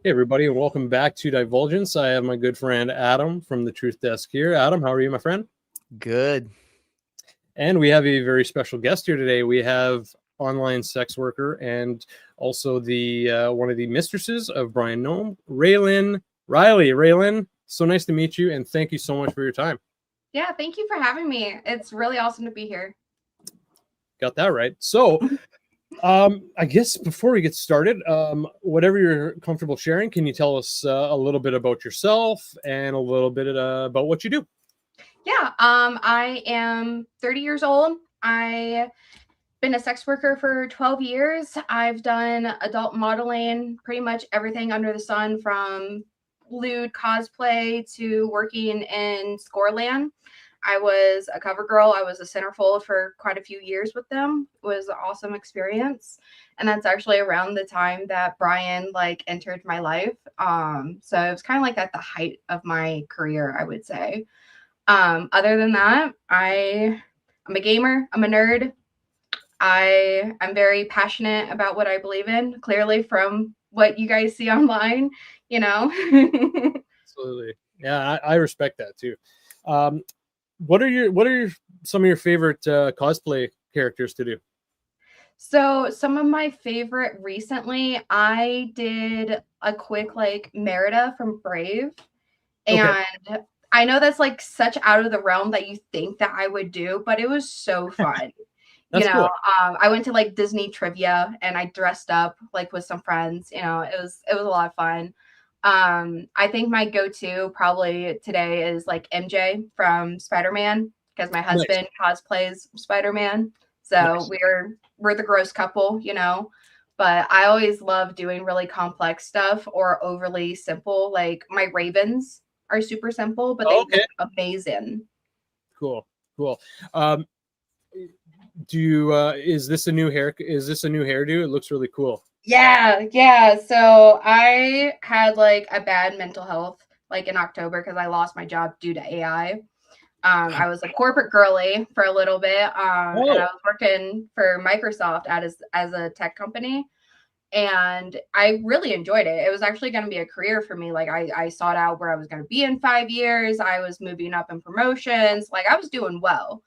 Hey, everybody, and welcome back to Divulgence. I have my good friend Adam from the Truth Desk here. Adam, how are you, my friend? Good. And we have a very special guest here today. We have online sex worker and also the one of the mistresses of Bryon Noem, Raelynn Riley. Raelynn, so nice to meet you, and thank you so much for your time. Yeah, thank you for having me. It's really awesome to be here. Got that right. So, I guess before we get started, whatever you're comfortable sharing, can you tell us a little bit about yourself and a little bit about what you do? Yeah, I am 30 years old. I've been a sex worker for 12 years. I've done adult modeling, pretty much everything under the sun, from lewd cosplay to working in Scoreland. I was a cover girl. I was a centerfold for quite a few years with them. It was an awesome experience. And that's actually around the time that Bryon entered my life. So it was kind of like at the height of my career, I would say. Other than that, I'm a gamer. I'm a nerd. I'm very passionate about what I believe in, clearly from what you guys see online, you know. Absolutely. Yeah, I respect that too. What are some of your favorite cosplay characters to do? So some of my favorite recently, I did a quick Merida from Brave. Okay. And I know that's such out of the realm that you think that I would do, but it was so fun. That's cool. I went to Disney trivia and I dressed up with some friends. It was a lot of fun. I think my go-to probably today is MJ from Spider-Man, because my husband cosplays Spider-Man. So we're the gross couple, But I always love doing really complex stuff or overly simple. Like my ravens are super simple, but they look amazing. Cool. Do you is this a new hairdo? It looks really cool. Yeah. So I had a bad mental health in October because I lost my job due to AI. I was a corporate girly for a little bit, and I was working for Microsoft as a tech company, and I really enjoyed it. It was actually going to be a career for me. I sought out where I was going to be in 5 years. I was moving up in promotions. I was doing well,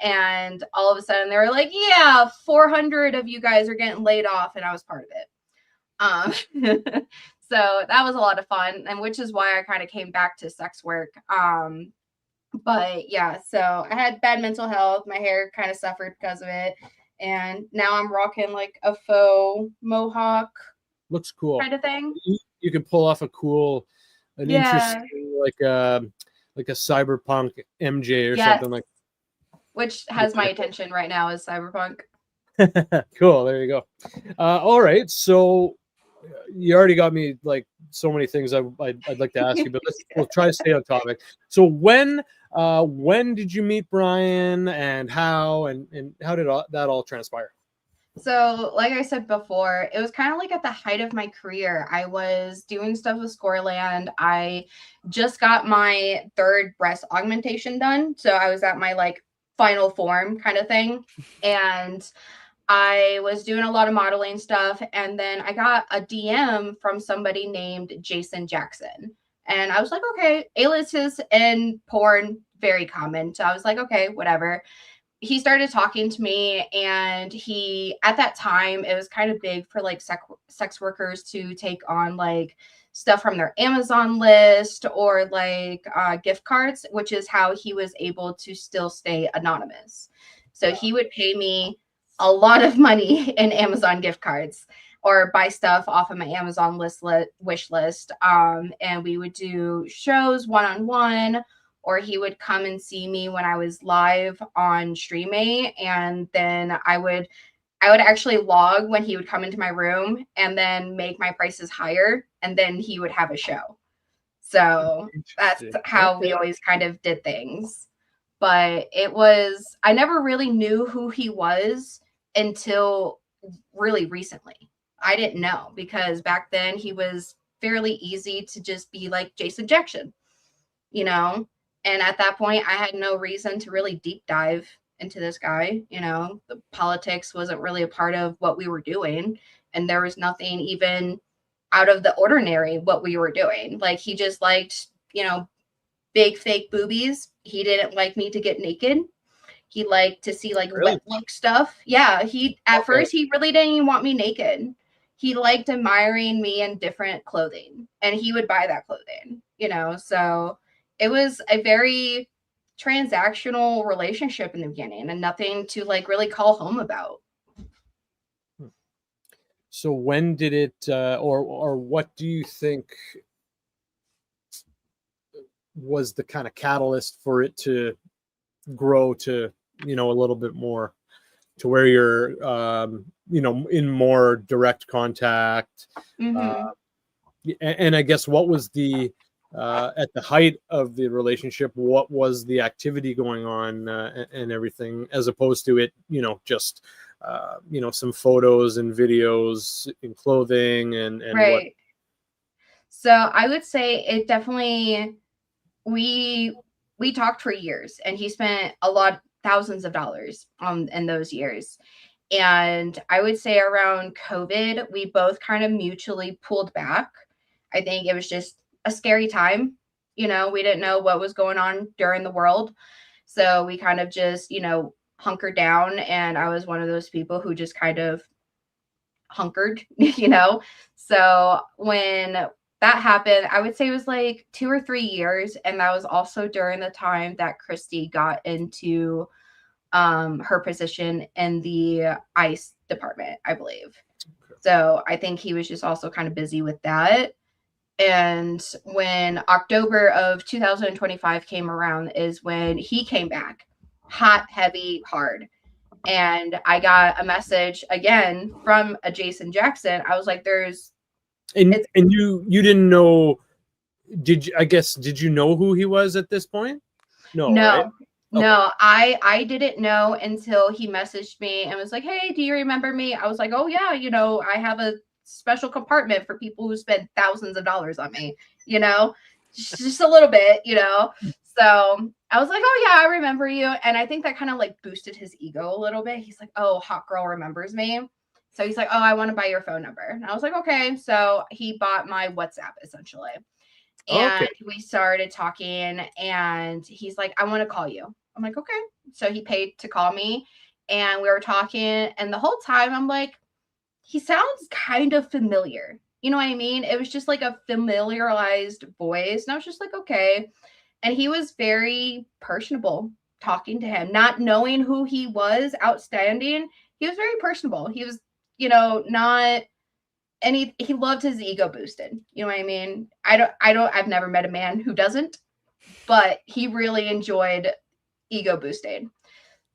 and all of a sudden they were like, yeah, 400 of you guys are getting laid off. And I was part of it. So that was a lot of fun, and which is why I kind of came back to sex work. But yeah, so I had bad mental health. My hair kind of suffered because of it. And now I'm rocking a faux mohawk. Looks cool. Kind of thing. You can pull off interesting like a cyberpunk MJ or something like. Which has my attention right now is cyberpunk. Cool. There you go. All right. So you already got me so many things I'd like to ask you, but we'll try to stay on topic. So when did you meet Bryon, and how did that all transpire? So, like I said before, it was kind of at the height of my career. I was doing stuff with Scoreland. I just got my 3rd breast augmentation done, so I was at my final form kind of thing, and I was doing a lot of modeling stuff, and then I got a DM from somebody named Jason Jackson. And I was like, okay, aliases in porn, very common. So I was like, okay, whatever. He started talking to me, and at that time, it was kind of big for sex workers to take on stuff from their Amazon list or gift cards, which is how he was able to still stay anonymous. So he would pay me a lot of money in Amazon gift cards or buy stuff off of my Amazon wish list. And we would do shows one-on-one, or he would come and see me when I was live on StreamMate. And then I would actually log when he would come into my room and then make my prices higher. And then he would have a show. So that's how we always kind of did things. But I never really knew who he was until really recently. I didn't know, because back then he was fairly easy to just be like Jason Jackson, And at that point, I had no reason to really deep dive into this guy. The politics wasn't really a part of what we were doing. And there was nothing even out of the ordinary what we were doing. Like he just liked, big fake boobies. He didn't like me to get naked. He liked to see like Really? wet look stuff. Yeah, he at Okay. first he really didn't even want me naked. He liked admiring me in different clothing, and he would buy that clothing, So it was a very transactional relationship in the beginning and nothing to like really call home about. So when did it, or what do you think was the kind of catalyst for it to grow to, a little bit more, to where you're, in more direct contact? Mm-hmm. And I guess what was the, at the height of the relationship, what was the activity going on, and everything, as opposed to it, just, some photos and videos in clothing and what? Right. So I would say it definitely we talked for years, and he spent thousands of dollars in those years. And I would say around COVID, we both kind of mutually pulled back. I think it was just a scary time. We didn't know what was going on during the world. So we kind of just, hunkered down. And I was one of those people who just kind of hunkered, So when that happened, I would say it was like 2 or 3 years. And that was also during the time that Kristi got into her position in the ICE department, I believe. Okay. So I think he was just also kind of busy with that. And when October of 2025 came around is when he came back hot, heavy, hard. And I got a message again from a Jason Jackson. I was like, and you didn't know, did you know who he was at this point? No, right? no, Okay. no, I didn't know until he messaged me and was like, hey, do you remember me? I was like, oh yeah, I have a special compartment for people who spend thousands of dollars on me, just a little bit, So I was like, oh yeah, I remember you. And I think that kind of like boosted his ego a little bit. He's like, oh, hot girl remembers me. So he's like, oh, I want to buy your phone number. And I was like, okay. So he bought my WhatsApp essentially. Okay. And we started talking, and he's like, I want to call you. I'm like, okay. So he paid to call me, and we were talking. And the whole time I'm like, he sounds kind of familiar. You know what I mean? It was just like a familiarized voice. And I was just like, okay. And he was very personable talking to him, not knowing who he was outstanding. He was very personable. He was, not, and he loved his ego boosted. You know what I mean? I've never met a man who doesn't, but he really enjoyed ego boosting.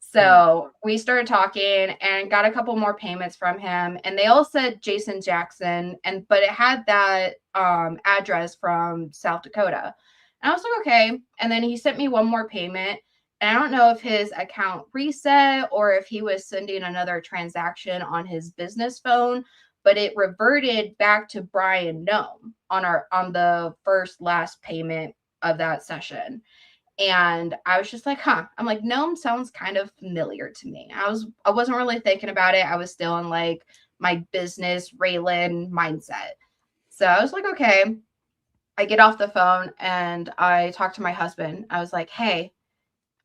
So we started talking and got a couple more payments from him, and they all said Jason Jackson, but it had that address from South Dakota. And I was like, okay. And then he sent me one more payment. And I don't know if his account reset or if he was sending another transaction on his business phone, but it reverted back to Bryon Noem on the last payment of that session. And I was just like, huh. I'm like, Noem sounds kind of familiar to me. I wasn't really thinking about it. I was still in like my business Raelynn mindset. So I was like, okay. I get off the phone and I talk to my husband. I was like, hey,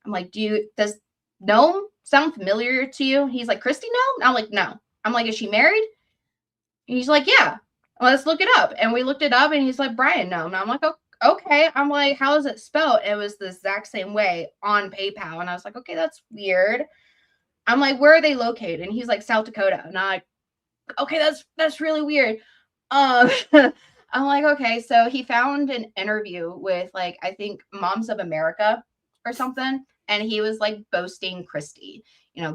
I'm like, does Noem sound familiar to you? He's like, Kristi Noem? I'm like, no. I'm like, is she married? And he's like, yeah. Well, let's look it up. And we looked it up, and he's like, Bryon Noem. And I'm like, okay. I'm like, how is it spelled? It was the exact same way on PayPal. And I was like, okay, that's weird. I'm like, where are they located? And he's like, South Dakota. And I'm like, okay, that's really weird. Um, I'm like, okay. So he found an interview with like, I think Moms of America or something. And he was like boasting Kristi,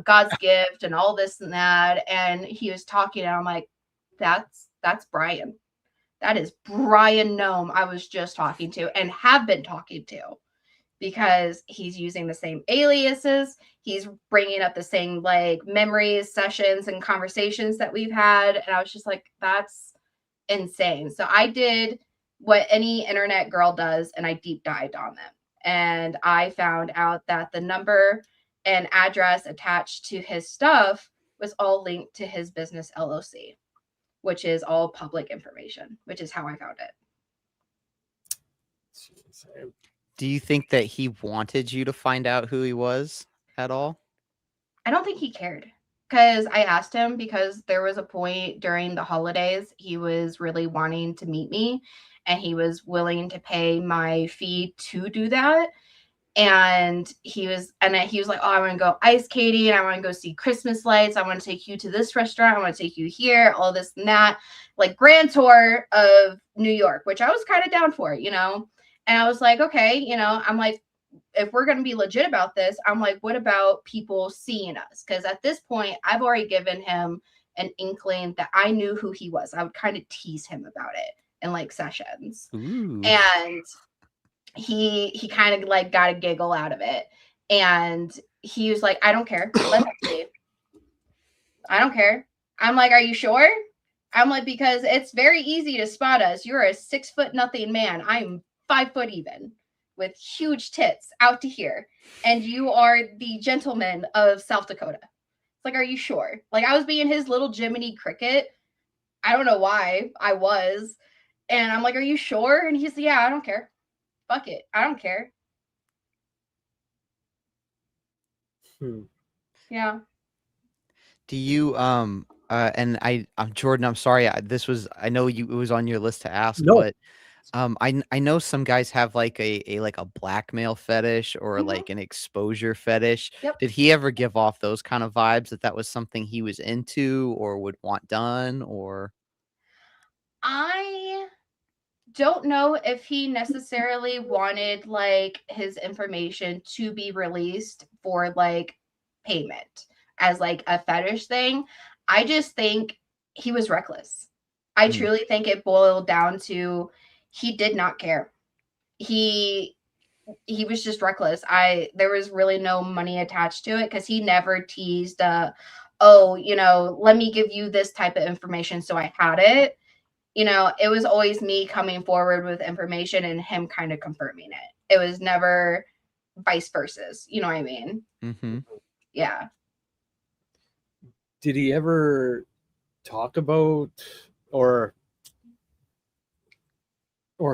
God's gift and all this and that. And he was talking, and I'm like, that's Bryon. That is Bryon Noem I was just talking to and have been talking to, because he's using the same aliases. He's bringing up the same like memories, sessions, and conversations that we've had. And I was just like, that's insane. So I did what any internet girl does, and I deep dived on them. And I found out that the number and address attached to his stuff was all linked to his business LLC. which is all public information, which is how I found it. Do you think that he wanted you to find out who he was at all? I don't think he cared, because I asked him, because there was a point during the holidays he was really wanting to meet me, and he was willing to pay my fee to do that. And he was like, oh, I want to go ice skating, I want to go see Christmas lights, I want to take you to this restaurant, I want to take you here, all this and that, like grand tour of New York, which I was kind of down for, you know. And I was like, okay, you know, I'm like, if we're going to be legit about this, I'm like, what about people seeing us? Because at this point, I've already given him an inkling that I knew who he was. I would kind of tease him about it in like sessions. Ooh. And he kind of like got a giggle out of it. And he was like, I don't care. Let's see. I don't care. I'm like, are you sure? I'm like, because it's very easy to spot us. You're a 6'0" man. I'm 5 foot even, with huge tits out to here. And you are the gentleman of South Dakota. It's like, are you sure? Like, I was being his little Jiminy Cricket. I don't know why I was. And I'm like, are you sure? And he's like, yeah, I don't care. Fuck it. I don't care. Yeah. Do you and I'm Jordan, I'm sorry, I know it was on your list to ask, No. but I know some guys have like a blackmail fetish or like an exposure fetish. Yep. Did he ever give off those kind of vibes that was something he was into or would want done? Or I don't know if he necessarily wanted like his information to be released for like payment as like a fetish thing. I just think he was reckless. I truly think it boiled down to he did not care. He was just reckless. There was really no money attached to it, because he never teased oh, you know, let me give you this type of information so I had it. You know, it was always me coming forward with information and him kind of confirming it. It was never vice versa. You know what I mean? Mm-hmm. Yeah. Did he ever talk about or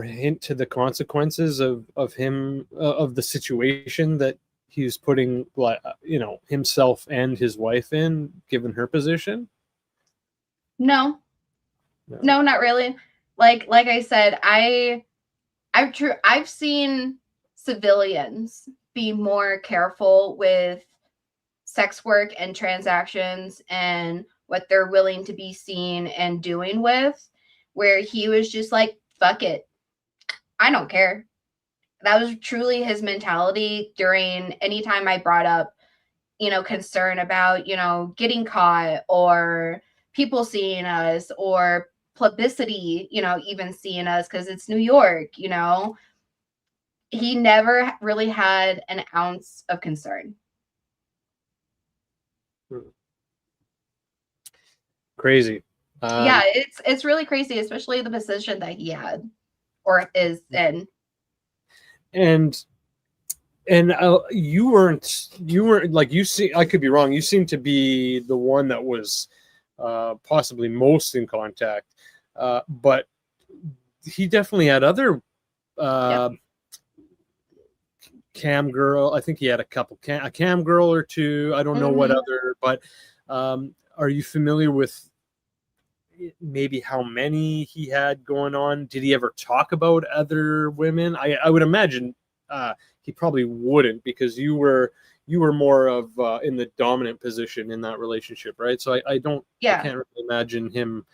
hint to the consequences of him of the situation that he's putting, you know, himself and his wife in, given her position? No, not really. Like I said, I've seen civilians be more careful with sex work and transactions and what they're willing to be seen and doing with, where he was just like, fuck it, I don't care. That was truly his mentality during any time I brought up, you know, concern about, you know, getting caught or people seeing us or publicity, you know, even seeing us, because it's New York, you know. He never really had an ounce of concern. Crazy. Yeah, it's really crazy, especially the position that he had or is in. And you weren't like, I could be wrong, you seem to be the one that was possibly most in contact, but he definitely had other cam girl. I think he had a couple a cam girl or two. I don't know what other, but are you familiar with maybe how many he had going on? Did he ever talk about other women? I would imagine he probably wouldn't, because you were more of in the dominant position in that relationship, right? So I can't really imagine him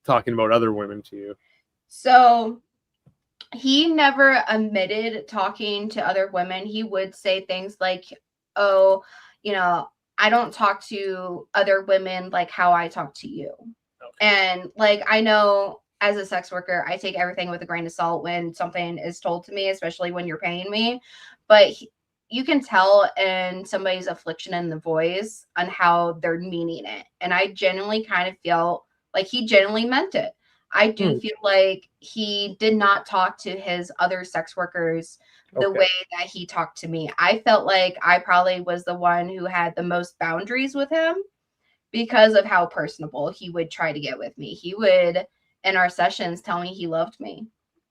talking about other women to you. So he never admitted talking to other women. He would say things like, oh, you know, I don't talk to other women like how I talk to you. Okay. And like, I know as a sex worker, I take everything with a grain of salt when something is told to me, especially when you're paying me. But you can tell in somebody's affliction in the voice on how they're meaning it. And I genuinely kind of feel like he genuinely meant it. I do feel like he did not talk to his other sex workers the way that he talked to me. I felt like I probably was the one who had the most boundaries with him, because of how personable he would try to get with me. He would, in our sessions, tell me he loved me,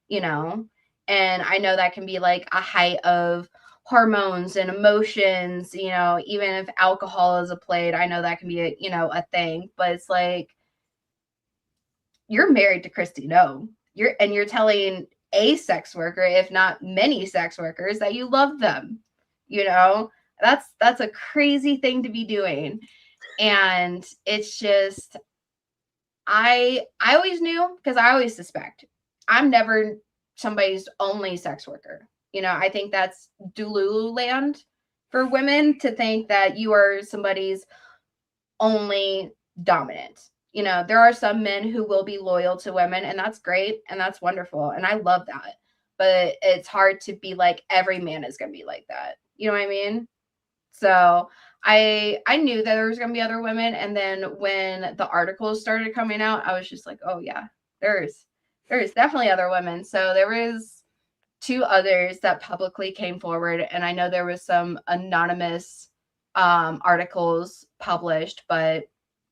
you know? And I know that can be like a height of hormones and emotions, you know, even if alcohol is a plate, I know that can be a, you know, a thing, but it's like, you're married to Kristi Noem. You're telling a sex worker, if not many sex workers, that you love them. You know, that's a crazy thing to be doing. And it's just, I always knew, because I always suspect I'm never somebody's only sex worker. You know, I think that's Delulu land for women to think that you are somebody's only dominant. You know, there are some men who will be loyal to women, and that's great and that's wonderful. And I love that. But it's hard to be like every man is going to be like that. You know what I mean? So I knew that there was going to be other women. And then when the articles started coming out, I was just like, oh yeah, there's definitely other women. So there was 2 others that publicly came forward. And I know there was some anonymous articles published, but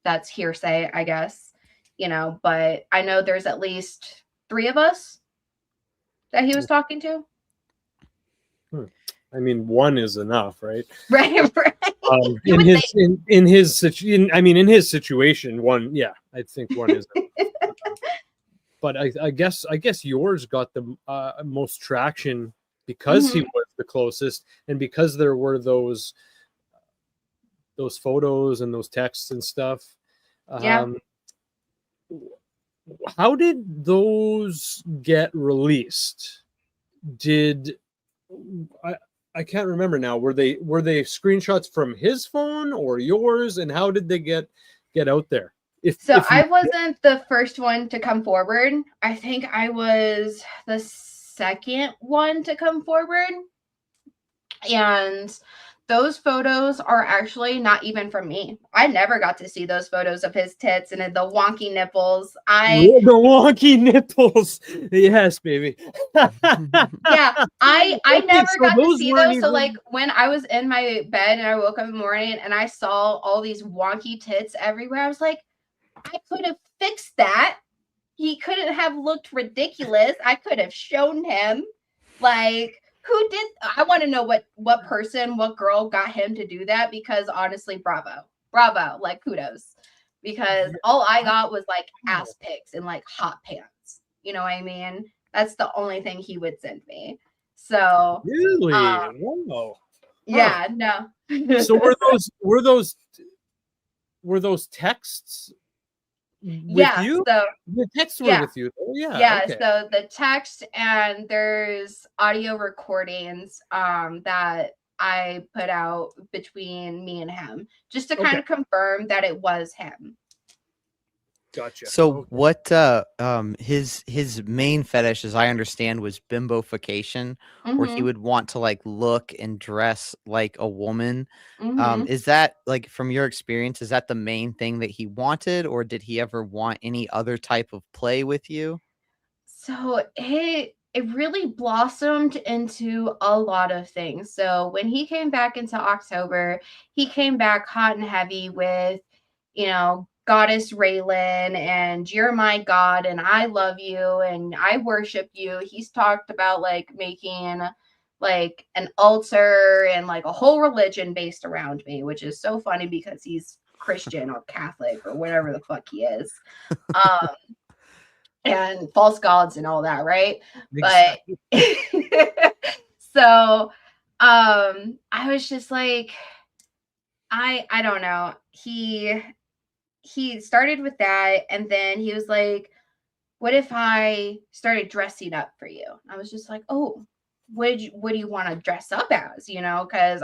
that's hearsay, I guess, you know, but I know there's at least 3 of us that he was talking to. I mean, 1 is enough, right? Right. In his situation, 1, yeah, I think 1 is enough. But I guess yours got the most traction because he was the closest, and because there were those photos and those texts and stuff. Yeah. How did those get released? I can't remember now. Were they screenshots from his phone or yours, and how did they get out there? I wasn't the first one to come forward. I think I was the second one to come forward. And those photos are actually not even from me. I never got to see those photos of his tits and the wonky nipples. The wonky nipples. Yes, baby. Yeah, I never got to see those. So like when I was in my bed and I woke up in the morning and I saw all these wonky tits everywhere, I was like, I could have fixed that. He couldn't have looked ridiculous. I could have shown him. Like, who did? I want to know what person, what girl got him to do that, because honestly, bravo, like kudos, because all I got was like ass pics and like hot pants. You know what I mean? That's the only thing he would send me. So really, wow. Yeah, no. So were those texts with you? So the texts were with you. Oh, yeah. Okay. So the text, and there's audio recordings that I put out between me and him, just to kind of confirm that it was him. Gotcha. So what his main fetish, as I understand, was bimbofication, where he would want to like look and dress like a woman. Is that, like, from your experience, is that the main thing that he wanted, or did he ever want any other type of play with you? So it really blossomed into a lot of things. So when he came back into October, he came back hot and heavy with, you know, Goddess Raelynn and you're my God and I love you and I worship you. He's talked about like making like an altar and like a whole religion based around me, which is so funny because he's Christian or Catholic or whatever the fuck he is. And false gods and all that, right? Exactly. But so I was just like, I don't know. He started with that, and then he was like, what if I started dressing up for you? I was just like, oh, what do you want to dress up as? You know, because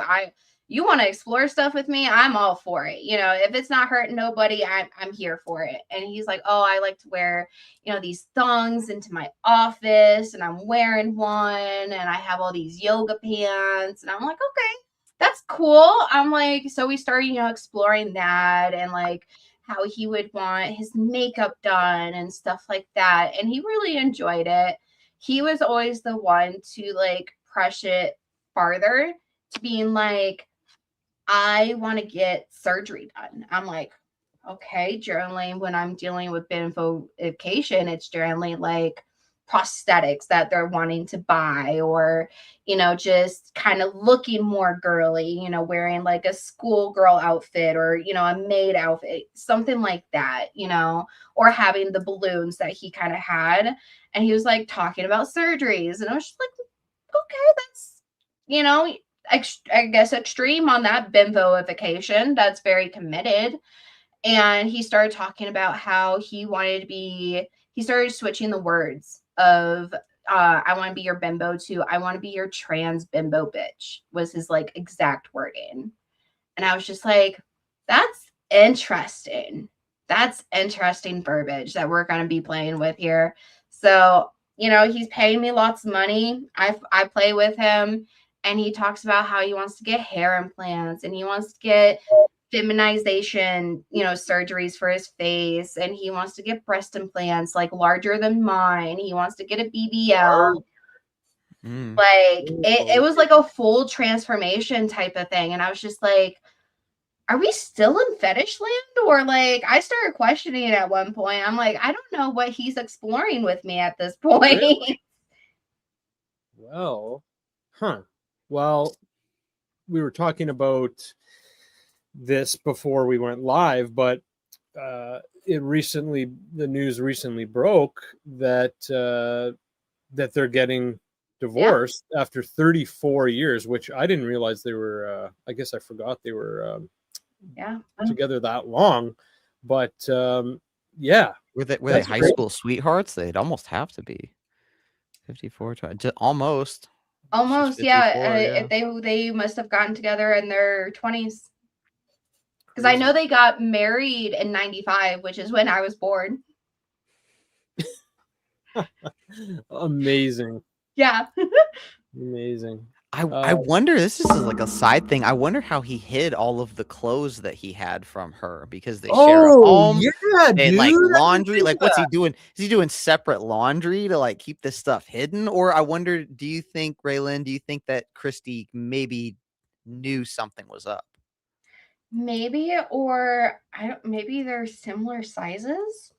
you want to explore stuff with me, I'm all for it. You know, if it's not hurting nobody, I'm here for it. And he's like, oh, I like to wear, you know, these thongs into my office, and I'm wearing one, and I have all these yoga pants, and I'm like, okay, that's cool. I'm like, so we started, you know, exploring that, and like how he would want his makeup done and stuff like that. And he really enjoyed it. He was always the one to like push it farther to being like, I want to get surgery done. I'm like, okay, generally when I'm dealing with bimbofication, it's generally like prosthetics that they're wanting to buy, or, you know, just kind of looking more girly, you know, wearing like a schoolgirl outfit, or, you know, a maid outfit, something like that, you know, or having the balloons that he kind of had. And he was like talking about surgeries. And I was just like, okay, that's, you know, I guess extreme on that bimboification. That's very committed. And he started talking about how he wanted to be, he started switching the words of, I want to be your bimbo to, I want to be your trans bimbo bitch, was his like exact wording. And I was just like, that's interesting. That's interesting verbiage that we're going to be playing with here. So, you know, he's paying me lots of money. I play with him, and he talks about how he wants to get hair implants, and he wants to get feminization, you know, surgeries for his face, and he wants to get breast implants like larger than mine. He wants to get a BBL. Like it was like a full transformation type of thing. And I was just like, are we still in fetish land? Or like, I started questioning it at one point. I'm like, I don't know what he's exploring with me at this point. Really? Well, well, we were talking about this before we went live, but the news recently broke that that they're getting divorced after 34 years, which I didn't realize they were. I guess I forgot they were together that long. But yeah, were they high school sweethearts? They'd almost have to be 54, just almost. Almost, 54, yeah. They must have gotten together in their 20s. Because I know they got married in 95, which is when I was born. Amazing. Yeah. Amazing. I wonder, this is like a side thing. I wonder how he hid all of the clothes that he had from her, because they share a home. Yeah, they dude, like laundry. Like, what's he doing? Is he doing separate laundry to like keep this stuff hidden? Or I wonder, do you think, Raelynn, that Kristi maybe knew something was up? Maybe, or maybe they're similar sizes.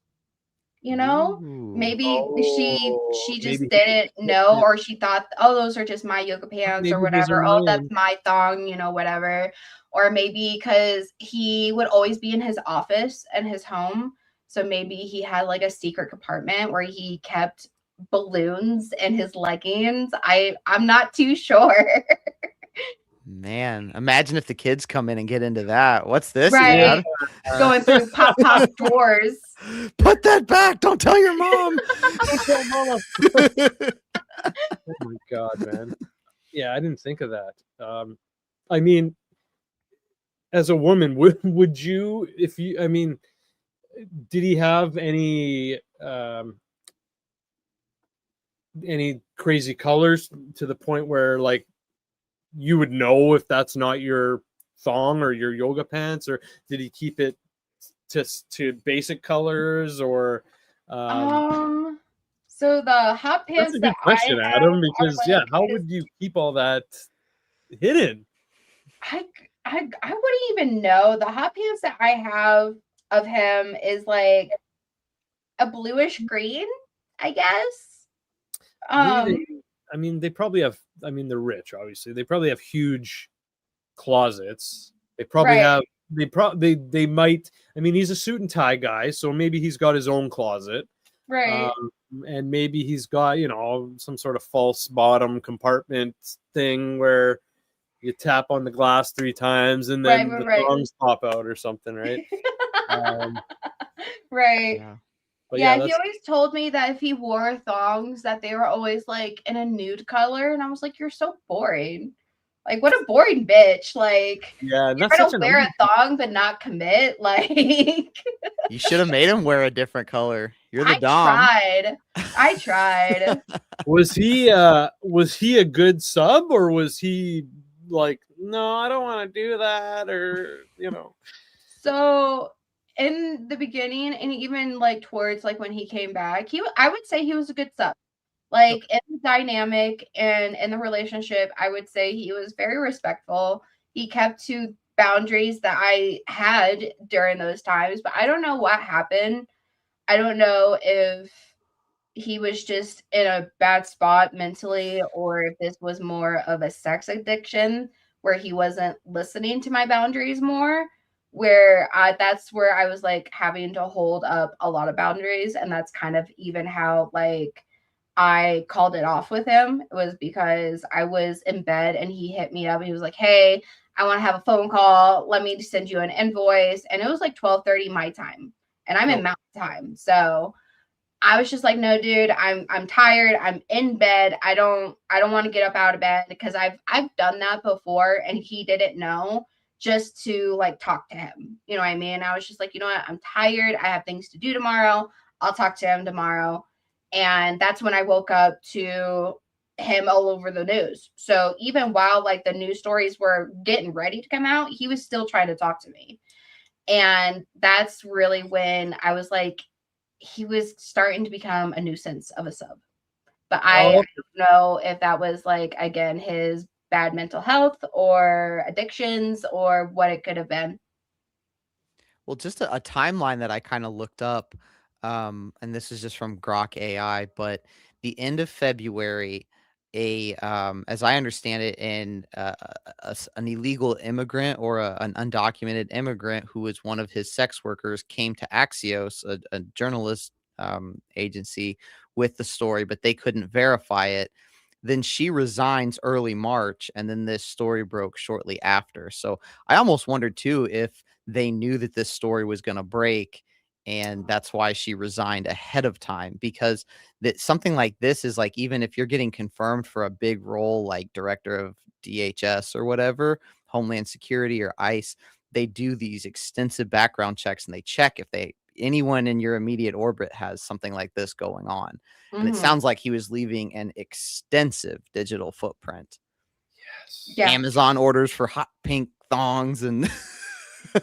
You know, maybe she just didn't know, or she thought, oh, those are just my yoga pants or whatever. Oh, that's my thong, you know, whatever. Or maybe because he would always be in his office and his home, so maybe he had like a secret compartment where he kept balloons in his leggings. I'm not too sure. Man, imagine if the kids come in and get into that. What's this? Right. Going through pop drawers. Put that back. Don't tell your mom. Don't tell mama. Oh my God, man. Yeah, I didn't think of that. I mean, as a woman, would you, if you, I mean, did he have any crazy colors to the point where like you would know if that's not your thong or your yoga pants, or did he keep it to basic colors, or so the hot pants, that's a good question, Adam, because like, how would you keep all that hidden? I wouldn't even know. The hot pants that I have of him is like a bluish green, I guess. I mean, they probably have, I mean, they're rich, obviously. They probably have huge closets. They probably have, they might, I mean, he's a suit and tie guy, so maybe he's got his own closet. Right. And maybe he's got, you know, some sort of false bottom compartment thing where you tap on the glass 3 times and then the thongs pop out or something, right? Right. Yeah. Yeah, he always told me that if he wore thongs, that they were always like in a nude color, and I was like, "You're so boring! Like, what a boring bitch! Like, yeah, you're gonna wear a thong but not commit. Like, you should have made him wear a different color. You're the dom." I tried. Was he a good sub, or was he like, no, I don't want to do that, or you know? So in the beginning, and even like towards like when he came back, I would say he was a good sub. Like in the dynamic and in the relationship, I would say he was very respectful. He kept to boundaries that I had during those times, but I don't know what happened. I don't know if he was just in a bad spot mentally, or if this was more of a sex addiction where he wasn't listening to my boundaries more, that's where I was like having to hold up a lot of boundaries. And that's kind of even how like I called it off with him. It was because I was in bed and he hit me up. He was like, hey, I want to have a phone call. Let me send you an invoice. And it was like 12:30 my time. And I'm in Mountain Time. So I was just like, no, dude, I'm tired. I'm in bed. I don't want to get up out of bed, because I've done that before and he didn't know, just to like talk to him. You know what I mean? I was just like, you know what? I'm tired. I have things to do tomorrow. I'll talk to him tomorrow. And that's when I woke up to him all over the news. So even while like the news stories were getting ready to come out, he was still trying to talk to me. And that's really when I was like, he was starting to become a nuisance of a sub. But I don't know if that was like, again, his bad mental health or addictions or what it could have been. Well, just a timeline that I kind of looked up, and this is just from Grok AI, but the end of February, as I understand it, an illegal immigrant or an undocumented immigrant who was one of his sex workers came to Axios, a journalist agency, with the story, but they couldn't verify it. Then she resigns early March, and then this story broke shortly after. So I almost wondered too if they knew that this story was going to break, and that's why she resigned ahead of time, because that something like this is like, even if you're getting confirmed for a big role like director of DHS or whatever, Homeland Security or ICE, they do these extensive background checks and they check if anyone in your immediate orbit has something like this going on. And it sounds like he was leaving an extensive digital footprint. Yes. Yeah. Amazon orders for hot pink thongs and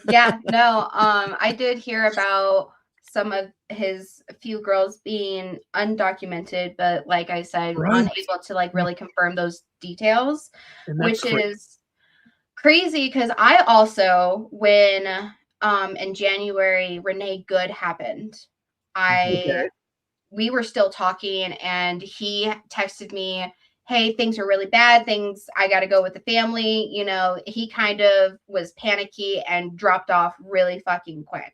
Yeah, no, I did hear about some of his few girls being undocumented, but like I said, unable to like really confirm those details, which is crazy, because I also, when in January Renee Good happened, we were still talking and he texted me, hey, things are really bad. I got to go with the family. You know, he kind of was panicky and dropped off really fucking quick.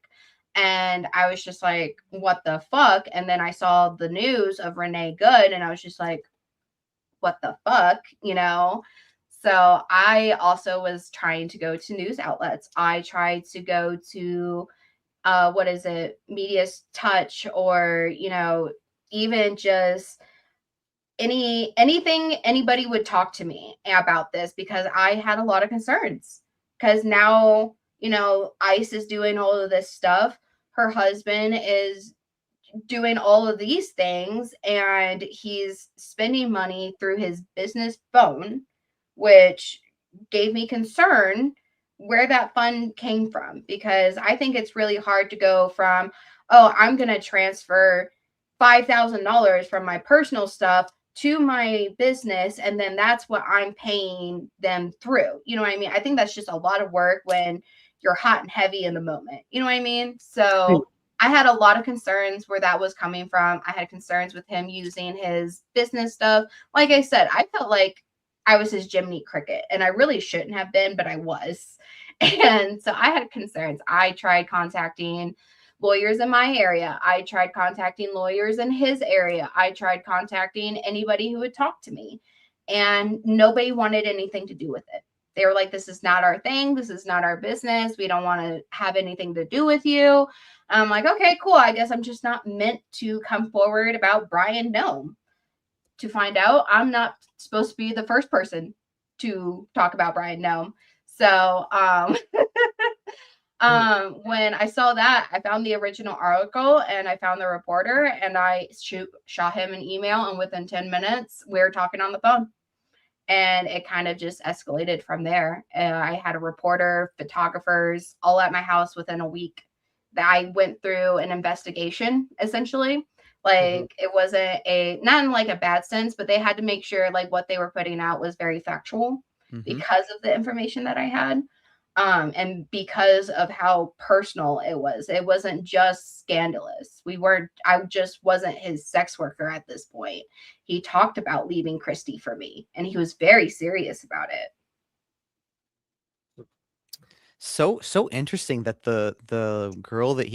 And I was just like, what the fuck? And then I saw the news of Renee Good and I was just like, what the fuck? You know? So I also was trying to go to news outlets. I tried to go to Media's Touch, or, you know, even just anything anybody would talk to me about this, because I had a lot of concerns. Because now, you know, ICE is doing all of this stuff. Her husband is doing all of these things, and he's spending money through his business phone, which gave me concern where that fund came from, because I think it's really hard to go from, oh, I'm going to transfer $5,000 from my personal stuff to my business, and then that's what I'm paying them through. You know what I mean? I think that's just a lot of work when you're hot and heavy in the moment. You know what I mean? So I had a lot of concerns where that was coming from. I had concerns with him using his business stuff. Like I said, I felt like I was his Jiminy Cricket, and I really shouldn't have been, but I was. And so I had concerns. I tried contacting lawyers in my area. I tried contacting lawyers in his area. I tried contacting anybody who would talk to me, and nobody wanted anything to do with it. They were like, this is not our thing. This is not our business. We don't want to have anything to do with you. I'm like, okay, cool. I guess I'm just not meant to come forward about Bryon Noem. To find out, I'm not supposed to be the first person to talk about Bryon Noem. So when I saw that, I found the original article and I found the reporter, and I shot him an email, and within 10 minutes we were talking on the phone. And it kind of just escalated from there. I had a reporter, photographers all at my house within a week. That I went through an investigation, essentially. Like, it wasn't not in like a bad sense, but they had to make sure like what they were putting out was very factual because of the information that I had. And because of how personal it wasn't just scandalous. I just wasn't his sex worker at this point. He talked about leaving Kristi for me, and he was very serious about it. So interesting that the girl that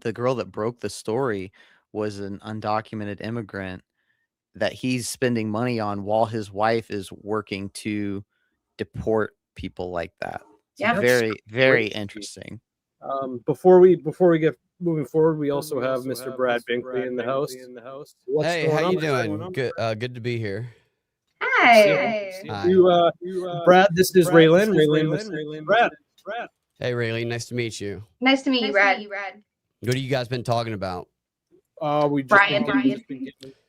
the girl that broke the story was an undocumented immigrant that he's spending money on while his wife is working to deport people like that. It's Yeah. very, very interesting. Before we get moving forward, we also have Mr. Brad Binkley in the house. What's Hey, going how on, you Brad? doing? Good to be here. Hi. Hi. Brad, this is Raelynn. Raelynn, this is Brad. Hey, Raelynn, nice to meet you. Nice to meet you, Brad. What have you guys been talking about? We just Bryon.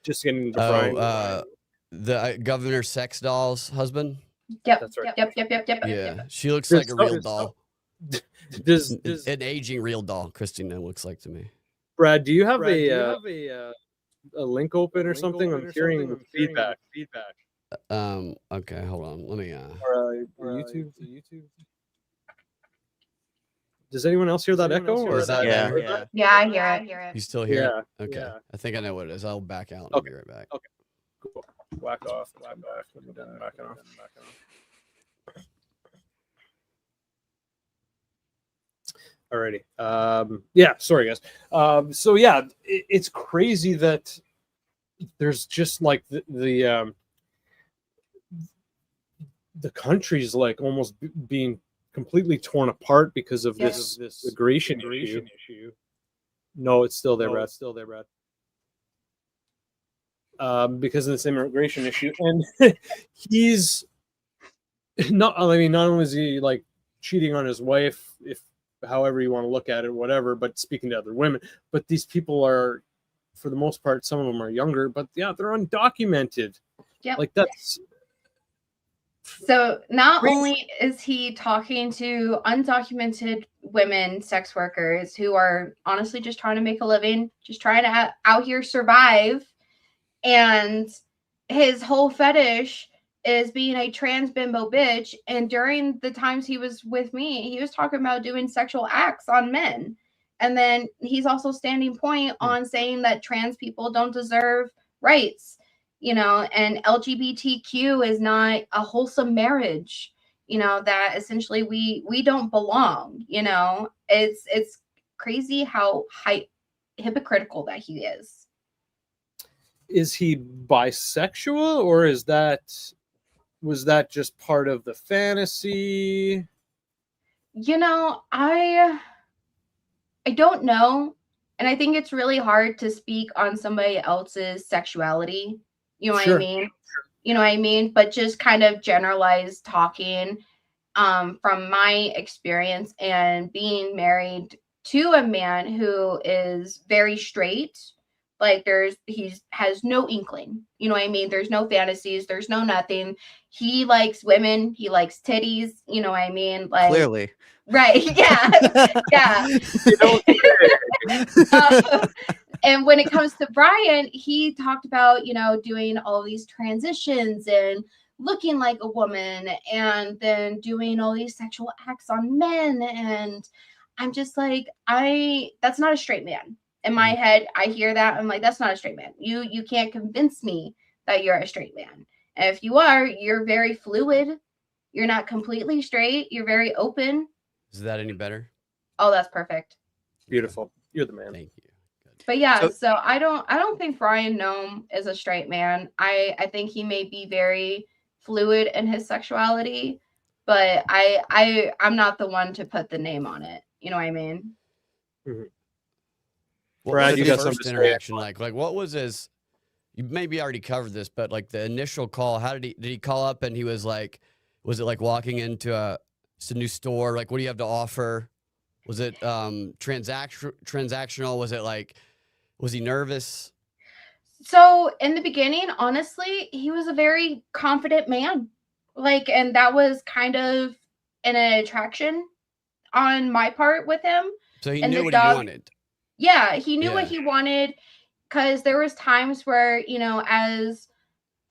just getting into Bryon. The Governor Sex Doll's husband? Yep. That's right. Yep. Yeah, she looks There's like a real some- doll. Does An aging real doll, Kristi Noem looks like to me. Brad, do you have a link open or something? I'm hearing feedback. Okay, hold on. Let me Or YouTube. Does anyone else hear that echo? Or Is that Yeah. better? Yeah, I hear it. You still hear Yeah. it? Okay. Yeah. I think I know what it is. I'll back out and Okay. be right back. Okay. Cool. Whack off. Let me back it off. Alrighty. Yeah. Sorry, guys. So yeah, it's crazy that there's just like the country's like almost being completely torn apart because of this immigration issue. No, it's still there, Brad. Because of this immigration issue, and he's not. I mean, not only is he like cheating on his wife, if however you want to look at it, whatever, but speaking to other women. But these people are, for the most part, some of them are younger, but yeah, they're undocumented. Yep. Like that's. So not only is he talking to undocumented women, sex workers who are honestly just trying to make a living, just trying to out here survive, and his whole fetish is being a trans bimbo bitch. And during the times he was with me, he was talking about doing sexual acts on men. And then he's also standing point on saying that trans people don't deserve rights. And LGBTQ is not a wholesome marriage, that essentially we don't belong, it's crazy how hypocritical that he is. Is he bisexual, or was that just part of the fantasy? I don't know. And I think it's really hard to speak on somebody else's sexuality. You know what I mean? Sure. You know what I mean? But just kind of generalized talking from my experience and being married to a man who is very straight. Like he has no inkling. You know what I mean? There's no fantasies. There's no nothing. He likes women. He likes titties. You know what I mean? Like Clearly. Right. Yeah. Yeah. And when it comes to Bryon, he talked about, doing all these transitions and looking like a woman and then doing all these sexual acts on men. And I'm just like, that's not a straight man. In my head, I hear that. I'm like, that's not a straight man. You can't convince me that you're a straight man. And if you are, you're very fluid. You're not completely straight. You're very open. Is that any better? Oh, that's perfect. Beautiful. You're the man. Thank you. Good. But yeah, so I don't think Bryon Noem is a straight man. I think he may be very fluid in his sexuality, but I'm not the one to put the name on it. You know what I mean? Mm-hmm. What Brad, was you the got first something to interaction like? Like, what was his? You maybe already covered this, but like the initial call, how did he call up and he was like, was it like walking into a new store? Like, what do you have to offer? Was it transactional? Was it like, was he nervous? So in the beginning, honestly, he was a very confident man. Like, and that was kind of an attraction on my part with him. So he And knew the what dog- he wanted. Yeah, he knew what Yeah. he wanted, because there was times where, as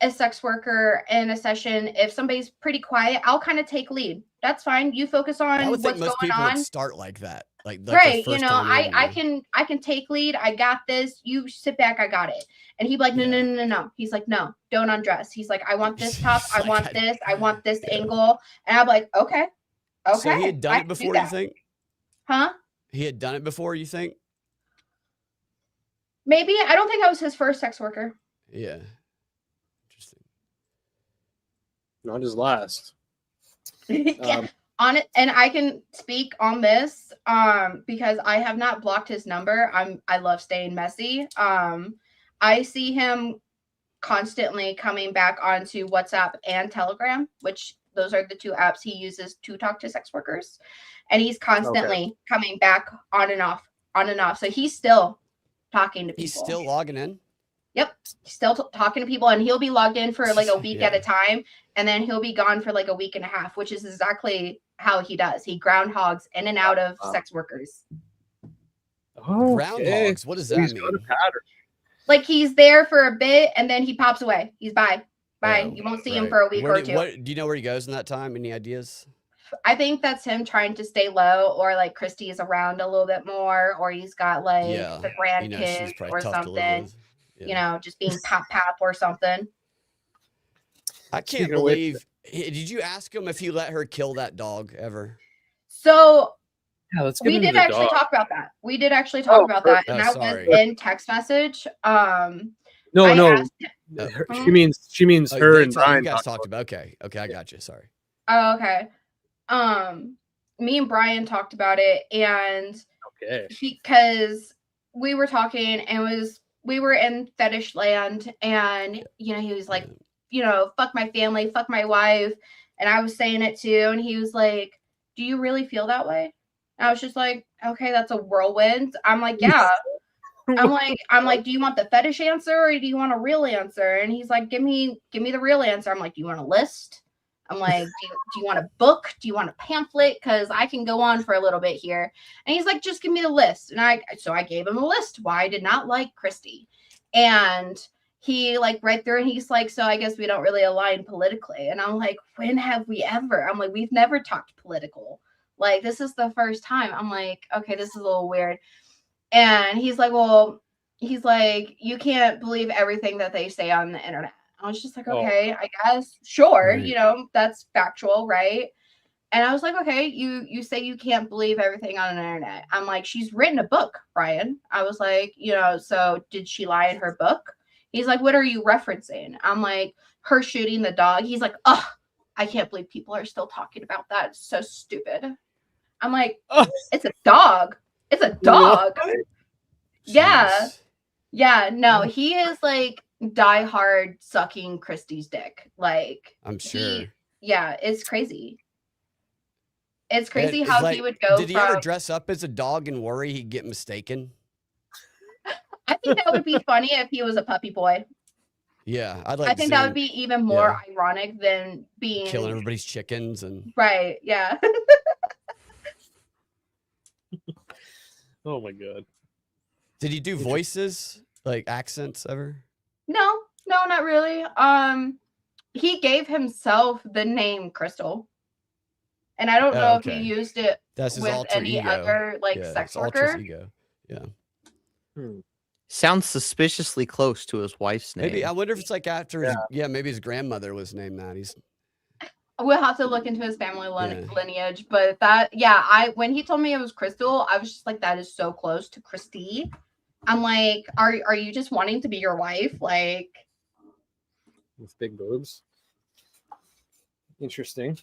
a sex worker in a session, if somebody's pretty quiet, I'll kind of take lead. That's fine. You focus I on would think what's most going people on. would start like that, like the Right. first time I can take lead. I got this. You sit back. I got it. And he'd be like, no. He's like, no, don't undress. He's like, I want this top. I want this. I want this angle. And I'm like, okay. So he had done it before, you think? Huh? He had done it before, you think? Maybe. I don't think I was his first sex worker. Yeah. Interesting. Not his last. Yeah. On it, and I can speak on this because I have not blocked his number. I love staying messy. I see him constantly coming back onto WhatsApp and Telegram, which those are the two apps he uses to talk to sex workers. And he's constantly coming back on and off. So he's still talking to people. He's still logging in? Yep. Still talking to people, and he'll be logged in for like a week at a time, and then he'll be gone for like a week and a half, which is exactly how he does. He groundhogs in and out of sex workers. Groundhogs? What does that mean? Like he's there for a bit, and then he pops away. He's bye. You won't see him for a week or two. Do you know where he goes in that time? Any ideas? I think that's him trying to stay low, or like Kristi is around a little bit more, or he's got like the grandkids or something. You know, just being pop or something. I can't believe. Did you ask him if he let her kill that dog ever? So we did actually talk about that. We did actually talk about that, and that was in text message. No. She means her and Bryon. You guys talked about. Okay, I got you. Sorry. Oh, okay. Me and Bryon talked about it, and because we were talking, and we were in fetish land, and you know, he was like, you know, fuck my family, fuck my wife, and I was saying it too, and he was like, do you really feel that way? And I was just like, okay, that's a whirlwind. I'm like, yeah. I'm like, do you want the fetish answer or do you want a real answer? And he's like, give me the real answer. I'm like, do you want a list? I'm like, do you want a book? Do you want a pamphlet? Because I can go on for a little bit here. And he's like, just give me the list. And so I gave him a list why I did not like Kristi. And he like read through, and he's like, so I guess we don't really align politically. And I'm like, when have we ever? I'm like, we've never talked political. Like, this is the first time. I'm like, okay, this is a little weird. And he's like, well, you can't believe everything that they say on the internet. I was just like, okay, I guess, sure, you know, that's factual, right? And I was like, okay, you say you can't believe everything on the internet. I'm like, she's written a book, Bryon. I was like, you know, so did she lie in her book? He's like, what are you referencing? I'm like, her shooting the dog. He's like, oh, I can't believe people are still talking about that. It's so stupid. I'm like, it's a dog. It's a dog. Yeah. Yeah. No, he is like die hard sucking Kristi's dick. Like, I'm sure. It's crazy. It's crazy how he would go. Did he ever dress up as a dog and worry he'd get mistaken? I think that would be funny if he was a puppy boy. Yeah, I think that would be even more ironic than being killing everybody's chickens and right. Yeah. Oh my god. Did he do voices, like accents ever? No, not really. He gave himself the name Crystal. And I don't know if he used it with any other like sex worker. Ego. Yeah. Sounds suspiciously close to his wife's name. Maybe I wonder if it's like after his, maybe his grandmother was named that. We'll have to look into his family lineage, but when he told me it was Crystal, I was just like, that is so close to Kristi. I'm like, are you just wanting to be your wife? Like, with big boobs. Interesting.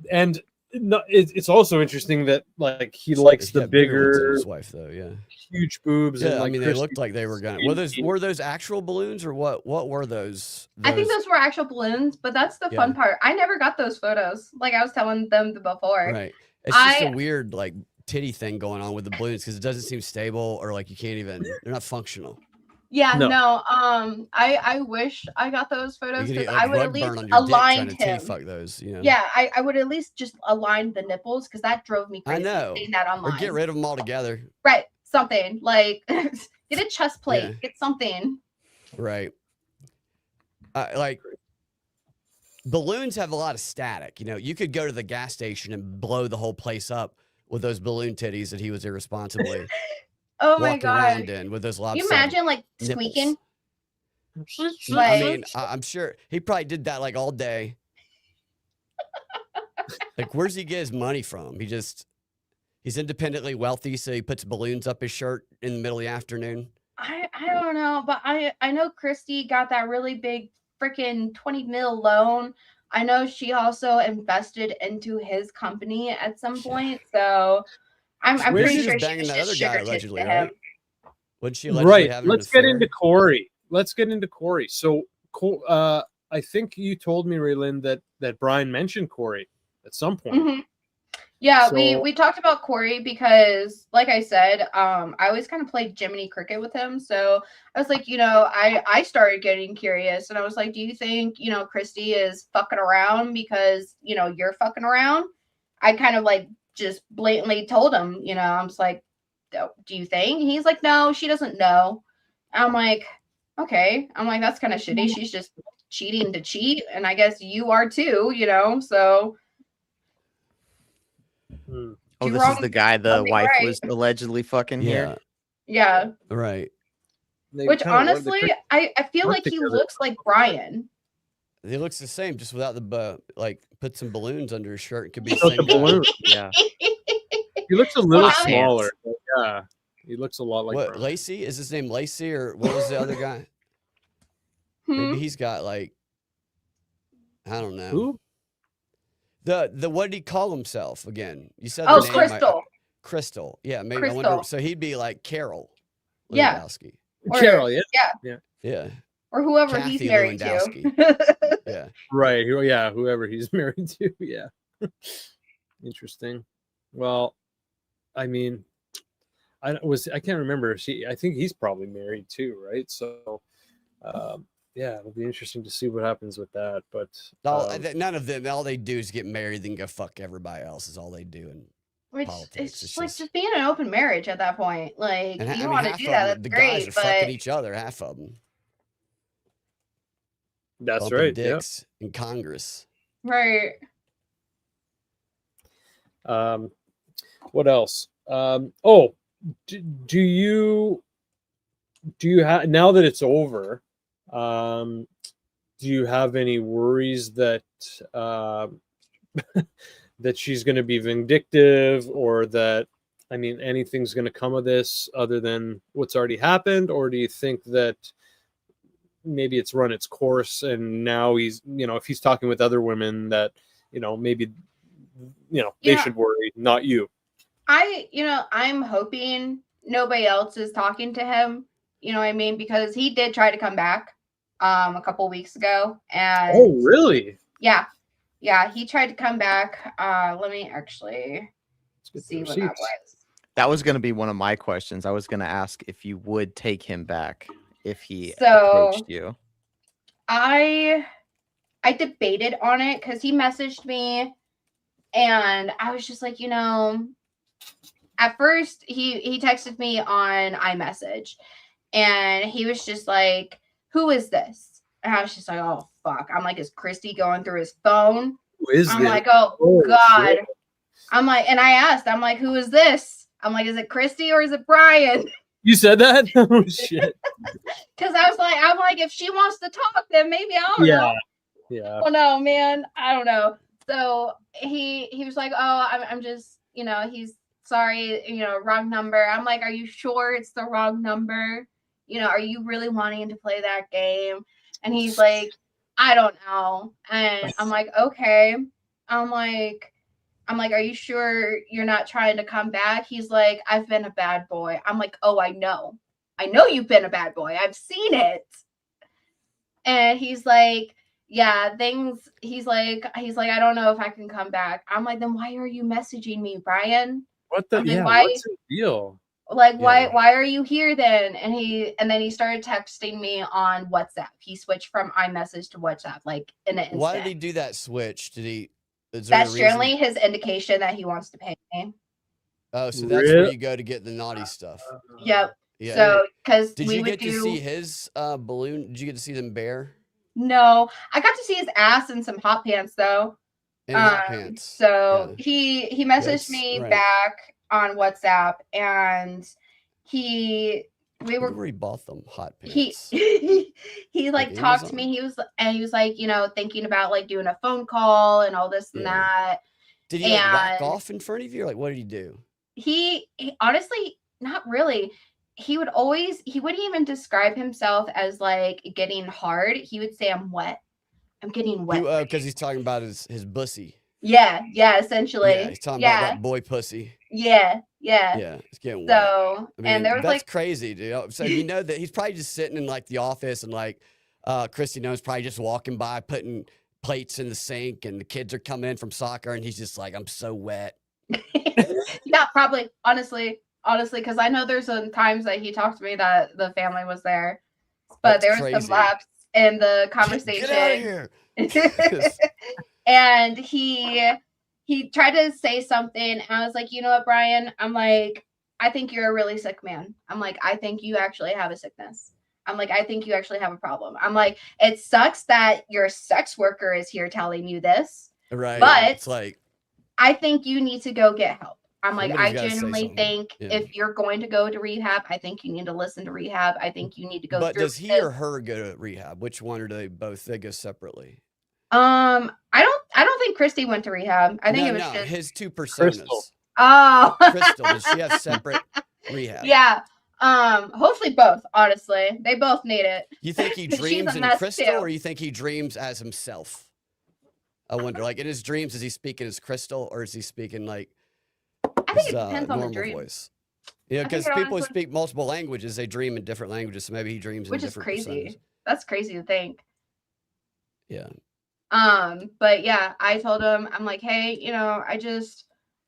And it's also interesting that like he likes the bigger his wife though, huge boobs. Yeah, and, like, I mean they looked like they were gonna. Were those actual balloons or what? What were those? I think those were actual balloons, but that's the fun part. I never got those photos. Like I was telling them before. Right. It's just a weird like titty thing going on with the balloons because it doesn't seem stable or like you can't even. They're not functional. Yeah, no. I wish I got those photos because I would at least align him. Fuck those, you know? Yeah, I would at least just align the nipples because that drove me crazy. I know. Seeing that online. Or get rid of them altogether. Right, something like get a chest plate, get something. Right. Like balloons have a lot of static. You know, you could go to the gas station and blow the whole place up with those balloon titties that he was irresponsibly Oh my walking god. around in with those Can lobster. you imagine like nipples. squeaking? I Like, mean, I'm sure he probably did that like all day. Like, where's he get his money from? He's independently wealthy, so he puts balloons up his shirt in the middle of the afternoon. I don't know, but I know Kristi got that really big freaking 20 mil loan. I know she also invested into his company at some point, so I'm Where pretty she sure was she banging was that just other guy sugar tits allegedly, to right? him. Wasn't she allegedly having Let's an get affair? into Corey. So, I think you told me, Raelynn, that Bryon mentioned Corey at some point. Mm-hmm. Yeah, So- we talked about Corey because, like I said, I always kind of played Jiminy Cricket with him. So I was like, I started getting curious, and I was like, do you think, Kristi is fucking around because, you're fucking around? I kind of like just blatantly told him, I'm just like, do you think? He's like, no, she doesn't know. I'm like, okay. I'm like, that's kind of shitty. She's just cheating to cheat, and I guess you are too, so. Oh, Two this is wrongs the guy the don't make wife right. was allegedly fucking here. Yeah. Right. Which honestly, I feel work like he together. looks like Bryon. He looks the same, just without the put some balloons under his shirt. It could be the Without same the guy. balloon. Yeah. He looks a little Well, smaller. But yeah, he looks a lot like What, Bryon. Lacey? Is his name Lacey, or what was the other guy? Hmm? Maybe he's got like, I don't know. Who? The what did he call himself again? You said Oh, the name. Crystal. Crystal. Yeah, maybe. I wonder. Crystal. So he'd be like Carol Yeah. Lewandowski. Or- Carol, yeah. Yeah. Or whoever Kathy he's married Lewandowski. to. Yeah. Right. Yeah, whoever he's married to. Yeah. Interesting. Well, I mean, I can't remember. I think he's probably married too, right? So, yeah, it'll be interesting to see what happens with that. But None of them. All they do is get married, then go fuck everybody else. Is all they do. And Which politics. it's like just being an open marriage at that point. Like, you want to half do of that, them, that's the guys great. are But fucking each other. Half of them. that's Bumping right. Yeah. dicks in Congress. right. What else? Do you have, now that it's over, do you have any worries that that she's going to be vindictive, or that, I mean, anything's going to come of this other than what's already happened? Or do you think that maybe it's run its course and now he's, if he's talking with other women, that, maybe, they should worry, not you? I'm hoping nobody else is talking to him. You know what I mean? Because he did try to come back a couple weeks ago. And Oh, really? yeah. Yeah, he tried to come back. Let me actually see what that was. That was going to be one of my questions. I was going to ask if you would take him back if he So, approached you. I debated on it because he messaged me, and I was just like, at first he texted me on iMessage, and he was just like, "Who is this?" And I was just like, "Oh fuck!" I'm like, "Is Kristi going through his phone?" Who is I'm this? like, "Oh Oh, god!" shit. I'm like, and I asked, I'm like, "Who is this?" I'm like, "Is it Kristi or is it Bryon?" You said that? Oh shit. Because I'm like, if she wants to talk, then maybe I don't know. Yeah. Well, no, man, I don't know. So he was like, "Oh, I'm just, he's sorry, wrong number." I'm like, "Are you sure it's the wrong number? Are you really wanting to play that game?" And he's like, "I don't know." And I'm like, "Okay." I'm like, "Are you sure you're not trying to come back?" He's like, "I've been a bad boy." I'm like, "Oh, I know you've been a bad boy. I've seen it." And he's like, "Yeah, things." He's like, "I don't know if I can come back." I'm like, "Then why are you messaging me, Bryon? What the? I'm like, Yeah. why- What's the deal? Like, Yeah. why are you here then?" And then he started texting me on WhatsApp. He switched from iMessage to WhatsApp, like in an instant. Why did he do that switch? Is there That's a reason? generally his indication that he wants to pay me. Oh, so that's where Really? you go to get the naughty stuff. Yep. Yeah. So because Did we you would get to see his balloon? Did you get to see them bare? No, I got to see his ass in some hot pants though. And hot pants. So Yeah. he messaged me right. back on WhatsApp, and we were where he bought them hot he pants. he like Like talked to Amazon? me. He was like, you know, thinking about like doing a phone call and all this and Yeah. that. Did he like whack And off in front of you? Or, like, what did he do? he honestly, not really. He wouldn't even describe himself as like getting hard. He would say, I'm wet. I'm getting wet. Because he's talking about his bussy. Yeah, essentially. Yeah, he's talking about that boy pussy. Yeah. Yeah, it's getting wet. So, I mean, and there was that's like crazy, dude. So you know that he's probably just sitting in like the office, and like Kristi Noem's probably just walking by putting plates in the sink, and the kids are coming in from soccer, and he's just like, I'm so wet. yeah, probably, honestly, because I know there's some times that he talked to me that the family was there, but That's there was crazy. some lapse in the conversation. Get out of here. And he tried to say something, and I was like, you know what, Bryon? I'm like, I think you're a really sick man. I'm like, I think you actually have a sickness. I'm like, I think you actually have a problem. I'm like, it sucks that your sex worker is here telling you this. Right. But it's like, I think you need to go get help. I'm like, I somebody's gotta say genuinely something. think Yeah. if you're going to go to rehab, I think you need to listen to rehab. I think you need to go But through does he this. or her go to rehab? Which one, or do they both? They go separately. I don't think Kristi went to rehab. I think it was just his two personas. Crystal. Oh, Crystal, does she have separate rehab? yeah. Hopefully both. Honestly, they both need it. You think he She's a dreams in mess, Crystal, too. or you think he dreams as himself? I wonder. Like in his dreams, is he speaking as Crystal, or is he speaking like I think his it depends on the normal dream, voice? Yeah, I think because it people who honestly- speak multiple languages, they dream in different languages. So maybe he dreams which in is different crazy. personas. That's crazy to think. Yeah. But yeah, I told him, I'm like, hey, you know,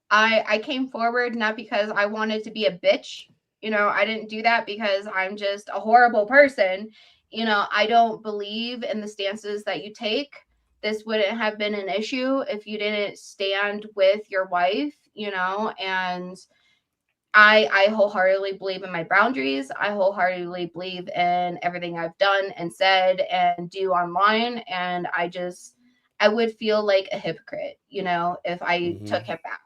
I came forward not because I wanted to be a bitch. You know, I didn't do that because I'm just a horrible person. You know, I don't believe in the stances that you take. This wouldn't have been an issue if you didn't stand with your wife, you know, and I wholeheartedly believe in my boundaries. I wholeheartedly believe in everything I've done and said and do online. And I would feel like a hypocrite, you know, if I took him back.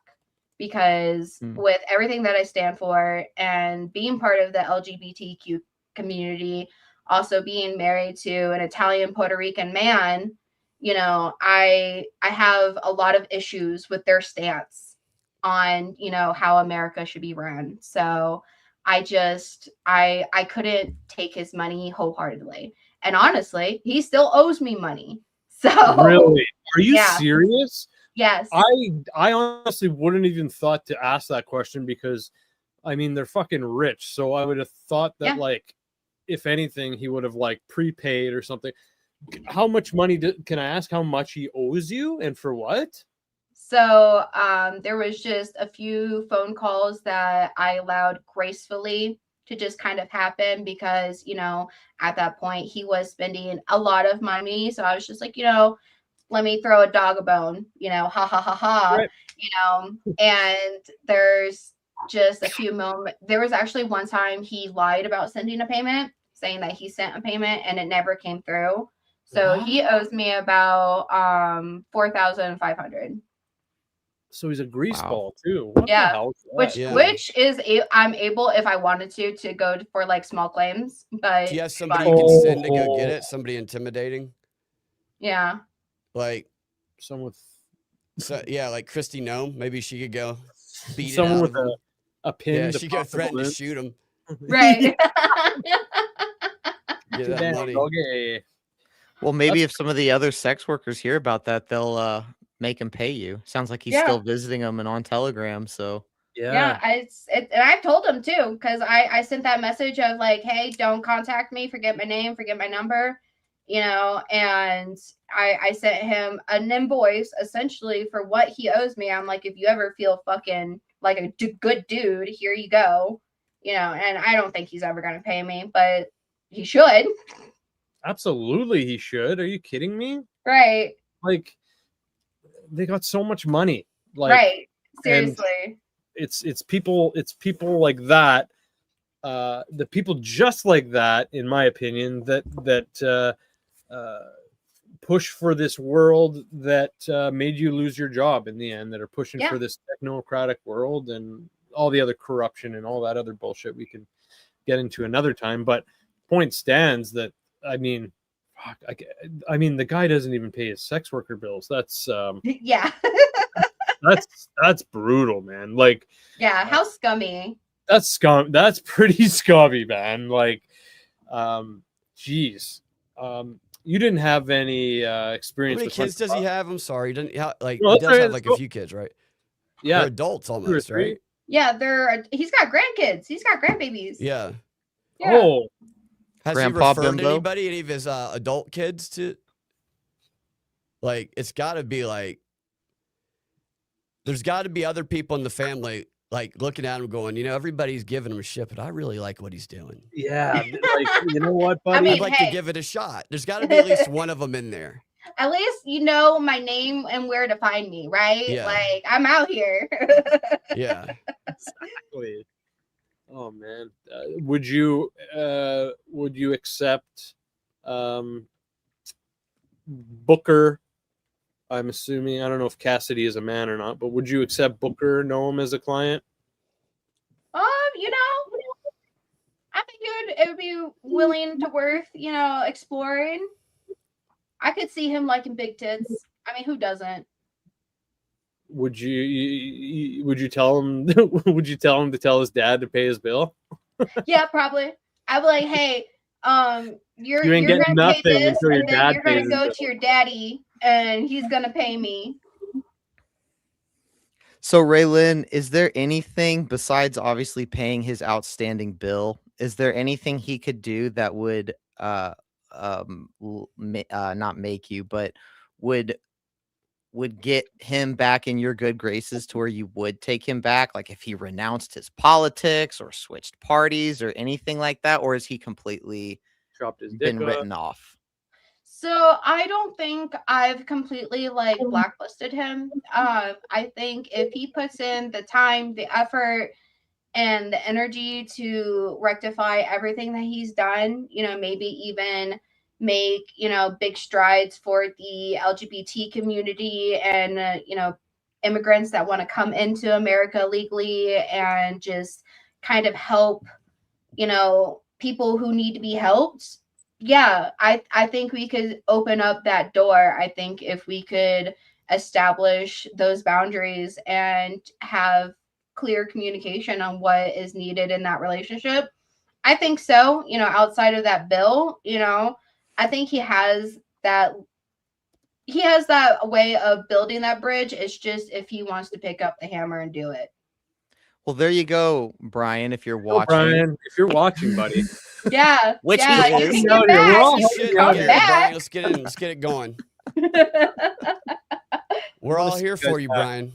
Because with everything that I stand for and being part of the LGBTQ community, also being married to an Italian Puerto Rican man, you know, I have a lot of issues with their stance on, you know, how America should be run. So I couldn't take his money wholeheartedly. And honestly, he still owes me money. So Really? Are you Yeah. serious? yes. I honestly wouldn't even thought to ask that question because I mean they're fucking rich. So I would have thought that Yeah. like if anything he would have like prepaid or something. How much money can I ask how much he owes you and for what? So there was just a few phone calls that I allowed gracefully to just kind of happen because, you know, at that point he was spending a lot of money. So I was just like, you know, let me throw a dog a bone, you know, ha ha ha ha, Right. you know. And there's just a few moments. There was actually one time he lied about sending a payment, saying that he sent a payment and it never came through. So he owes me about $4,500. So he's a grease Wow. ball too. What Yeah. the hell is that? Which is I'm able if I wanted to go for like small claims, but Do you have somebody you can send to go get Oh. it? Somebody intimidating? yeah. Like, Someone with yeah, like Kristi Noem. Maybe she could go beat someone it out with of him. a pin. Yeah, to she could pop the threaten to balloon. shoot him. Right. Get Too that bad, money. doggy. Well, maybe if some of the other sex workers hear about that, they'll make him pay you. Sounds like he's Yeah. still visiting them and on Telegram. So Yeah, and I've told him too, because I sent that message of like, hey, don't contact me, forget my name, forget my number, you know, and I sent him an invoice essentially for what he owes me. I'm like, if you ever feel fucking like a good dude, here you go, you know, and I don't think he's ever gonna pay me, but he should. Absolutely, he should. Are you kidding me? Right. Like, they got so much money. Like, Right. and Seriously. it's people like that. The people just like that, in my opinion, that push for this world that made you lose your job in the end, that are pushing for this technocratic world and all the other corruption and all that other bullshit we can get into another time. But point stands that, I mean, fuck, I mean, the guy doesn't even pay his sex worker bills. That's yeah. that's brutal, man. Like, yeah, how scummy. That's scum. That's pretty scummy, man. Like, geez. You didn't have any experience. How many with kids does he have? I'm sorry. He doesn't No, he does sorry, have like a few kids, right? Yeah, they're adults almost, right? Yeah, he's got grandkids. He's got grandbabies. Yeah. Oh, has Grandpa he referred Bimbo? anybody, any of his adult kids to? Like, it's got to be like, there's got to be other people in the family like looking at him, going, everybody's giving him a shit, but I really like what he's doing. yeah. Like, you know what, buddy? I mean, I'd like to give it a shot. There's got to be at least one of them in there. At least you know my name and where to find me, right? Yeah. Like, I'm out here. Yeah. Exactly. Oh man, would you accept Booker? I'm assuming, I don't know if Cassidy is a man or not, but would you accept Booker Noem as a client? I think it would be willing to worth, exploring. I could see him liking big tits. I mean, who doesn't? Would you tell him would you tell him to tell his dad to pay his bill? Yeah, probably. I'd be like, hey, you're ain't gonna getting nothing pay this, until your and then dad you're gonna pays go his to your daddy and he's gonna pay me. So Raelynn, is there anything besides obviously paying his outstanding bill? Is there anything he could do that would not make you, but would get him back in your good graces to where you would take him back? Like if he renounced his politics or switched parties or anything like that, or is he completely Chopped his dick been off? written off? So I don't think I've completely blacklisted him. I think if he puts in the time, the effort, and the energy to rectify everything that he's done, maybe even make, big strides for the LGBT community and, immigrants that want to come into America legally and just kind of help, people who need to be helped. Yeah, I think we could open up that door. I think if we could establish those boundaries and have clear communication on what is needed in that relationship, I think so. Outside of that bill, I think he has that way of building that bridge. It's just if he wants to pick up the hammer and do it. Well, there you go, Brian. If you're watching, Brian, if you're watching, buddy. Yeah. Which yeah, he you is. can No, get we're back. all You helping can you out come here, back. Brian, let's get it going. We're all here for you, Brian.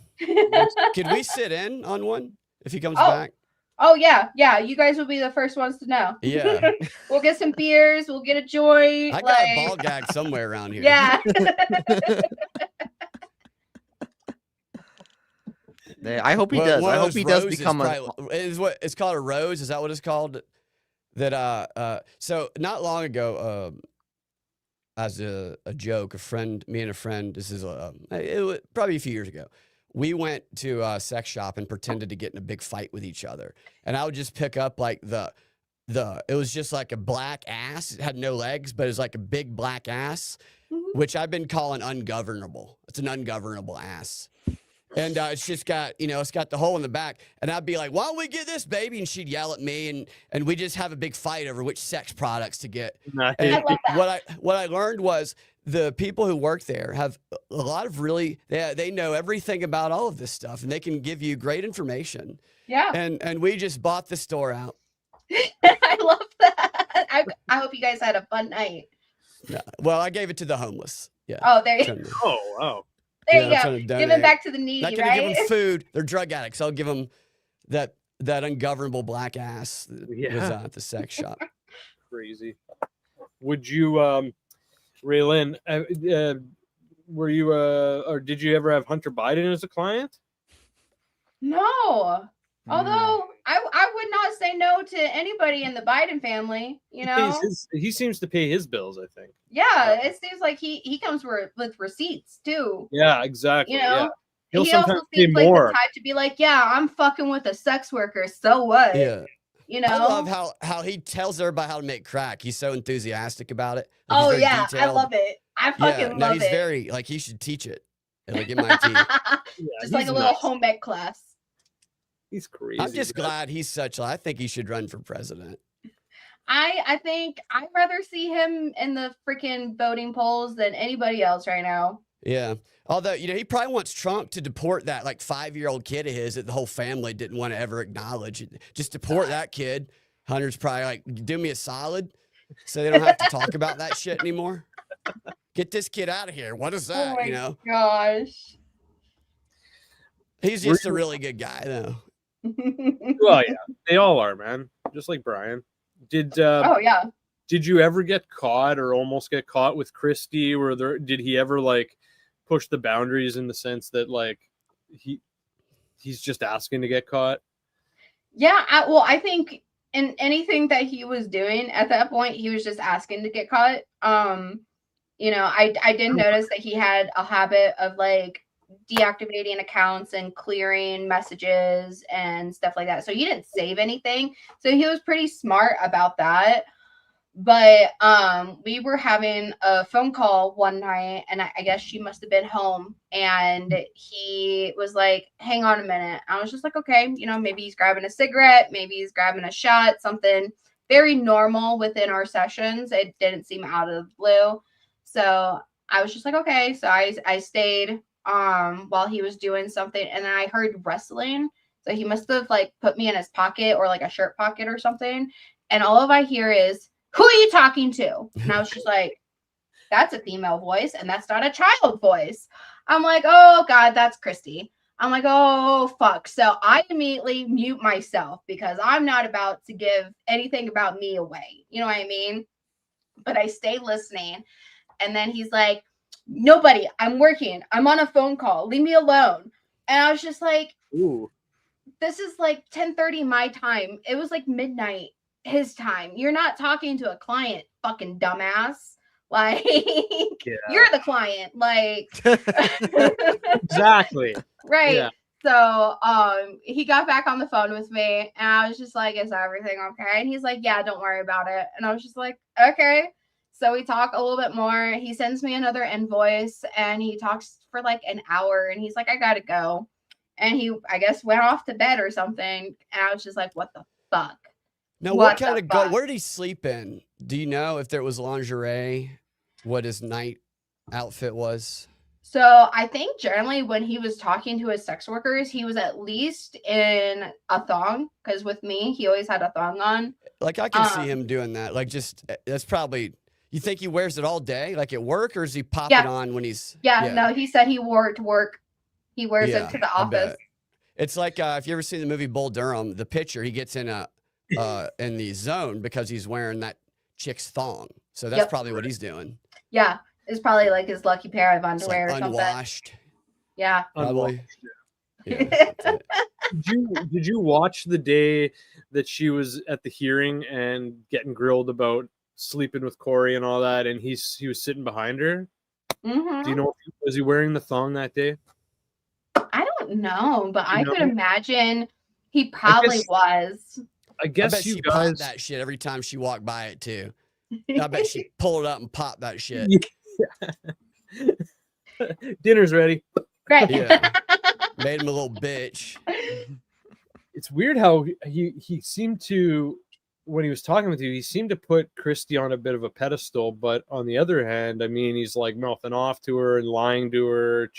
Could we sit in on one if he comes back? Oh yeah. You guys will be the first ones to know. Yeah. We'll get some beers. We'll get a joint. I got a ball gag somewhere around here. Yeah. I hope he does. I hope he does become is what it's called, a rose. Is that what it's called? That so not long ago, as a joke, me and a friend, this is it was probably a few years ago, we went to a sex shop and pretended to get in a big fight with each other, and I would just pick up like it was just like a black ass. It had no legs, but it was like a big black ass, which I've been calling ungovernable. It's an ungovernable ass. And it's just got, it's got the hole in the back. And I'd be like, why don't we get this, baby? And she'd yell at me, and we just have a big fight over which sex products to get. Nice. And what I learned was the people who work there have a lot of they know everything about all of this stuff, and they can give you great information. Yeah. And we just bought the store out. I love that. I hope you guys had a fun night. Yeah. Well, I gave it to the homeless. Yeah. Oh, there you go. Oh, wow. There you go. Give it back to the needy, Not gonna give them food. They're drug addicts. I'll give them that ungovernable black ass that was at the sex shop. Crazy. Would you, Raelynn, were you, or did you ever have Hunter Biden as a client? No. Although I would not say no to anybody in the Biden family, you know. He seems to pay his bills, I think. Yeah, it seems like he comes with receipts too. Yeah, exactly. You know, Yeah. He'll he sometimes also pay seems like more. the type to be like, yeah, I'm fucking with a sex worker. So what? Yeah. You know. I love how he tells everybody how to make crack. He's so enthusiastic about it. Like, Oh he's very yeah, detailed. I love it. I fucking love he's it. very like he should teach it at like MIT. Just like a little home ec class. He's crazy. I'm just glad he's such. I think he should run for president. I think I'd rather see him in the freaking voting polls than anybody else right now. Yeah. Although, he probably wants Trump to deport that like 5-year-old kid of his that the whole family didn't want to ever acknowledge. Just deport that kid. Hunter's probably like, do me a solid so they don't have to talk about that shit anymore. Get this kid out of here. What is that? Oh my gosh. He's just a really good guy, though. Well, yeah, they all are, man. Just like Bryon. Oh yeah. Did you ever get caught or almost get caught with Kristi? Did he ever like push the boundaries in the sense that like he's just asking to get caught? Yeah, I think in anything that he was doing at that point, he was just asking to get caught. I did notice that he had a habit of like deactivating accounts and clearing messages and stuff like that. So he didn't save anything. So he was pretty smart about that. But we were having a phone call one night, and I guess she must have been home, and he was like, hang on a minute. I was just like, okay, maybe he's grabbing a cigarette, maybe he's grabbing a shot, something very normal within our sessions. It didn't seem out of the blue. So I was just like, okay. So I stayed while he was doing something, and then I heard rustling. So he must have like put me in his pocket or like a shirt pocket or something. And all I hear is, who are you talking to? And I was just like, that's a female voice, and that's not a child voice. I'm like, oh God, that's Kristi. I'm like, oh fuck. So I immediately mute myself because I'm not about to give anything about me away. You know what I mean? But I stay listening. And then he's like, nobody, I'm working. I'm on a phone call. Leave me alone. And I was just like, ooh, this is like 10:30 my time. It was like midnight his time. You're not talking to a client, fucking dumbass. Like, you're the client. Like, exactly. Right. Yeah. So he got back on the phone with me, and I was just like, is everything okay? And he's like, yeah, don't worry about it. And I was just like, okay. So we talk a little bit more. He sends me another invoice, and he talks for like an hour, and he's like, I gotta go. And he, I guess, went off to bed or something. And I was just like, what the fuck? Now, what kind of where did he sleep in? Do you know if there was lingerie? What his night outfit was? So I think generally when he was talking to his sex workers, he was at least in a thong. Because with me, he always had a thong on. Like I can see him doing that. Like that's probably. You think he wears it all day, like at work, or does he pop it on when he's? Yeah, no, he said he wore it to work. He wears it to the office. It's like if you ever seen the movie Bull Durham, the pitcher, he gets in in the zone because he's wearing that chick's thong. So that's probably what he's doing. Yeah, it's probably like his lucky pair of underwear like or something. Unwashed. Yeah, probably. Yeah. Did you watch the day that she was at the hearing and getting grilled about sleeping with Corey and all that, and he was sitting behind her? Mm-hmm. Do you know, was he wearing the thong that day? I don't know, but I could imagine he probably was. I guess bet she popped that shit every time she walked by it too. I bet she pulled it up and popped that shit. Yeah. Dinner's ready. Right. Yeah. Made him a little bitch. It's weird how he seemed to, when he was talking with you, he seemed to put Kristi on a bit of a pedestal, but on the other hand, I mean, he's like mouthing off to her and lying to her,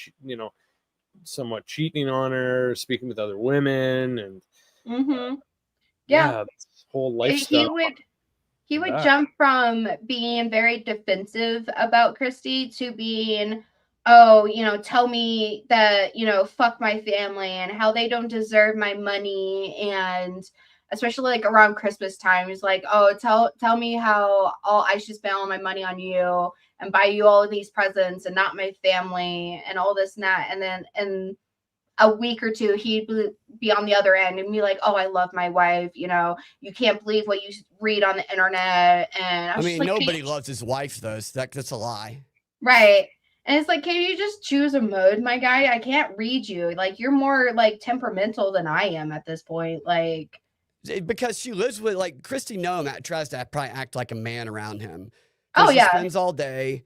somewhat cheating on her, speaking with other women, and this whole lifestyle. He would jump from being very defensive about Kristi to being, tell me that, fuck my family and how they don't deserve my money. And especially like around Christmas time, he's like, oh, tell me how I should spend all my money on you and buy you all of these presents and not my family and all this and that. And a week or two, he'd be on the other end and be like, "Oh, I love my wife. You know, you can't believe what you read on the internet." And I I was mean, just like, nobody loves his wife, though. So that's a lie. right. And it's like, can you just choose a mode, my guy? I can't read you. Like, you're more like temperamental than I am at this point. Like, because she lives with, like, Kristi Noem tries to probably act like a man around him. oh She yeah, spends all day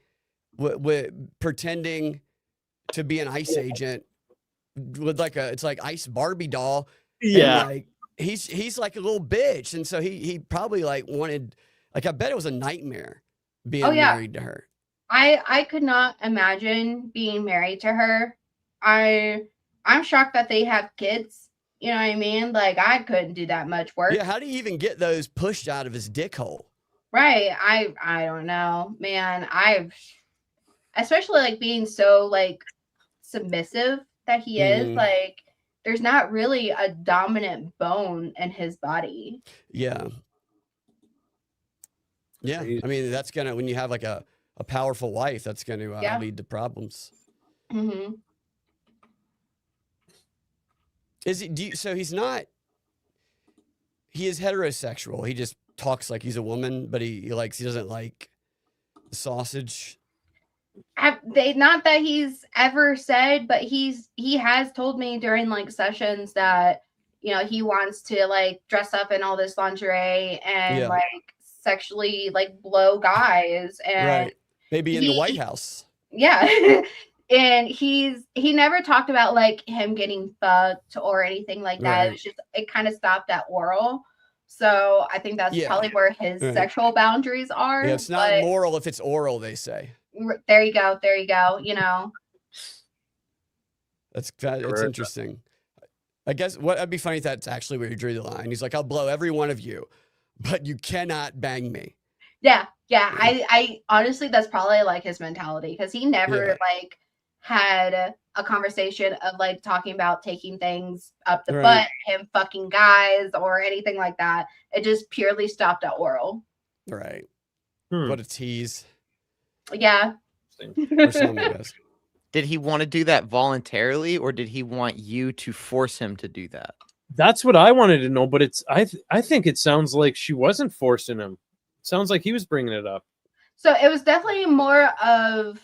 with pretending to be an ICE agent with like it's like ICE Barbie doll. Yeah. And, like, he's like a little bitch, and so he probably like wanted, like, I bet it was a nightmare being Oh, yeah. married to her. I could not imagine being married to her. I'm shocked that they have kids. You know what I mean? Like, I couldn't do that much work. Yeah, how do you even get those pushed out of his dick hole? Right. I don't know, man. Especially like being so like submissive that he is, like there's not really a dominant bone in his body. Yeah. Yeah. I mean, that's gonna, when you have like a powerful wife, that's gonna lead to problems. Mm-hmm. Is he, so he is heterosexual. He just talks like he's a woman, but he doesn't like sausage. Not that he's ever said, but he has told me during like sessions that, you know, he wants to like dress up in all this lingerie and like sexually like blow guys, and right, maybe in the White House. Yeah. And he never talked about like him getting fucked or anything like that. Right. It was just, it kind of stopped at oral. So I think that's probably where his sexual boundaries are. Yeah, it's not moral if it's oral, they say. There you go. There you go. You know, it's interesting. I guess that'd be funny if that's actually where you drew the line. He's like, I'll blow every one of you, but you cannot bang me. Yeah. Yeah. I honestly, that's probably like his mentality, because he never like had a conversation of like talking about taking things up the butt, him fucking guys or anything like that. It just purely stopped at oral. Right. What a tease. Yeah. Did he want to do that voluntarily, or did he want you to force him to do that? That's what I wanted to know, but I think it sounds like she wasn't forcing him. It sounds like he was bringing it up. So it was definitely more of,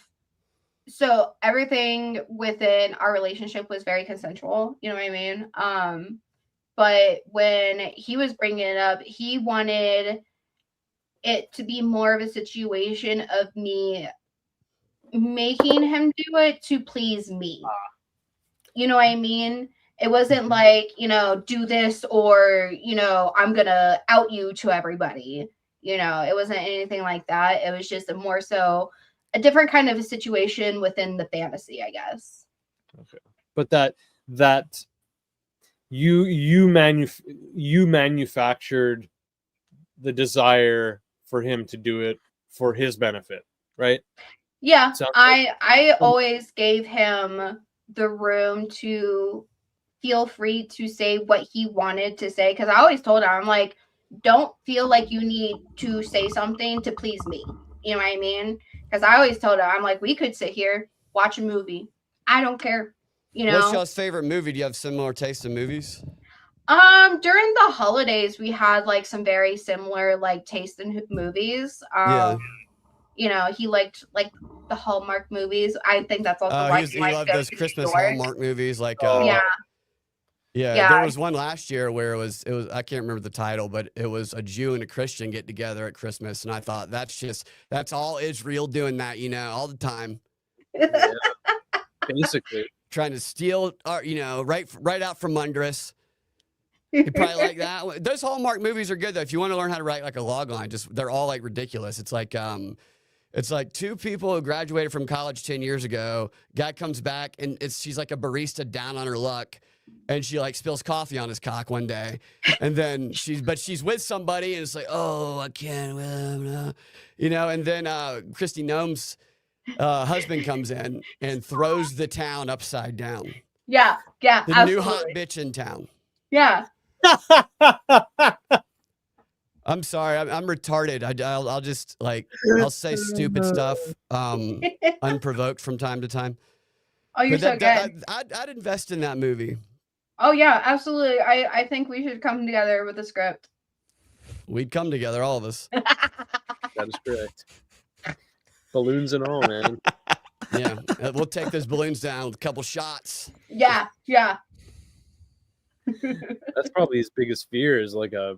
so everything within our relationship was very consensual, you know what I mean? But when he was bringing it up, he wanted it to be more of a situation of me making him do it to please me. You know what I mean? It wasn't like, you know, do this or, you know, I'm gonna out you to everybody. You know, it wasn't anything like that. It was just more so a different kind of a situation within the fantasy, I guess. Okay. But that you manufactured the desire for him to do it for his benefit, right? Yeah, I always gave him the room to feel free to say what he wanted to say, because I always told him, I'm like, don't feel like you need to say something to please me. You know what I mean? Because I always told him, I'm like, we could sit here, watch a movie. I don't care. You know. What's y'all's favorite movie? Do you have similar taste in movies? During the holidays, we had like some very similar like taste in movies. You know, he liked like the Hallmark movies. I think that's also why he loved those Christmas Hallmark movies. Like, yeah, there was one last year where it was I can't remember the title, but it was a Jew and a Christian get together at Christmas, and I thought that's all Israel doing that, you know, all the time. Yeah. Basically trying to steal our, you know, right out from under us. You probably like that. Those Hallmark movies are good though. If you want to learn how to write like a log line, they're all like ridiculous. It's like two people who graduated from college 10 years ago. Guy comes back and she's like a barista down on her luck. And she like spills coffee on his cock one day, and then she's with somebody, and it's like, oh, I can't, you know. And then Kristi Noem's husband comes in and throws the town upside down. Yeah, the absolutely. New hot bitch in town. Yeah. I'm sorry, I'm retarded. I'll just like I'll say stupid stuff unprovoked from time to time. Oh, you're so good. I'd invest in that movie. Oh yeah, absolutely. I think we should come together with a script. We'd come together, all of us. That is correct. Balloons and all, man. Yeah, we'll take those balloons down with a couple shots. Yeah. That's probably his biggest fear is like a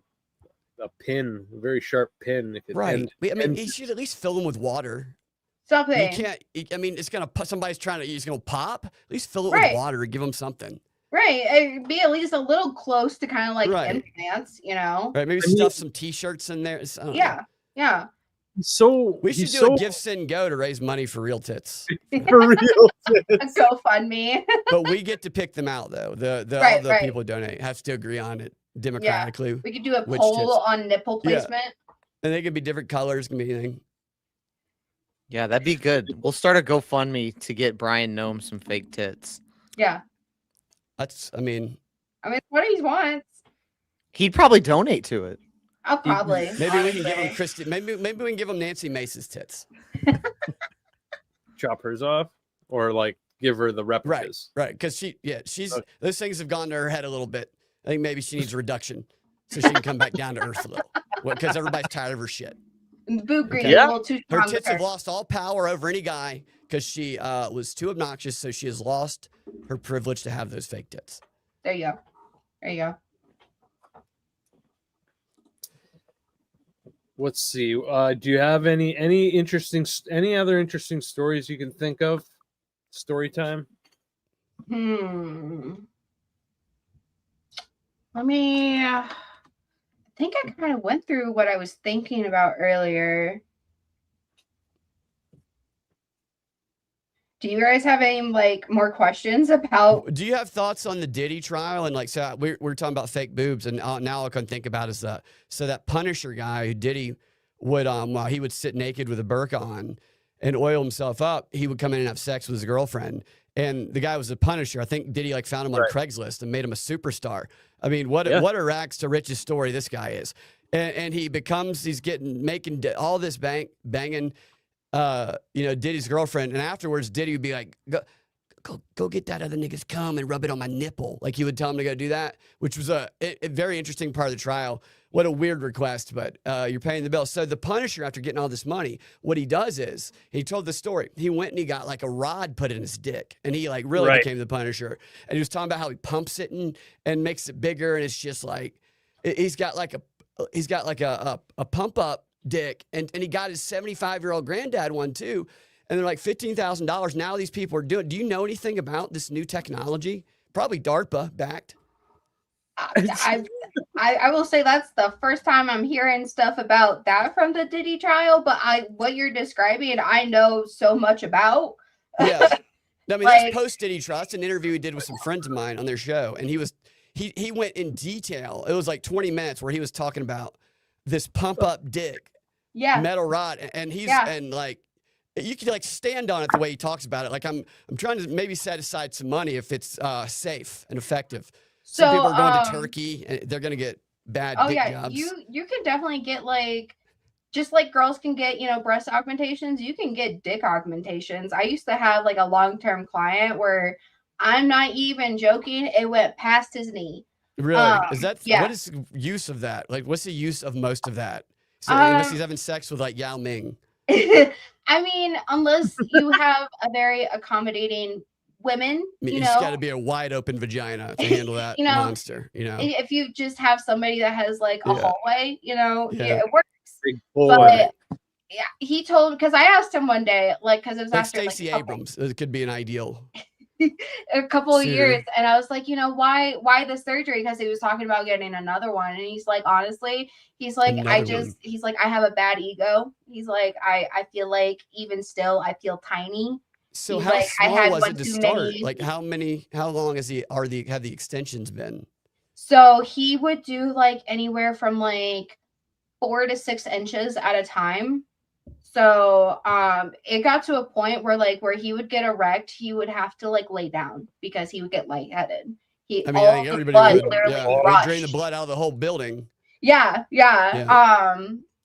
pin, a very sharp pin. Right. I mean, he should at least fill them with water. Something. You can't. I mean, it's gonna. Somebody's trying to. He's gonna pop. At least fill it with water. Give him something. Right. It'd be at least a little close to kind of like implants, you know. Right. Maybe stuff some T-shirts in there. Yeah. So we should do a Give, Send, Go to raise money for real tits. For real tits. Go fund me. But we get to pick them out though. All the people who donate have to agree on it democratically. Yeah. We could do a poll on nipple placement. Yeah. And they could be different colors, can be anything. Yeah, that'd be good. We'll start a GoFundMe to get Bryon Noem some fake tits. Yeah. I mean, what he wants. He'd probably donate to it. I'll probably. Maybe we can give him Kristi. Maybe we can give him Nancy Mace's tits. Chop hers off, or like give her the replicas. Right. Because those things have gone to her head a little bit. I think maybe she needs a reduction so she can come back down to earth a little. Because everybody's tired of her shit. The boot green, a little too strong. Her tits have lost all power over any guy because she was too obnoxious. So she has lost her privilege to have those fake tits. There you go. Let's see. Do you have any other interesting stories you can think of? Story time. I think I kind of went through what I was thinking about earlier. Do you guys have any more questions about? Do you have thoughts on the Diddy trial? And so we're talking about fake boobs, and now all I can think about is that Punisher guy who Diddy would while he would sit naked with a burqa on and oil himself up, he would come in and have sex with his girlfriend. And the guy was a Punisher. I think Diddy found him on Craigslist and made him a superstar. I mean, what a rags to riches story this guy is. And he's making all this banging, Diddy's girlfriend. And afterwards, Diddy would be like, go get that other nigga's cum and rub it on my nipple. Like he would tell him to go do that, which was a very interesting part of the trial. What a weird request, but you're paying the bill. So the Punisher, after getting all this money, what he does is, he told the story. He went and he got a rod put in his dick, and he really became the Punisher. And he was talking about how he pumps it and makes it bigger, and it's just he's got a pump up dick, and he got his 75-year-old granddad one too. And they're like $15,000. Now these people are doing. Do you know anything about this new technology? Probably DARPA backed. I will say that's the first time I'm hearing stuff about that from the Diddy trial, but what you're describing, I know so much about. Yeah. I mean, that's post Diddy trial. That's an interview he did with some friends of mine on their show. And he went in detail. It was 20 minutes where he was talking about this pump up dick. Yeah. Metal rod. And you could stand on it the way he talks about it. I'm trying to maybe set aside some money if it's safe and effective. Some people are going to Turkey and they're going to get bad dick jobs. You can definitely get just like girls can get, breast augmentations, you can get dick augmentations. I used to have a long-term client where I'm not even joking, it went past his knee. Really? Is that what is the use of that? What's the use of most of that? So unless he's having sex with Yao Ming. I mean, unless you have a very accommodating women, it's got to be a wide open vagina to handle that monster. If you just have somebody that has a hallway, it works. Big boy. But he told, because I asked him one day, because it was after Stacey Abrams. It could be an ideal. A couple of years, and I was like, why the surgery? Because he was talking about getting another one, and he's like, honestly, he's like, I have a bad ego. He's like, I feel like even still, I feel tiny. So how small was it to start? How long have the extensions been? So he would do anywhere from 4 to 6 inches at a time. So it got to a point where he would get erect, he would have to lay down because he would get lightheaded. I think everybody would. Drain the blood out of the whole building. Yeah.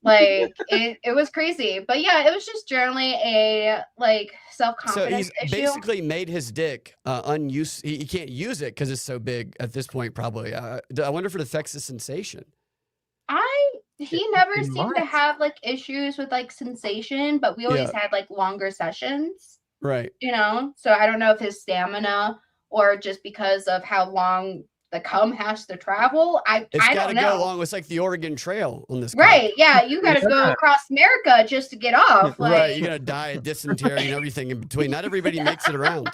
Like it was crazy. But yeah, it was just generally a like So self-confidence he's issue. basically made his dick unused. He can't use it because it's so big at this point. Probably. I wonder if it affects the sensation. He never It seemed to might. have like issues with like sensation, but we always had like longer sessions, Right. you know? So I don't know if his stamina or just because of how long the cum has to travel. I It's got don't to know. go along. It's like the Oregon Trail on this. Right. Yeah. You got to go Yeah. across America just to get off. Like, Right. You're going to die of dysentery and everything in between. Not everybody makes it around.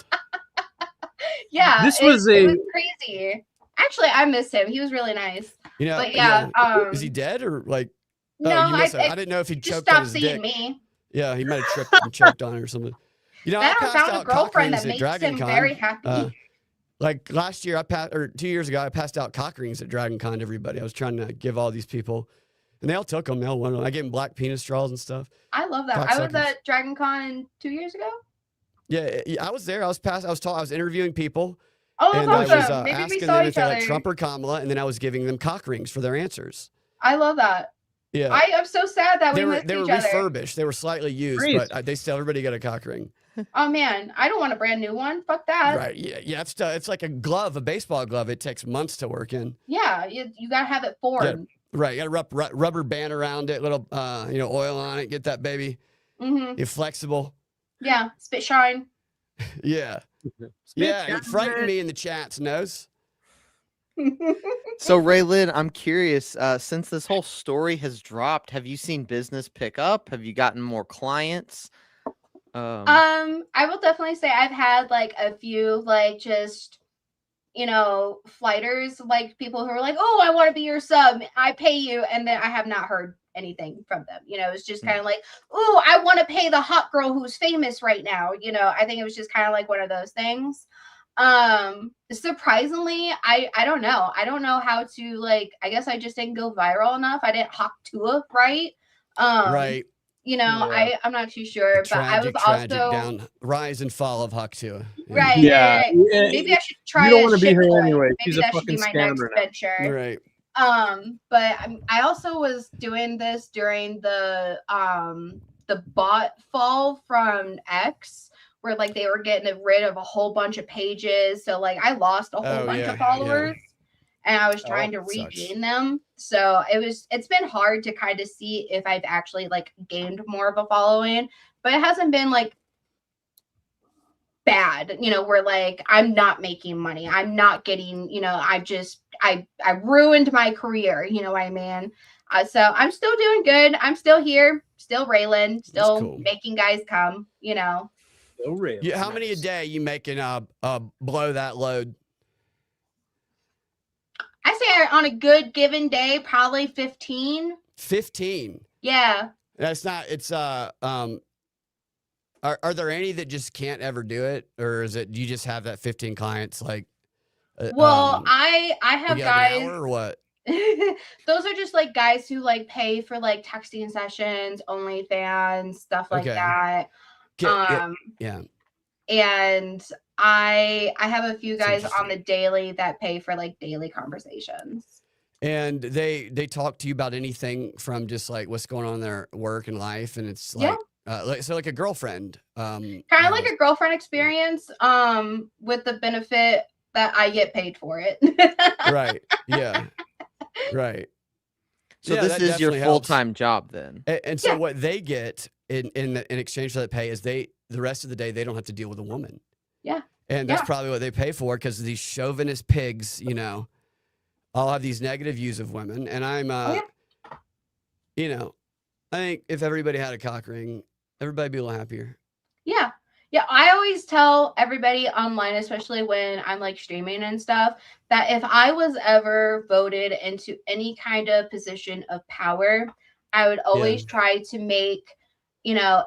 yeah. This it was crazy. Actually, I miss him. He was really nice. You know, But yeah. Is he dead or like? No, oh, you miss him. I I didn't know if he just choked on stopped his seeing dick. me. Yeah, he might have tripped and choked on it or something. You know, I That passed found a out cock girlfriend rings that at makes Dragon him Con. very happy. Like last year, 2 years ago, I passed out cock rings at Dragon Con to everybody. I was trying to give all these people, and they all took them. They all wanted them. I gave them black penis straws and stuff. I love that. I was Cocksuckers. at Dragon Con 2 years ago. Yeah, I was there. I was interviewing people, Oh, and that's I was awesome. Maybe we asking saw them if each they like other. Trump or Kamala, and then I was giving them cock rings for their answers. I love that. Yeah, I am so sad that they we were missed they were each other. refurbished. They were slightly used, Great. but they still everybody got a cock ring. Oh man, I don't want a brand new one. Fuck that. Right? Yeah. It's like a glove, a baseball glove. It takes months to work in. Yeah, you gotta have it formed. Right, you got a rubber band around it, little oil on it. Get that baby. Mm-hmm. You're flexible. Yeah, spit shine. Yeah, yeah. It frightened me in the chats, knows. So Raelynn, I'm curious. Since this whole story has dropped, have you seen business pick up? Have you gotten more clients? I will definitely say I've had like a few like just flighters, like people who are like, oh, I want to be your sub, I pay you, and then I have not heard anything from them. It's just kind of like, oh, I want to pay the hot girl who's famous right now. I think it was just kind of like one of those things. Surprisingly, I don't know. I don't know how to like, I guess I just didn't go viral enough. I didn't hawk to it right. Right. Yeah. I'm not too sure, but I was also rise and fall of Haktua. right. Yeah. Right. Maybe I should try. You don't want to be shit her boy. anyway. Maybe She's a that should be fucking my next scammer now. venture. Right. But I also was doing this during the bot fall from X, where like they were getting rid of a whole bunch of pages. So like I lost a whole bunch of followers. And I was trying to regain them. So it's been hard to kind of see if I've actually like gained more of a following, but it hasn't been like bad, where like I'm not making money. I'm not getting, I ruined my career. You know what I mean? So I'm still doing good. I'm still here, still Raelynn, still cool. making guys come, No real. Yeah, how many a day you making blow that load? I say on a good given day, probably 15. 15. Yeah. That's not. It's Are there any that just can't ever do it, or is it you just have that 15 clients like? Well, I have you guys. an hour or what? Those are just like guys who like pay for like texting sessions, OnlyFans, stuff like that. Yeah. And I have a few guys on the daily that pay for like daily conversations. And they talk to you about anything from just like what's going on in their work and life, and it's like like a girlfriend. Kind of like a girlfriend experience, with the benefit that I get paid for it. Right. Yeah. Right. So this is your full-time job then. And so what they get in exchange for that pay is the rest of the day they don't have to deal with a woman. Yeah. And that's probably what they pay for, because these chauvinist pigs, all have these negative views of women. And I'm I think if everybody had a cock ring, everybody'd be a little happier. Yeah. Yeah, I always tell everybody online, especially when I'm like streaming and stuff, that if I was ever voted into any kind of position of power, I would always try to make,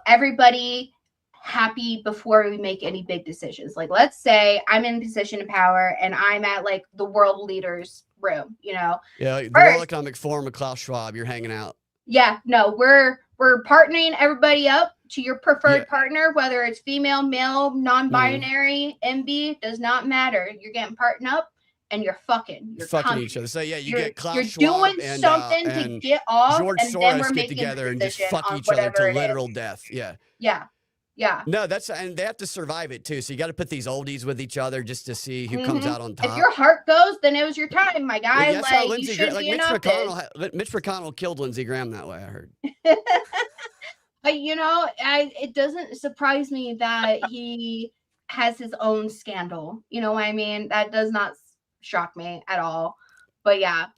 everybody happy before we make any big decisions. Like, let's say I'm in a position of power and I'm at like the world leaders room, Yeah, like the World Economic Forum of Klaus Schwab, you're hanging out. Yeah, no, we're partnering everybody up to your preferred partner, whether it's female, male, non-binary, MB, does not matter. You're getting partnered up and you're fucking. You're fucking coming. each other. So yeah, you You're, get Klaus you're Schwab doing and, something to and get off, George and then Soros we're get making together and just decision fuck on each other whatever to it literal is. death. Yeah. Yeah. Yeah. No, and they have to survive it too. So you got to put these oldies with each other just to see who comes out on top. If your heart goes, then it was your time, my guy. Well, that's how like Lindsey you should Graham, like be Mitch McConnell killed Lindsey Graham that way. I heard. It doesn't surprise me that he has his own scandal. You know what I mean? That does not shock me at all. But yeah.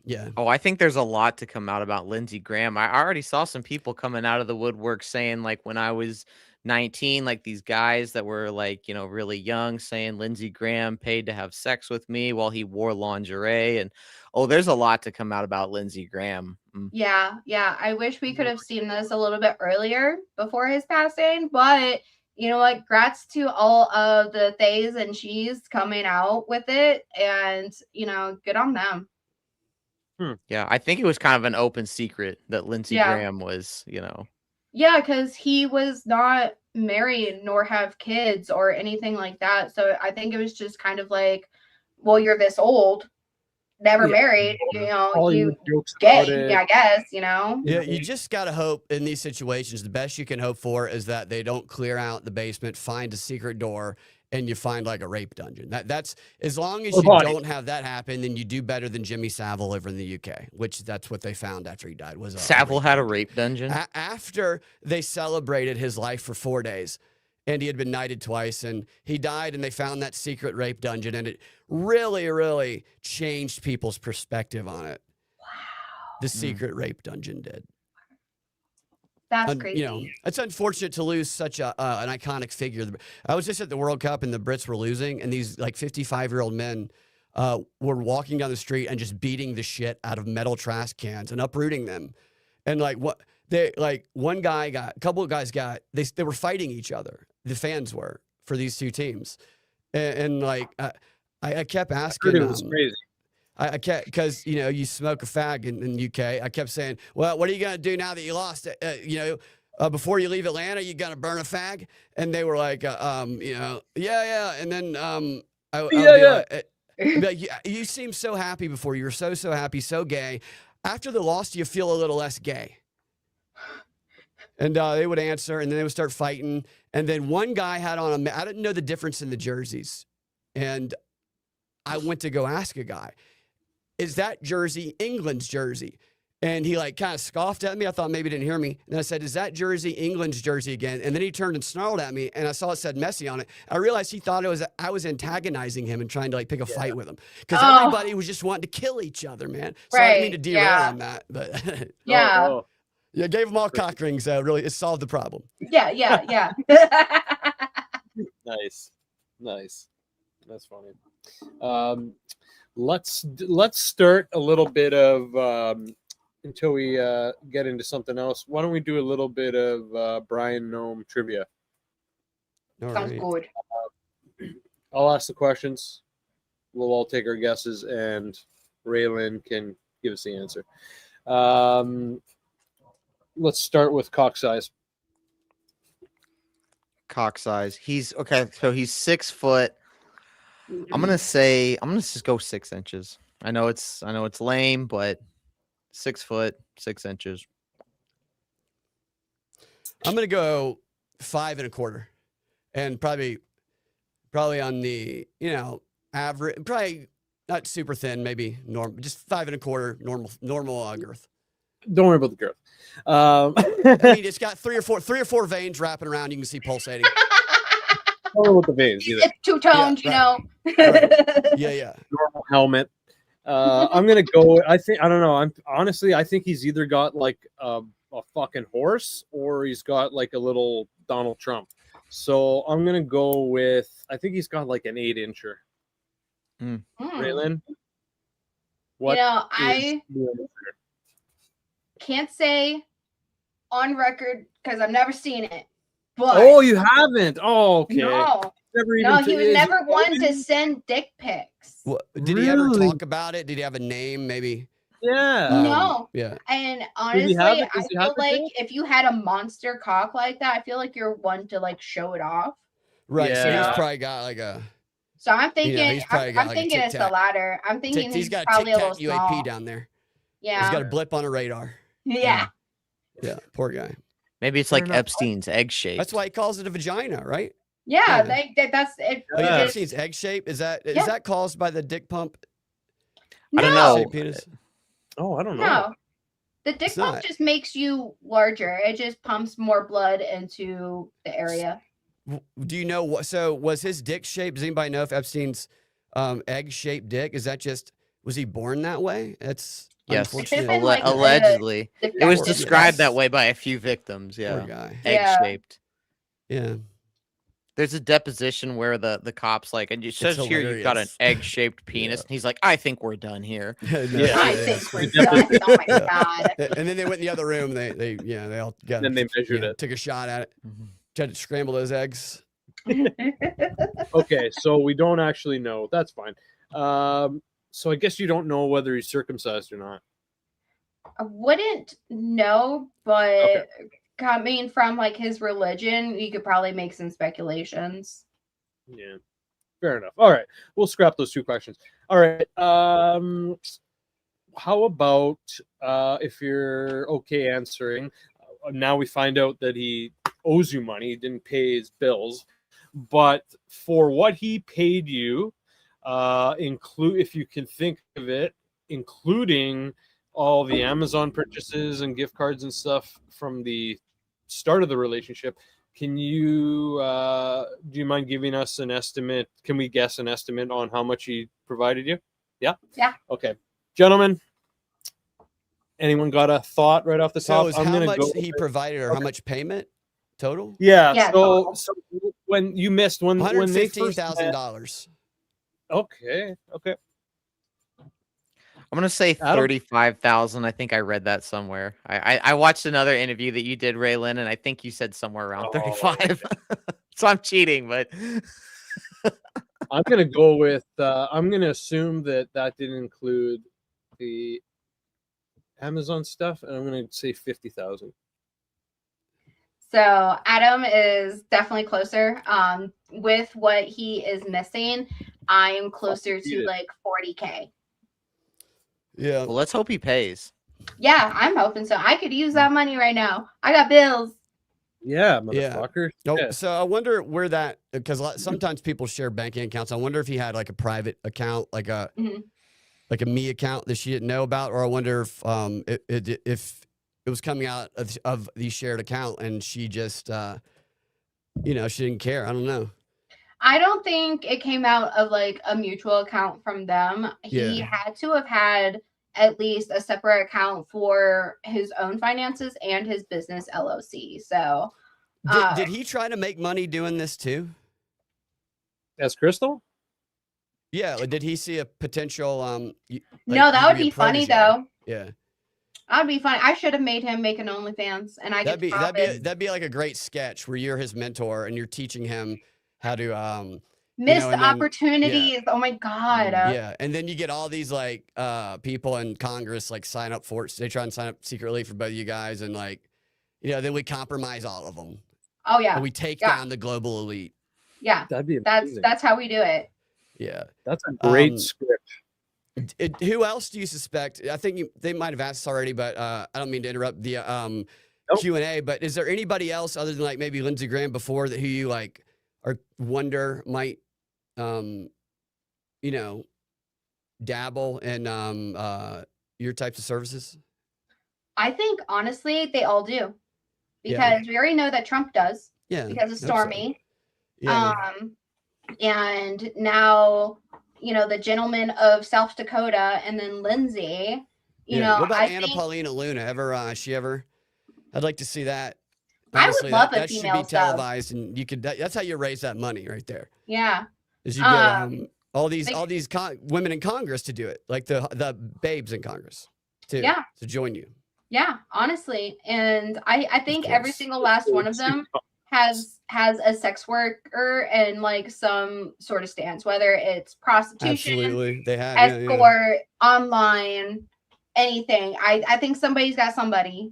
Yeah. Oh, I think there's a lot to come out about Lindsey Graham. I already saw some people coming out of the woodwork saying, like, when I was 19, like these guys that were like, really young, saying Lindsey Graham paid to have sex with me while he wore lingerie. And there's a lot to come out about Lindsey Graham. Yeah. I wish we could have seen this a little bit earlier before his passing, but you know what? Grats to all of the theys and she's coming out with it, and good on them. Yeah, I think it was kind of an open secret that Lindsey Graham was, Yeah, because he was not married nor have kids or anything like that. So I think it was just kind of like, well, you're this old, never married, you gay, I guess, Yeah, you just got to hope in these situations, the best you can hope for is that they don't clear out the basement, find a secret door, and you find like a rape dungeon. That's as long as you don't have that happen, then you do better than Jimmy Savile over in the UK, which that's what they found after he died. Savile had a rape dungeon? After they celebrated his life for 4 days, and he had been knighted twice, and he died, and they found that secret rape dungeon, and it really, really changed people's perspective on it. Wow. The secret rape dungeon did. That's crazy. It's unfortunate to lose such an iconic figure. I was just at the World Cup and the Brits were losing, and these like 55-year-old men were walking down the street and just beating the shit out of metal trash cans and uprooting them. And a couple of guys they were fighting each other. The fans were for these two teams, and I kept asking. It was crazy. I kept, because you smoke a fag in the UK. I kept saying, well, what are you gonna do now that you lost it? Before you leave Atlanta, you gonna burn a fag? And they were like, yeah. And then you seemed so happy before. You were so happy, so gay. After the loss, do you feel a little less gay? And they would answer, and then they would start fighting. And then one guy had on I didn't know the difference in the jerseys, and I went to go ask a guy, is that jersey England's jersey? And he kind of scoffed at me. I thought maybe he didn't hear me. And I said, is that jersey England's jersey again? And then he turned and snarled at me, and I saw it said Messi on it. I realized he thought I was antagonizing him and trying to pick a fight with him, because everybody was just wanting to kill each other, man. So I didn't mean to derail on that, but yeah. Yeah, gave them all cock rings. Really, it solved the problem. Yeah. Nice. That's funny. Let's start a little bit of until we get into something else. Why don't we do a little bit of Bryon Noem trivia? Sounds good. I'll ask the questions. We'll all take our guesses, and Raelynn can give us the answer. Let's start with cock size. Cock size. He's okay. So he's 6 foot. I'm gonna just go 6 inches. I know it's lame, but 6 foot, 6 inches. I'm gonna go 5 1/4, and probably on the average, probably not super thin, maybe normal, just 5 1/4 normal girth. Don't worry about the girth. I mean, it's got three or four veins wrapping around. You can see pulsating. Don't worry about the veins either. It's two-toned, Right. Yeah. Normal helmet. I'm gonna go. I don't know. I think he's either got a fucking horse, or he's got a little Donald Trump. So I'm gonna go with. I think he's got an 8-incher. Raelynn, what? I can't say on record because I've never seen it. But you haven't? Oh, okay. No, he was never one to send dick pics. Well, did he ever talk about it? Did he have a name, maybe? Yeah. No. Yeah. And honestly, I feel like if you had a monster cock like that, I feel like you're one to show it off. Right. Yeah. So he's probably got So I'm thinking, he's probably I'm got like a thinking it's the tic-tac. latter. I'm thinking He's he's got a probably a tic-tac little UAP small. down there. Yeah. He's got a blip on a radar. Yeah. Yeah, poor guy. Maybe it's Fair like enough. Epstein's egg shape. That's why he calls it a vagina, right? Yeah. Yeah. That's it. Oh, yeah, Yeah. Epstein's egg shape. Is that Yeah. caused by the dick pump? I don't No. know. Shaped penis? Oh, I don't know. No. The dick It's pump not. just makes you larger. It just pumps more blood into the area. Do you know what? So was his dick shaped? Does anybody know if Epstein's egg shaped dick was he born that way? It's Yes, unfortunate. been like allegedly. It was defective. described that way by a few victims. Poor Yeah, guy. Yeah. egg shaped. Yeah. There's a deposition where the cops like, and it says here you've got an hilarious. egg shaped penis, Yeah. and he's like, I think we're done here. Yeah. I think we're done. Oh my god. And then they went in the other room. They all got. Then they measured it. Took a shot at it. Tried to scramble those eggs. Okay, so we don't actually know. That's fine. So I guess you don't know whether he's circumcised or not. I wouldn't know, but Okay. coming from like his religion, you could probably make some speculations. Yeah. Fair enough. All right. We'll scrap those two questions. All right. How about if you're okay answering, now we find out that he owes you money, he didn't pay his bills, but for what he paid you, include, if you can think of it, including all the Amazon purchases and gift cards and stuff from the start of the relationship, can you do you mind giving us an estimate? Can we guess an estimate on how much he provided you? Yeah. Okay, gentlemen, anyone got a thought right off the So top? is how much he provided or how much payment total? Yeah. Yeah, So, total. so when you missed when they first met- $115,000. Okay. I'm gonna say Adam? 35,000. I think I read that somewhere. I watched another interview that you did, Raelynn, and I think you said somewhere around Oh, 35. So I'm cheating, but I'm gonna go with. I'm gonna assume that didn't include the Amazon stuff, and I'm gonna say 50,000. So Adam is definitely closer. With what he is missing, I am closer to like 40K. Yeah. well, let's hope he pays. Yeah, I'm hoping so. I could use that money right now. I got bills. Yeah, Yeah. motherfucker. No, Yeah. so I wonder where that, because sometimes people share banking accounts. I wonder if he had like a private account, like a me account that she didn't know about, or I wonder if if it was coming out of the shared account and she just she didn't care. I don't know. I don't think it came out of like a mutual account from them. He had to have had at least a separate account for his own finances and his business LLC. So Did he try to make money doing this too? As Crystal? Yeah. Like, did he see a potential? no, that would be funny though. Yeah. That'd be funny. I should have made him make an OnlyFans, and I That'd could be like a great sketch where you're his mentor and you're teaching him how to missed and then- opportunities. Oh my god. yeah, and then you get all these like people in Congress like sign up for it. They try and sign up secretly for both of you guys, and like then we compromise all of them. Oh yeah. And we take down the global elite. Yeah. That'd be amazing. That's how we do it. Yeah, That's a great Um, script. who else do you suspect? I think they might have asked this already, but I don't mean to interrupt the Q&A. But is there anybody else other than like maybe Lindsey Graham before that who you like or wonder might dabble in your types of services? I think honestly they all do. Because we already know that Trump does. Yeah. Because of Stormy. Yeah. And now, the gentleman of South Dakota and then Lindsay, what about I Anna think Paulina Luna? I'd like to see that. I would Honestly, love a that should be female sub. televised, and you could. That's how you raise that money right there. Yeah. Is you get all these like- women in Congress to do it, like the babes in Congress, to join you. Yeah, honestly. And I think every single last one of them has a sex worker and like some sort of stance, whether it's prostitution, Absolutely, they have escort, online, anything. I think somebody's got somebody.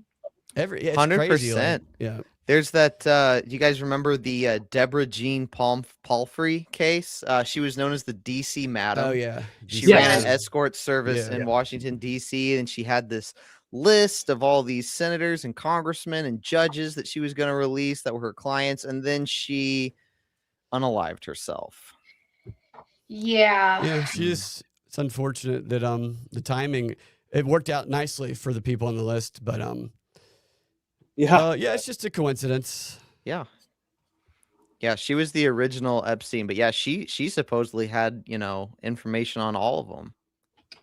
It's 100%. crazy, like, yeah. There's that. You guys remember the Deborah Jean Palfrey case? She was known as the DC Madam. Oh yeah, She DC ran an Madam. escort service Yeah. in Washington D.C. and she had this list of all these senators and congressmen and judges that she was going to release that were her clients, and then she unalived herself. Yeah. Yeah, it's unfortunate that the timing, it worked out nicely for the people on the list, but Yeah. yeah, it's just a coincidence. Yeah. Yeah, she was the original Epstein, but yeah, she supposedly had, information on all of them.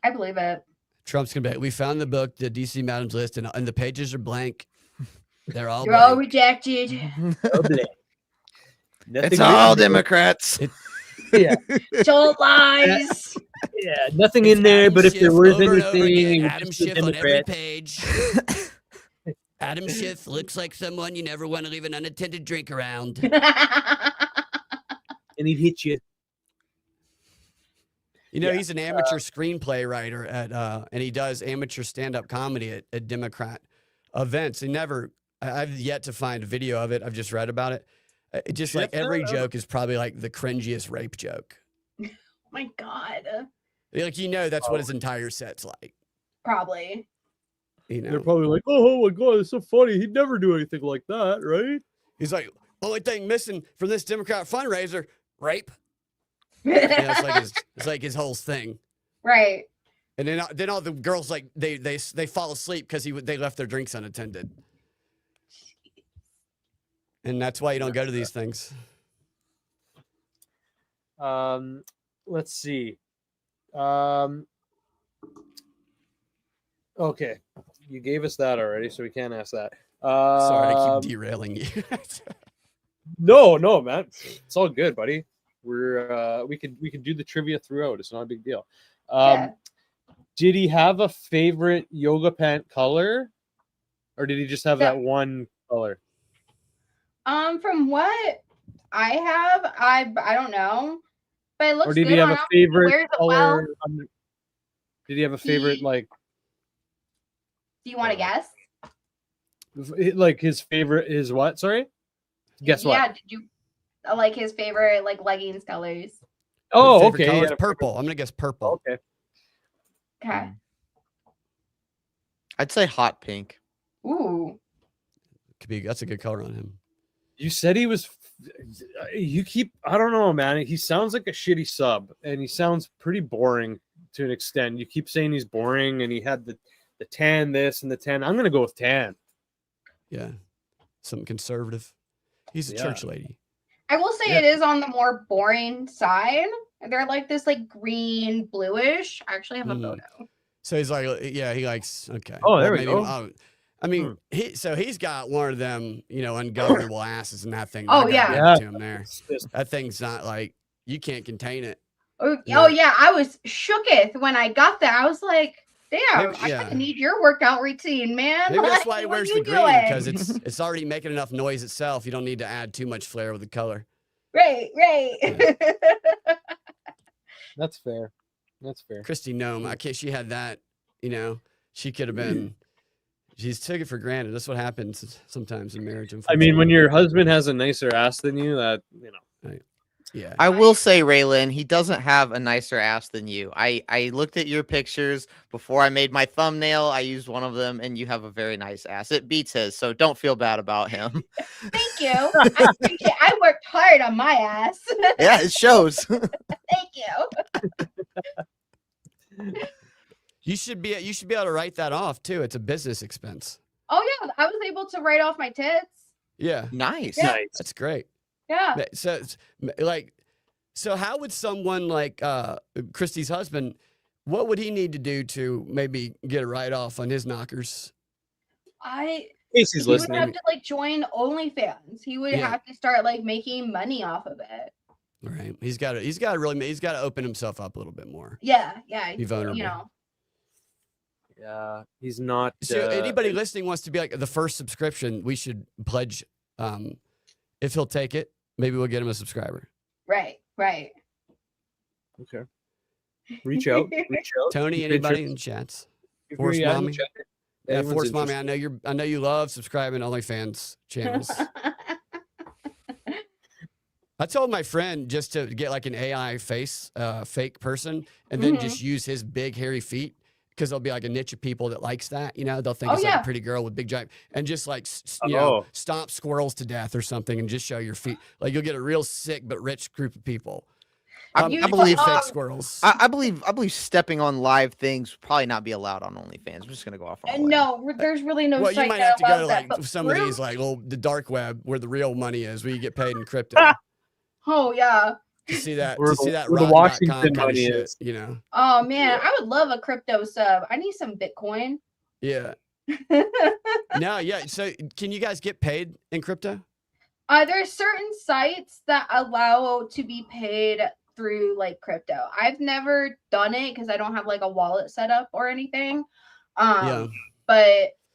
I believe it. Trump's gonna be like, we found the book, the DC Madam's list, and the pages are blank. They're all You're all blank. rejected. It's all Democrats. Yeah. It's all lies. Yeah. Nothing in there, but if there was over and over anything, again, it was Adam just the Schiff on every Democrats. page. Adam Schiff looks like someone you never want to leave an unattended drink around. And he'd hit you. You know, Yeah. he's an amateur screenplay writer and he does amateur stand-up comedy at Democrat events. I've yet to find a video of it. I've just read about it. Just like every joke is probably like the cringiest rape joke. Oh my God. Like, that's what his entire set's like. Probably. They're probably like, oh my God, it's so funny. He'd never do anything like that, right? He's like, only thing missing from this Democrat fundraiser, rape. It's like his whole thing. Right. And then all the girls, like, they fall asleep because they left their drinks unattended. And that's why you don't go to these things. Let's see. Okay. You gave us that already, so we can't ask that. Sorry to keep derailing you. No, man. It's all good, buddy. We can do the trivia throughout. It's not a big deal. Yeah. Did he have a favorite yoga pant color? Or did he just have that one color? From what I have, I don't know. But it looks Or did good he have on a him. favorite Wears it color? well. Did he have a favorite, like... Do you want to guess? Like his favorite is what? Sorry? Guess what? Yeah, did you like his favorite like leggings colors? Oh, Favorite okay. color is Yeah. purple. I'm gonna guess purple. Okay. Okay. I'd say hot pink. Ooh. That's a good color on him. You said he was. I don't know, man. He sounds like a shitty sub, and he sounds pretty boring to an extent. You keep saying he's boring, and he had the tan, this and the tan. I'm gonna go with tan. Yeah, something conservative. He's a church lady. I will say it is on the more boring side. They're like this like green bluish. I actually have a photo. So he's like, yeah, he likes. Okay. Oh, there we go. I mean, he's got one of them, ungovernable asses in that thing. Oh, I yeah. gotta give it to him there. That thing's not like you can't contain it. Oh yeah, I was shooketh when I got there. I was like, damn, Maybe- I yeah. kinda need your workout routine, man. Maybe Like, that's why he what wears you the green doing? because it's already making enough noise itself. You don't need to add too much flair with the color. Right. That's fair. Kristi Noem, she had that. She could have been. She's took it for granted. That's what happens sometimes in marriage. I mean, when your husband has a nicer ass than you, that Right. Yeah. I will say, Raelynn, he doesn't have a nicer ass than you. I looked at your pictures before I made my thumbnail. I used one of them, and you have a very nice ass. It beats his, so don't feel bad about him. Thank you. I appreciate it. I worked hard on my ass. Yeah, it shows. Thank you. You should be able to write that off too. It's a business expense. Oh yeah, I was able to write off my tits. Yeah. Nice. Yeah. nice. That's great. Yeah. So how would someone like Kristi's husband, what would he need to do to maybe get a write off on his knockers? Casey's He would listening. have to like join OnlyFans. He would Yeah. have to start like making money off of it. Right. He's got to open himself up a little bit more. Yeah. Be vulnerable. You know. Yeah, he's not. So anybody listening wants to be like the first subscription, we should pledge. If he'll take it, maybe we'll get him a subscriber. Right. Okay. Reach out. Tony, Keep anybody interest- in chats? If Horse you're mommy? chat, Yeah, Anyone's Force Mommy, interested. I know you love subscribing to OnlyFans channels. I told my friend just to get like an AI face, fake person, and then just use his big hairy feet, because there'll be like a niche of people that likes that. You know, they'll think it's like a pretty girl with big giant, and just like stomp squirrels to death or something, and just show your feet. Like you'll get a real sick but rich group of people. I believe fake squirrels. I believe stepping on live things would probably not be allowed on OnlyFans. I'm just gonna go off on a limb. No, there's really no. Well, you might have to go to like that, some of these like the dark web where the real money is, where you get paid in crypto. Oh yeah. To see that Where the Washington kind of money shit, is. you know. Oh man, I would love a crypto sub. I need some Bitcoin. Yeah. No, yeah. So can you guys get paid in crypto? There's certain sites that allow to be paid through like crypto. I've never done it because I don't have like a wallet set up or anything. But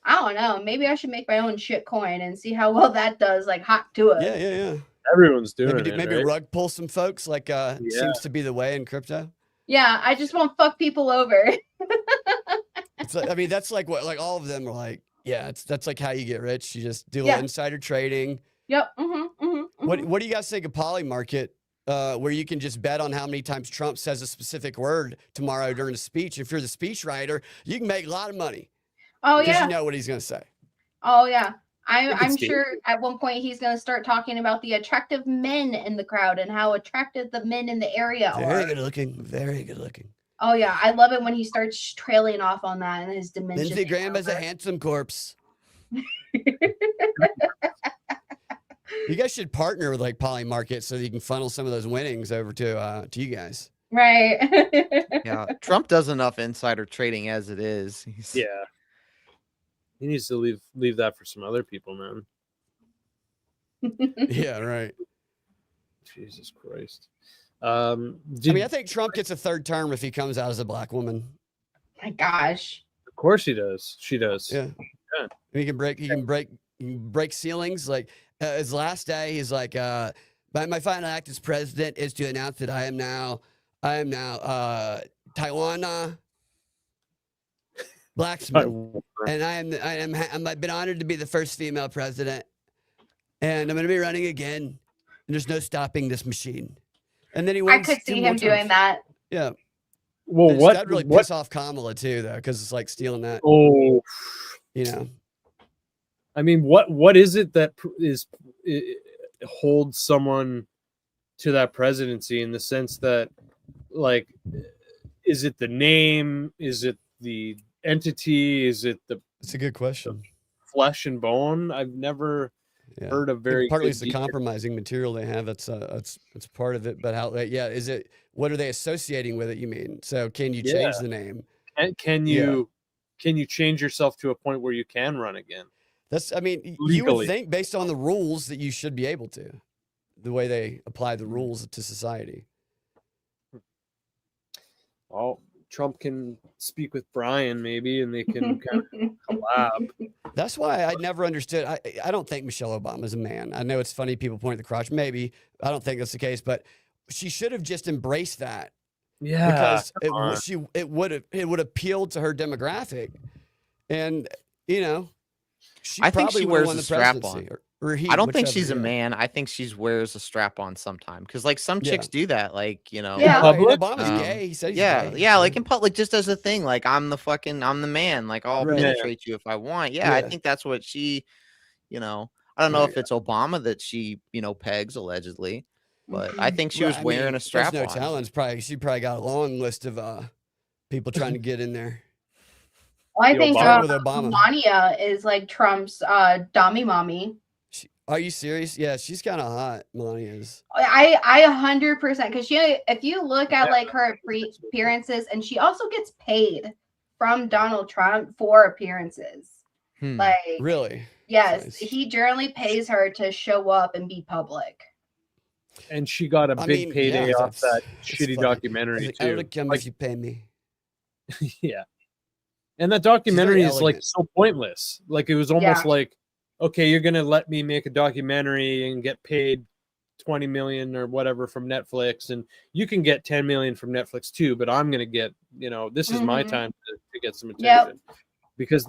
I don't know. Maybe I should make my own shit coin and see how well that does. Like hot to it. Yeah. Everyone's doing it. Maybe right? rug pull some folks. Like seems to be the way in crypto. Yeah, I just won't fuck people over. It's like, I mean, that's like what all of them are like. Yeah, that's like how you get rich. You just do a little insider trading. Yep. What do you guys think of Poly Market, where you can just bet on how many times Trump says a specific word tomorrow during a speech? If you're the speech writer, you can make a lot of money. Oh because yeah. you know what he's gonna say. Oh yeah. I'm sure at one point he's going to start talking about the attractive men in the crowd and how attractive the men in the area are. Very good looking. Very good looking. Oh yeah, I love it when he starts trailing off on that and his dementia. Lindsey Graham is a handsome corpse. You guys should partner with like Poly Market so you can funnel some of those winnings over to you guys. Right. Yeah, Trump does enough insider trading as it is. Yeah. He needs to leave that for some other people, man. Yeah, right. Jesus Christ. I mean, I think Trump gets a third term if he comes out as a black woman. My gosh. Of course he does. She does. Yeah. He can break ceilings. Like his last day, he's like, my final act as president is to announce that I am now Taiwan blacksmith, and I've been honored to be the first female president, and I'm going to be running again, and there's no stopping this machine. And then he wins. I could see him doing that. Yeah. Well, that'd really piss off Kamala too, though, because it's like stealing that. Oh, you know. I mean, what is it that holds someone to that presidency in the sense that, like, is it the name? Is it the entity? Is it the? It's a good question. Flesh and bone. I've never heard of very. Partly it's the compromising material they have. It's part of it. But how? Yeah, is it? What are they associating with it? You mean? So can you change the name? Can you change yourself to a point where you can run again? That's. I mean, legally. You would think based on the rules that you should be able to, the way they apply the rules to society. Well, Trump can speak with Bryon maybe, and they can kind of collab. That's why I never understood. I don't think Michelle Obama is a man. I know it's funny people point at the crotch. Maybe I don't think that's the case, but she should have just embraced that. Yeah, because it would appeal to her demographic, and I think she wears a strap on. I don't think she's a yeah. man. I think she wears a strap on sometime because, like, some chicks do that. Like, Yeah. Obama's gay. He said he's gay. Yeah, like in public, just as a thing. Like, I'm the man. Like, I'll penetrate you if I want. Yeah, I think that's what she. I don't know if it's Obama that she pegs allegedly, but I think she was wearing a strap there's on. No telling. She probably got a long list of people trying to get in there. Well, I think Melania is like Trump's dummy mommy. Are you serious? Yeah, she's kind of hot. Melania is. I 100% because if you look at like her appearances, and she also gets paid from Donald Trump for appearances. Like, really? Yes, nice. He generally pays her to show up and be public. And she got a big payday off that shitty documentary too. I would come if you pay me. Yeah. And that documentary is like so pointless. Like it was almost like, okay, you're gonna let me make a documentary and get paid $20 million or whatever from Netflix, and you can get $10 million from Netflix too, but I'm gonna get, this is my time to get some attention. Because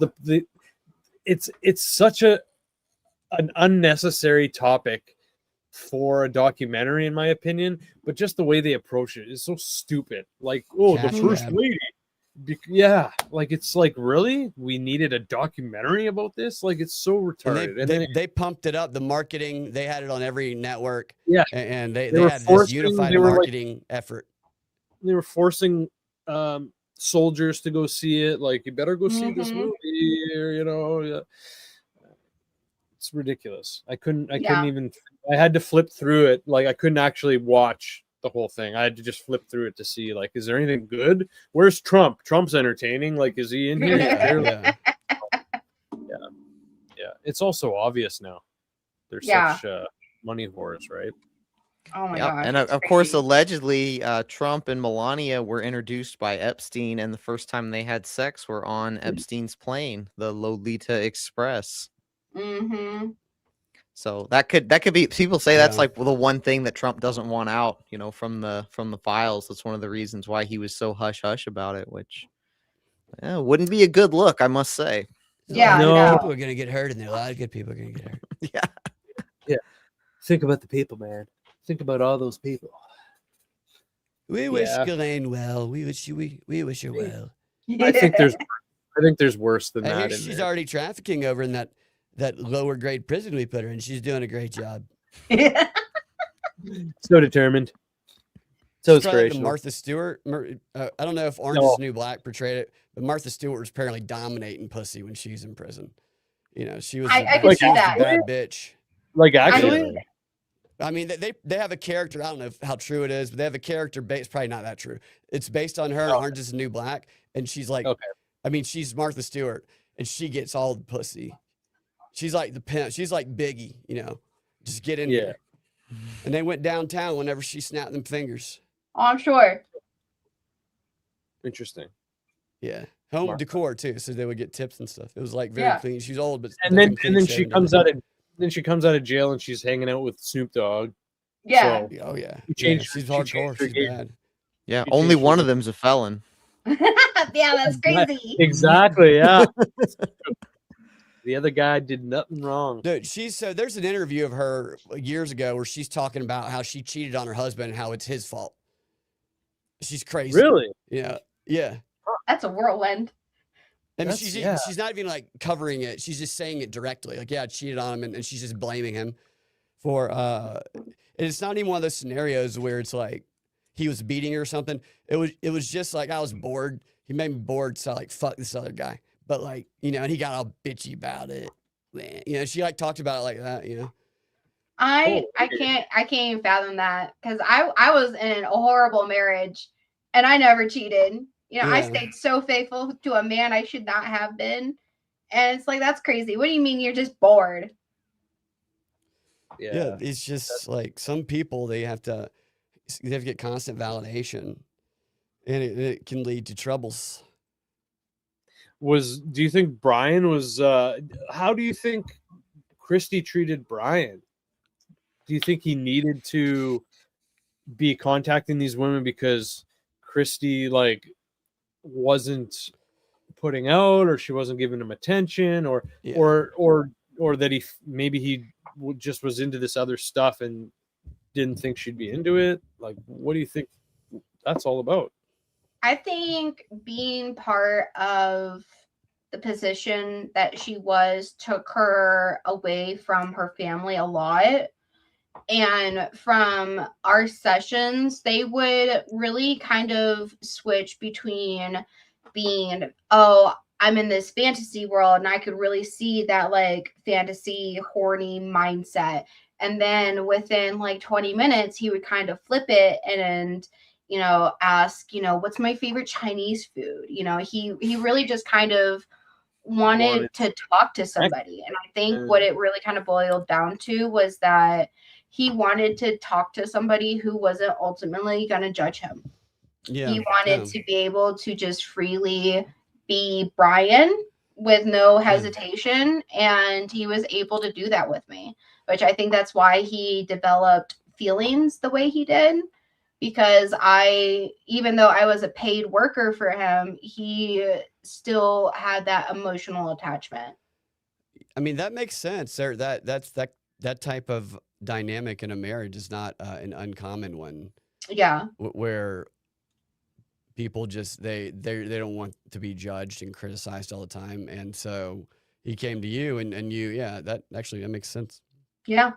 it's such an unnecessary topic for a documentary, in my opinion, but just the way they approach it is so stupid. Like, oh, the Cash first grab. lady. Yeah, like it's like, really? We needed a documentary about this? Like, it's so retarded. And they pumped it up. The marketing, they had it on every network. Yeah, And they were had this forcing- unified they were like- marketing effort. they were forcing soldiers to go see it. Like, you better go see this movie, or yeah. It's ridiculous. I couldn't even. I had to flip through it. Like, I couldn't actually watch the whole thing. I had to just flip through it to see, like, is there anything good? Where's Trump? Trump's entertaining. Like, is he in here? Yeah. Yeah. It's also obvious now. They're such money whores, right? Oh my Yep. gosh. And it's of course, crazy. allegedly, Trump and Melania were introduced by Epstein, and the first time they had sex were on Epstein's plane, the Lolita Express. Mm-hmm. So that could be. People say that's Yeah. like the one thing that Trump doesn't want out, from the files. That's one of the reasons why he was so hush hush about it, which wouldn't be a good look, I must say. Yeah, No. no. People are gonna get hurt, and there are a lot of good people are gonna get hurt. Yeah. Think about the people, man. Think about all those people. We wish Yeah. Ghislaine well. We wish her well. I think there's worse than I hear that. In she's there. already trafficking over in that lower grade prison we put her in. She's doing a great job. So determined. So She's probably like the inspirational. Martha Stewart. I don't know if Orange is the New Black portrayed it, but Martha Stewart was apparently dominating pussy when she was in prison. She was I the could see that. bad bitch. Like, actually, Yeah. I mean, they have a character. I don't know how true it is, but they have a character based. Probably not that true. It's based on her. Orange is the New Black, and she's like, Okay. I mean, she's Martha Stewart, and she gets all the pussy. She's like the pimp. She's like Biggie, just get in here. And they went downtown whenever she snapped them fingers. Oh, I'm sure. Interesting. Yeah, home Martha. decor too, so they would get tips and stuff. It was like very Yeah. clean. She's old, but And then clean she shaven. comes out of jail and she's hanging out with Snoop Dogg. Yeah. So, Oh yeah, She changed- she's she hardcore. changed her She's game. bad. Yeah. She Only changed one her- of them's a felon. Yeah, that's crazy. Exactly. Yeah. The other guy did nothing wrong. Dude, there's an interview of her years ago where she's talking about how she cheated on her husband and how it's his fault. She's crazy. Really? Yeah. Yeah. That's a whirlwind. I mean, That's- she's not even like covering it. She's just saying it directly. Like, yeah, I cheated on him, and she's just blaming him for. And it's not even one of those scenarios where it's like he was beating her or something. It was just like I was bored. He made me bored, so I like fuck this other guy. But like and he got all bitchy about it. She like talked about it like that. I can't even fathom that because I was in a horrible marriage and I never cheated. I Yeah. stayed so faithful to a man I should not have been. And it's like, that's crazy. What do you mean you're just bored? Yeah, it's just like some people they have to get constant validation, and it can lead to troubles. Do you think Bryon was how do you think Kristi treated Bryon? Do you think he needed to be contacting these women because Kristi like wasn't putting out, or she wasn't giving him attention, or Yeah. or that he just was into this other stuff and didn't think she'd be into it? Like, what do you think that's all about? I think being part of the position that she was took her away from her family a lot. And from our sessions, they would really kind of switch between being, oh, I'm in this fantasy world, and I could really see that like fantasy horny mindset. And then within like 20 minutes, he would kind of flip it and ask, what's my favorite Chinese food? He really just kind of wanted to talk to somebody. And I think what it really kind of boiled down to was that he wanted to talk to somebody who wasn't ultimately going to judge him. Yeah, he wanted to be able to just freely be Bryon with no hesitation. And he was able to do that with me, which I think that's why he developed feelings the way he did. Because even though I was a paid worker for him, he still had that emotional attachment. I mean, that makes sense. That type of dynamic in a marriage is not an uncommon one. Yeah. Where people just they don't want to be judged and criticized all the time, and so he came to you, and you, yeah, that makes sense. Yeah.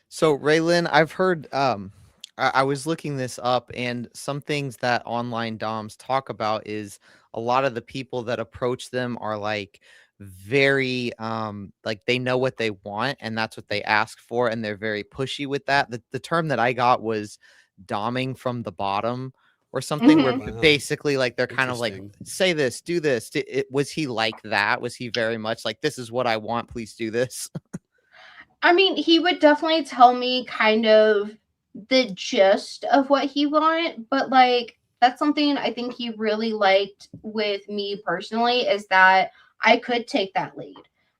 So Raelynn, I've heard I was looking this up, and some things that online doms talk about is a lot of the people that approach them are like very like they know what they want and that's what they ask for, and they're very pushy with that. The term that I got was doming from the bottom or something, where Mhm. Wow. basically like they're kind of like, Interesting. say this, do this. Was he like that? Was he very much like, this is what I want, please do this? I mean, he would definitely tell me kind of the gist of what he wanted, but like that's something I think he really liked with me personally, is that I could take that lead.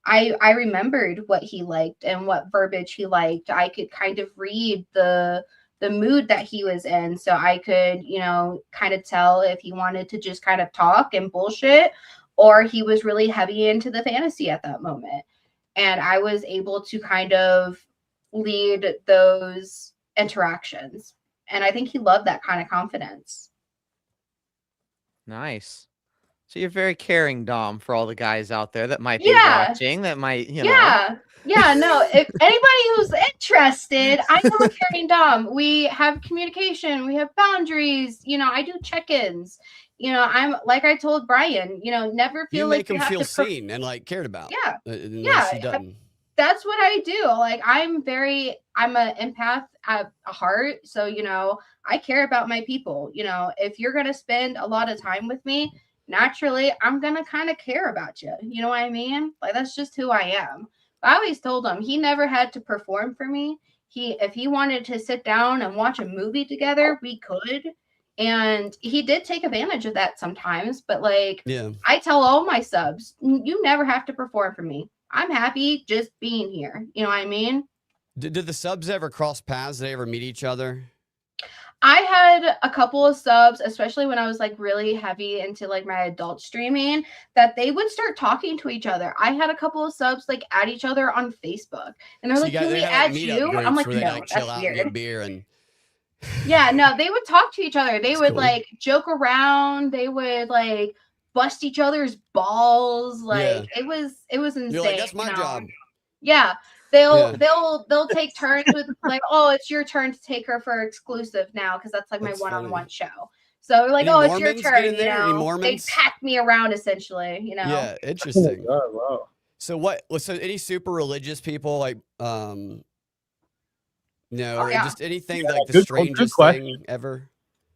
I remembered what he liked and what verbiage he liked. I could kind of read the mood that he was in, so I could, kind of tell if he wanted to just kind of talk and bullshit, or he was really heavy into the fantasy at that moment. And I was able to kind of lead those interactions. And I think he loved that kind of confidence. Nice. So you're very caring, Dom, for all the guys out there that might be Yeah. watching, that might, Yeah. Yeah, no, if anybody who's interested, I am a caring Dom. We have communication, we have boundaries, I do check-ins. I'm like I told Bryon, never feel You like make you him have feel to seen and like cared about. Yeah. Unless he Yeah. doesn't. That's what I do. Like I'm an empath at heart. So, I care about my people. If you're going to spend a lot of time with me, naturally, I'm going to kind of care about you. You know what I mean? Like that's just who I am. But I always told him he never had to perform for me. If he wanted to sit down and watch a movie together, we could. And he did take advantage of that sometimes, but like Yeah. I tell all my subs, you never have to perform for me. I'm happy just being here. You know what I mean? Did the subs ever cross paths? Did they ever meet each other? I had a couple of subs, especially when I was like really heavy into like my adult streaming, that they would start talking to each other. I had a couple of subs like add each other on Facebook, and they're So like, "Can we they had add like meetup you?" groups I'm like, where they "No, like chill that's out and weird." get beer and. Yeah, no, they would talk to each other. They That's would cool. like joke around. They would like bust each other's balls. Like it was insane. You're like, that's my job. Yeah. They'll take turns with like, oh, it's your turn to take her for exclusive now because that's like That's my one-on-one funny. show. So like, Any oh, it's your Mormons turn. get in there? Any They Mormons? pack me around essentially. Yeah, Oh interesting. my God, wow. So what? So any super religious people like no, or yeah. just anything Yeah, like the good strangest question. thing ever?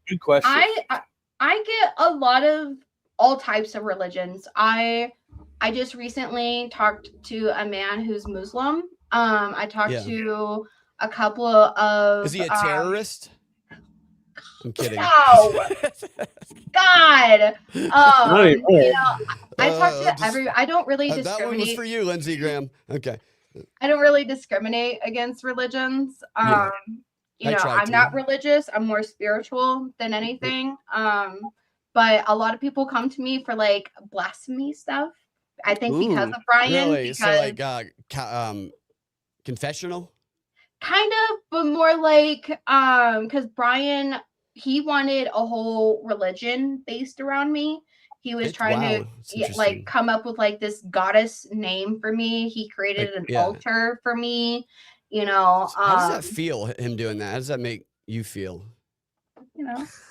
Good question. I get a lot of all types of religions. I just recently talked to a man who's Muslim. I talked Yeah. to a couple of. Is he a terrorist? I'm kidding. No. God. Not anymore. I talk to I don't really that one was discriminate. for you, Lindsey Graham. Okay. I don't really discriminate against religions. Yeah. I'm to. not religious. I'm more spiritual than anything. But a lot of people come to me for like blasphemy stuff. I think because Ooh, of Bryon. Really? Because So like confessional? kind of, but more like because Bryon, he wanted a whole religion based around me. He was trying to like come up with like this goddess name for me. He created an altar for me. How does that feel, him doing that? How does that make you feel?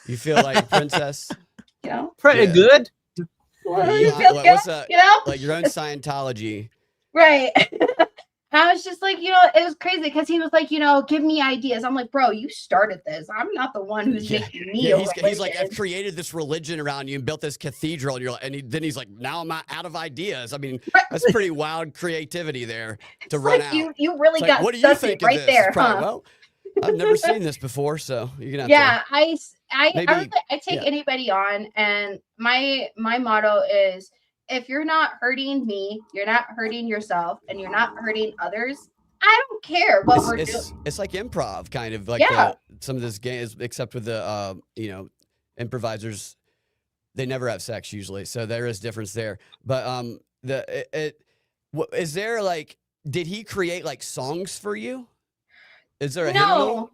You feel like a princess? Pretty good. You feel good? What's that? Like your own Scientology. Right. I was just like, it was crazy because he was like, give me ideas. I'm like, bro, you started this. I'm not the one who's making me. He's like, I've created this religion around you and built this cathedral, and you're like, then he's like, now I'm out of ideas. I mean, that's pretty wild creativity there to run out. You really got what do you think right of this? there, Probably, huh? Well, I've never seen this before, so you're gonna have to. I take anybody on, and my motto is, if you're not hurting me, you're not hurting yourself, and you're not hurting others, I don't care what we're doing. It's like improv, kind of like some of this games, except with the improvisers, they never have sex usually, so there is difference there. But What is there like? Did he create like songs for you? Is there a hymnal?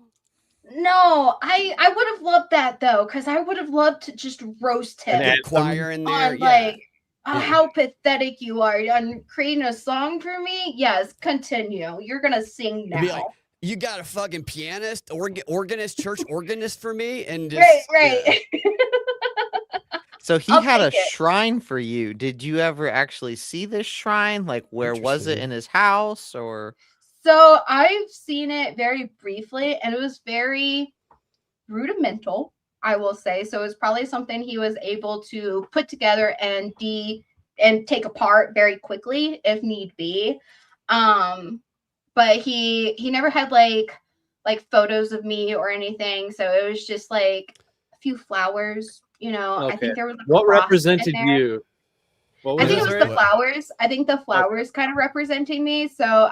No, I would have loved that though, because I would have loved to just roast him. Get a choir in there, on, like, how pathetic you are on creating a song for me. Yes, continue. You're gonna sing now. Be like, you got a fucking pianist, organist, church organist for me, and just right. So he had a shrine for you. Did you ever actually see this shrine? Like, where was it, in his house or? So I've seen it very briefly, and it was very rudimental, I will say. So it's probably something he was able to put together and take apart very quickly if need be. But he never had like photos of me or anything. So it was just like a few flowers, you know. Okay. I think there was what represented you. I think it was the flowers. I think the flowers kind of representing me. So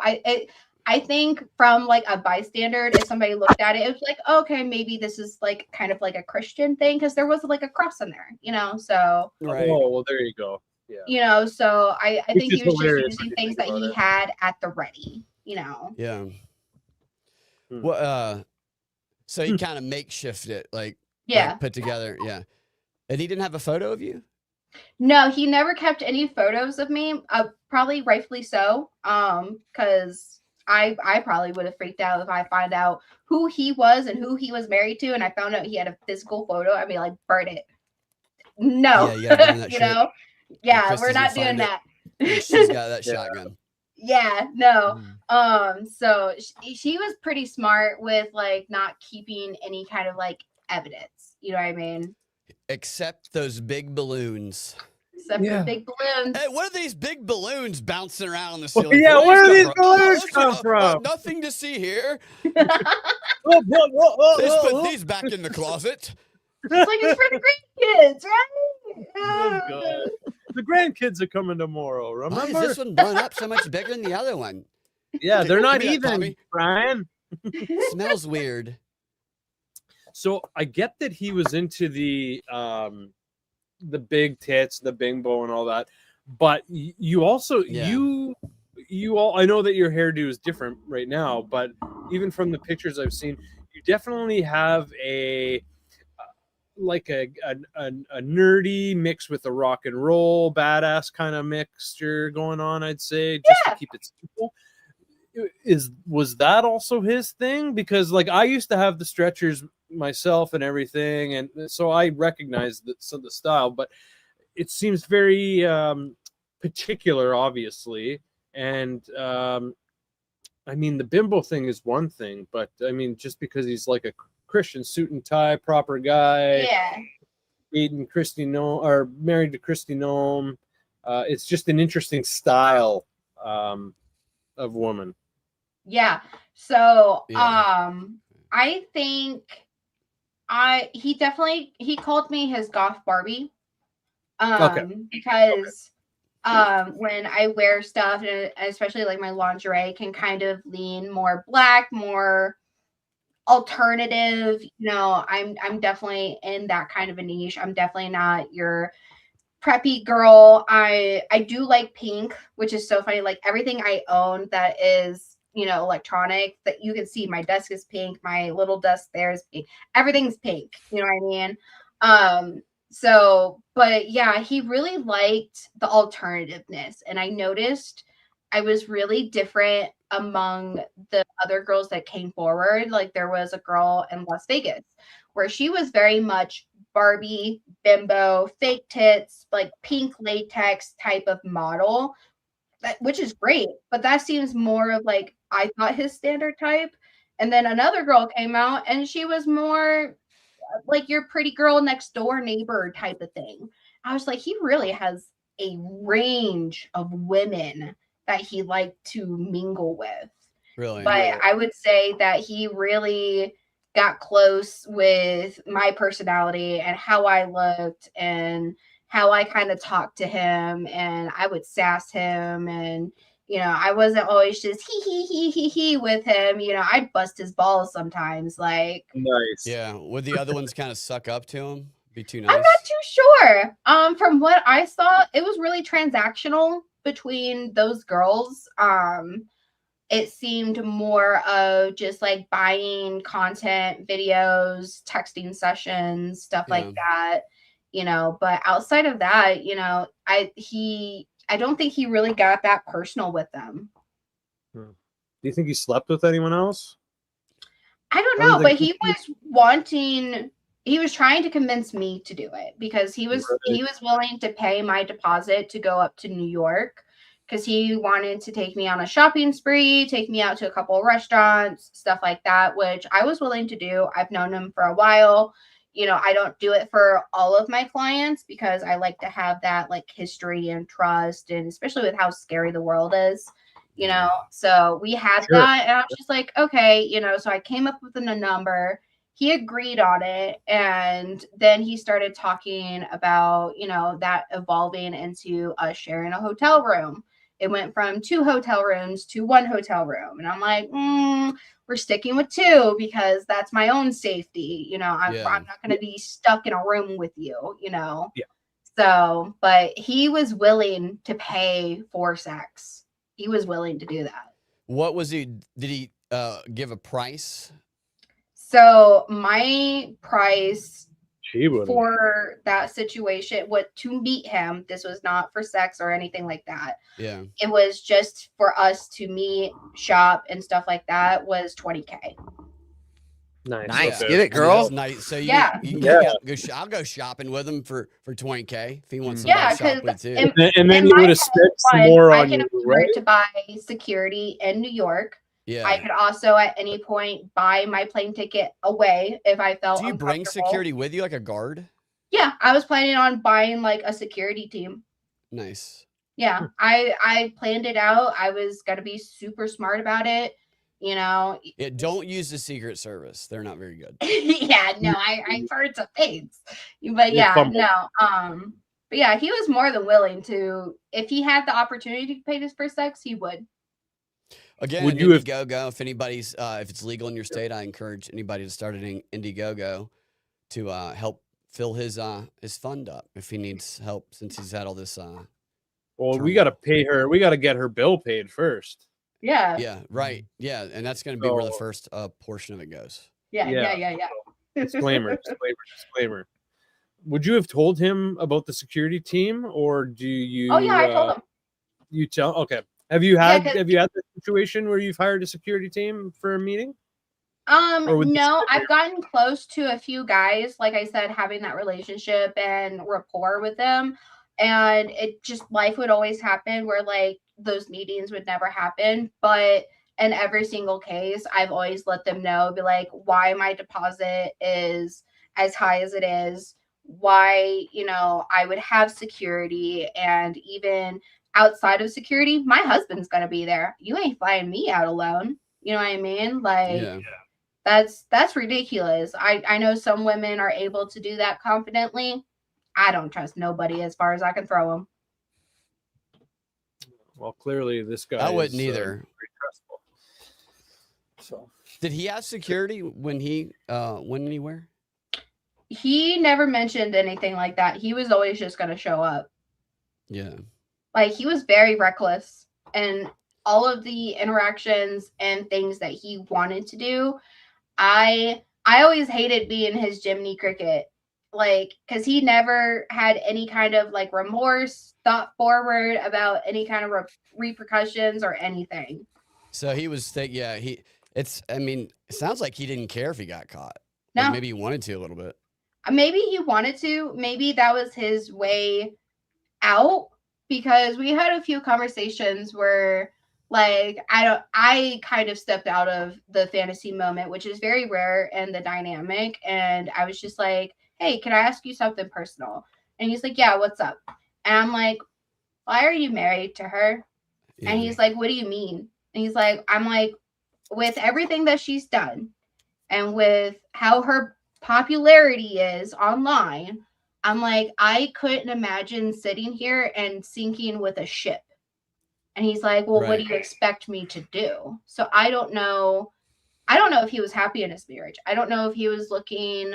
I think from like a bystander, if somebody looked at it, it was like, okay, maybe this is like kind of like a Christian thing, because there was like a cross in there, you know. So oh well, there you go. Yeah. You know, so I think he was just using things that he had at the ready, you know. Yeah. Well, so he kind of makeshifted it, like put together, And he didn't have a photo of you? No, he never kept any photos of me. Probably rightfully so. Because I probably would have freaked out if I find out who he was and who he was married to, and I found out he had a physical photo. I'd be like, burn it. No, you know. Yeah, we're not doing that. She's got that shotgun. Yeah, no. So she was pretty smart with like not keeping any kind of like evidence. You know what I mean? Except those big balloons. Except for big balloons. Hey, what are these big balloons bouncing around on the ceiling? Where do these balloons come from? Nothing to see here. Whoa. Let's put these back in the closet. It's like it's for the grandkids, right? Oh, God. The grandkids are coming tomorrow. Remember? Why is this one blown up so much bigger than the other one? Yeah, they're not even, Brian. Smells weird. So I get that he was into the big tits, the bimbo, and all that, but you also you all, I know that your hairdo is different right now, but even from the pictures I've seen, you definitely have a nerdy mix with a rock and roll badass kind of mixture going on, I'd say, just to keep it simple. Was that also his thing? Because like I used to have the stretchers myself and everything, and so I recognize the style, but it seems very particular, obviously. And I mean, the bimbo thing is one thing, but I mean, just because he's like a Christian suit and tie, proper guy, dating Kristi Noem or married to Kristi Noem, it's just an interesting style of woman. Yeah. So I think he called me his goth Barbie. Because when I wear stuff, and especially like my lingerie, can kind of lean more black, more alternative. You know, I'm definitely in that kind of a niche. I'm definitely not your preppy girl. I do like pink, which is so funny. Like everything I own that is, you know, electronic, that you can see, my desk is pink, my little desk there is pink, everything's pink, you know what I mean? So, but yeah, he really liked the alternativeness, and I noticed I was really different among the other girls that came forward. Like there was a girl in Las Vegas where she was very much Barbie, bimbo, fake tits, like pink latex type of model, which is great, but that seems more of like, I thought, his standard type. And then another girl came out and she was more like your pretty girl next door neighbor type of thing. I was like, he really has a range of women that he liked to mingle with. Really? But I would say that he really got close with my personality and how I looked and how I kind of talked to him, and I would sass him, and you know, I wasn't always just he with him. You know, I'd bust his balls sometimes. Like, nice. Yeah. Would the other ones kind of suck up to him? Be too nice? I'm not too sure. From what I saw, it was really transactional. between those girls. It seemed more of just like buying content, videos, texting sessions, stuff like that, but outside of that, I don't think he really got that personal with them. Do you think he slept with anyone else? I don't know, but he was trying to convince me to do it because he was willing to pay my deposit to go up to New York because he wanted to take me on a shopping spree, take me out to a couple of restaurants, stuff like that, which I was willing to do. I've known him for a while. I don't do it for all of my clients because I like to have that like history and trust, and especially with how scary the world is, so we had that, and I was just like, okay, so I came up with a number. He agreed on it, and then he started talking about, that evolving into us sharing a hotel room. It went from 2 hotel rooms to 1 hotel room. And I'm like, we're sticking with 2 because that's my own safety. I'm not going to be stuck in a room with you, Yeah. So, but he was willing to pay for sex. He was willing to do that. What was he? Did he give a price? So my price for that situation, to meet him, this was not for sex or anything like that. Yeah. It was just for us to meet, shop, and stuff like that, was $20K. Nice. Okay. Get it, girl. That's nice. So you I'll go shopping with him for $20K if he wants somebody to shop with too. And then you would have spent some more on you, I can afford to buy security in New York. Yeah. I could also at any point buy my plane ticket away if I felt Do you bring security with you, like a guard? Yeah, I was planning on buying like a security team. Nice. Yeah, I planned it out. I was gonna be super smart about it. Yeah, don't use the Secret Service. They're not very good. Yeah, no, I've heard some things. But yeah, no. But yeah, he was more than willing to, if he had the opportunity to pay this for sex, he would. Again, would Indiegogo, if anybody's if it's legal in your state, I encourage anybody to start an Indiegogo to help fill his fund up if he needs help, since he's had all this well, we got to pay her. We got to get her bill paid first. Yeah. Yeah, right. Yeah, and that's going to be where the first portion of it goes. Yeah. Disclaimer. Would you have told him about the security team, or do you? Oh yeah, I told him. You tell? Okay. Have you had the situation where you've hired a security team for a meeting? No, I've gotten close to a few guys, like I said, having that relationship and rapport with them. And it just, life would always happen where like those meetings would never happen. But in every single case, I've always let them know, be like, why my deposit is as high as it is, why, I would have security, and even outside of security, my husband's going to be there. You ain't flying me out alone. You know what I mean? Like, that's ridiculous. I know some women are able to do that confidently. I don't trust nobody as far as I can throw them. Well, clearly this guy. I wouldn't either. So, did he have security when he went anywhere? He never mentioned anything like that. He was always just going to show up. Yeah. Like, he was very reckless, and all of the interactions and things that he wanted to do, I always hated being his Jiminy Cricket. Like, because he never had any kind of like remorse, thought forward about any kind of repercussions or anything. So he was it sounds like he didn't care if he got caught. No. Like maybe he wanted to a little bit. Maybe he wanted to. Maybe that was his way out, because we had a few conversations where like I kind of stepped out of the fantasy moment, which is very rare in the dynamic. And I was just like, hey, can I ask you something personal? And he's like, yeah, what's up? And I'm like, why are you married to her? Yeah. And he's like, what do you mean? And he's like, I'm like, with everything that she's done and with how her popularity is online, I'm like, I couldn't imagine sitting here and sinking with a ship. And he's like, well, what do you expect me to do? So I don't know if he was happy in his marriage. I don't know if he was looking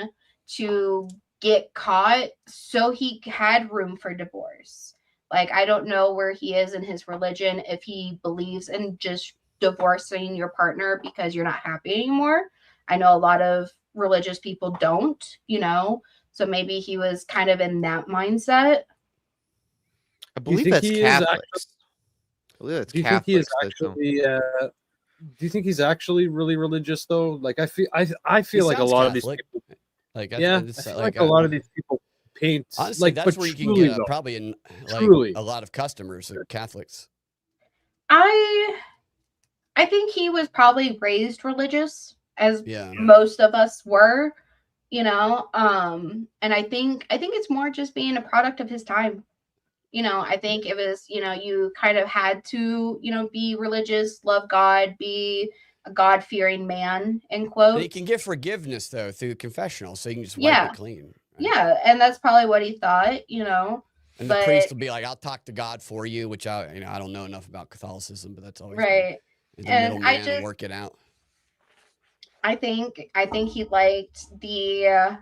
to get caught so he had room for divorce. Like, I don't know where he is in his religion, if he believes in just divorcing your partner because you're not happy anymore. I know a lot of religious people don't, you know, so maybe he was kind of in that mindset. I believe that's Catholics. I believe that's Catholics. Do you think he's actually really religious though? Like I feel like a lot of these people, like I feel like a lot of these people paint. Honestly, like, that's but where you can truly, get though, probably in like truly. a lot of customers are Catholics. I think he was probably raised religious, as Yeah. most of us were, you know. And I think it's more just being a product of his time. You know, I think it was, you know, you kind of had to, you know, be religious, love God, be a God-fearing man, in quotes. And he can get forgiveness though through confessional, so you can just wipe it clean. Right? Yeah, and that's probably what he thought, you know. And the priest will be like, "I'll talk to God for you," which I don't know enough about Catholicism, but that's always right. The middleman to work it out. I think he liked the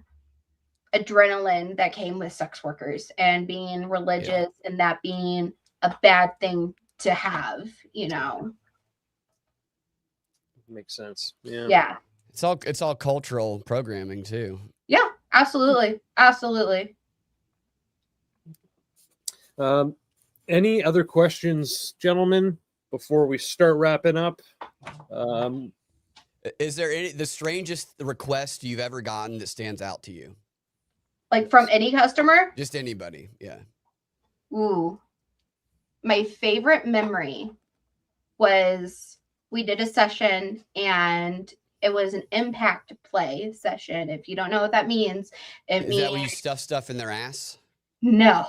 adrenaline that came with sex workers and being religious, and that being a bad thing to have, you know. Makes sense. Yeah. Yeah. It's all cultural programming too. Yeah, absolutely. Absolutely. Any other questions, gentlemen, before we start wrapping up? Is there the strangest request you've ever gotten that stands out to you? Like from any customer? Just anybody, yeah. Ooh. My favorite memory was we did a session, and it was an impact play session. If you don't know what that means, Is that where you stuff stuff in their ass? No.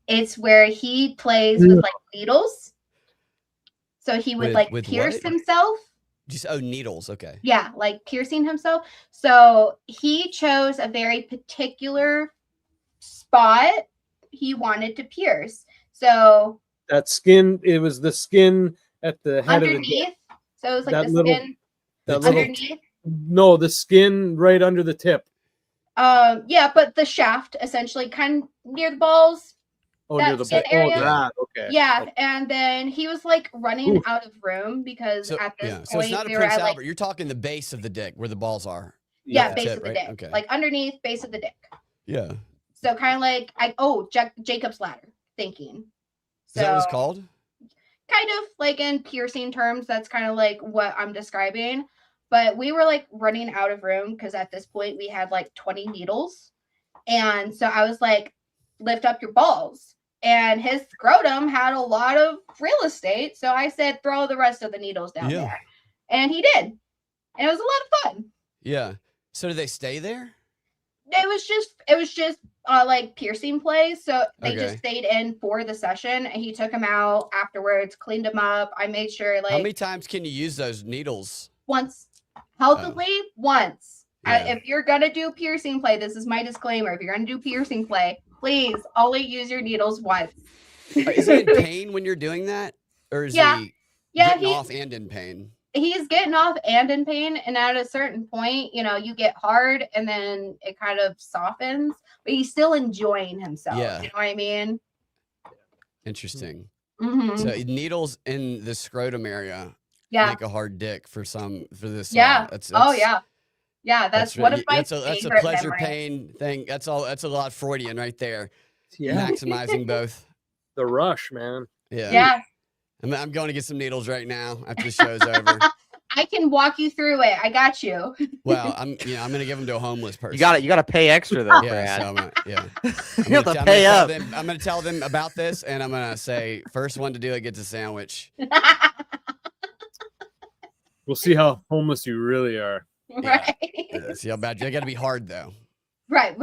It's where he plays with like needles. So he would with pierce himself. Just needles, okay. Yeah, like piercing himself. So he chose a very particular spot he wanted to pierce. So that skin, it was the skin at the head underneath. Of the so it was like the skin underneath. No, the skin right under the tip. Yeah, but the shaft essentially kind of near the balls. Oh, near the balls. Area. Oh, that. Okay. Yeah, okay. And then he was like running out of room because at this point, so it's not a Prince Albert. You're talking the base of the dick where the balls are. Yeah, base of the dick. Okay. Like underneath base of the dick. Yeah. So kind of like Jacob's ladder thinking. So, is that what it's called? Kind of like in piercing terms, that's kind of like what I'm describing. But we were like running out of room because at this point we had like 20 needles. And so I was like, lift up your balls. And his scrotum had a lot of real estate. So I said, throw the rest of the needles down there. And he did. And it was a lot of fun. Yeah. So did they stay there? It was just like piercing play. So they just stayed in for the session, and he took them out afterwards, cleaned them up. I made sure like. How many times can you use those needles? Once. Healthily, once. Yeah. If you're going to do piercing play, this is my disclaimer. If you're going to do piercing play, please only use your needles once. Is he in pain when you're doing that? Or is he getting off and in pain? He's getting off and in pain. And at a certain point, you know, you get hard and then it kind of softens, but he's still enjoying himself. Yeah. You know what I mean? Interesting. Mm-hmm. So needles in the scrotum area make a hard dick for this. Yeah. Yeah, that's one of my that's a pleasure pain thing. That's a lot Freudian right there. Yeah. Maximizing both. The rush, man. Yeah. Yeah. I'm going to get some needles right now after the show's over. I can walk you through it. I got you. Well, I'm going to give them to a homeless person. You got to pay extra though, Brad. So you have to pay up. I'm going to tell them about this, and I'm going to say, first one to do it gets a sandwich. We'll see how homeless you really are. Right. Yeah, see how bad. They got to be hard thoh. Right.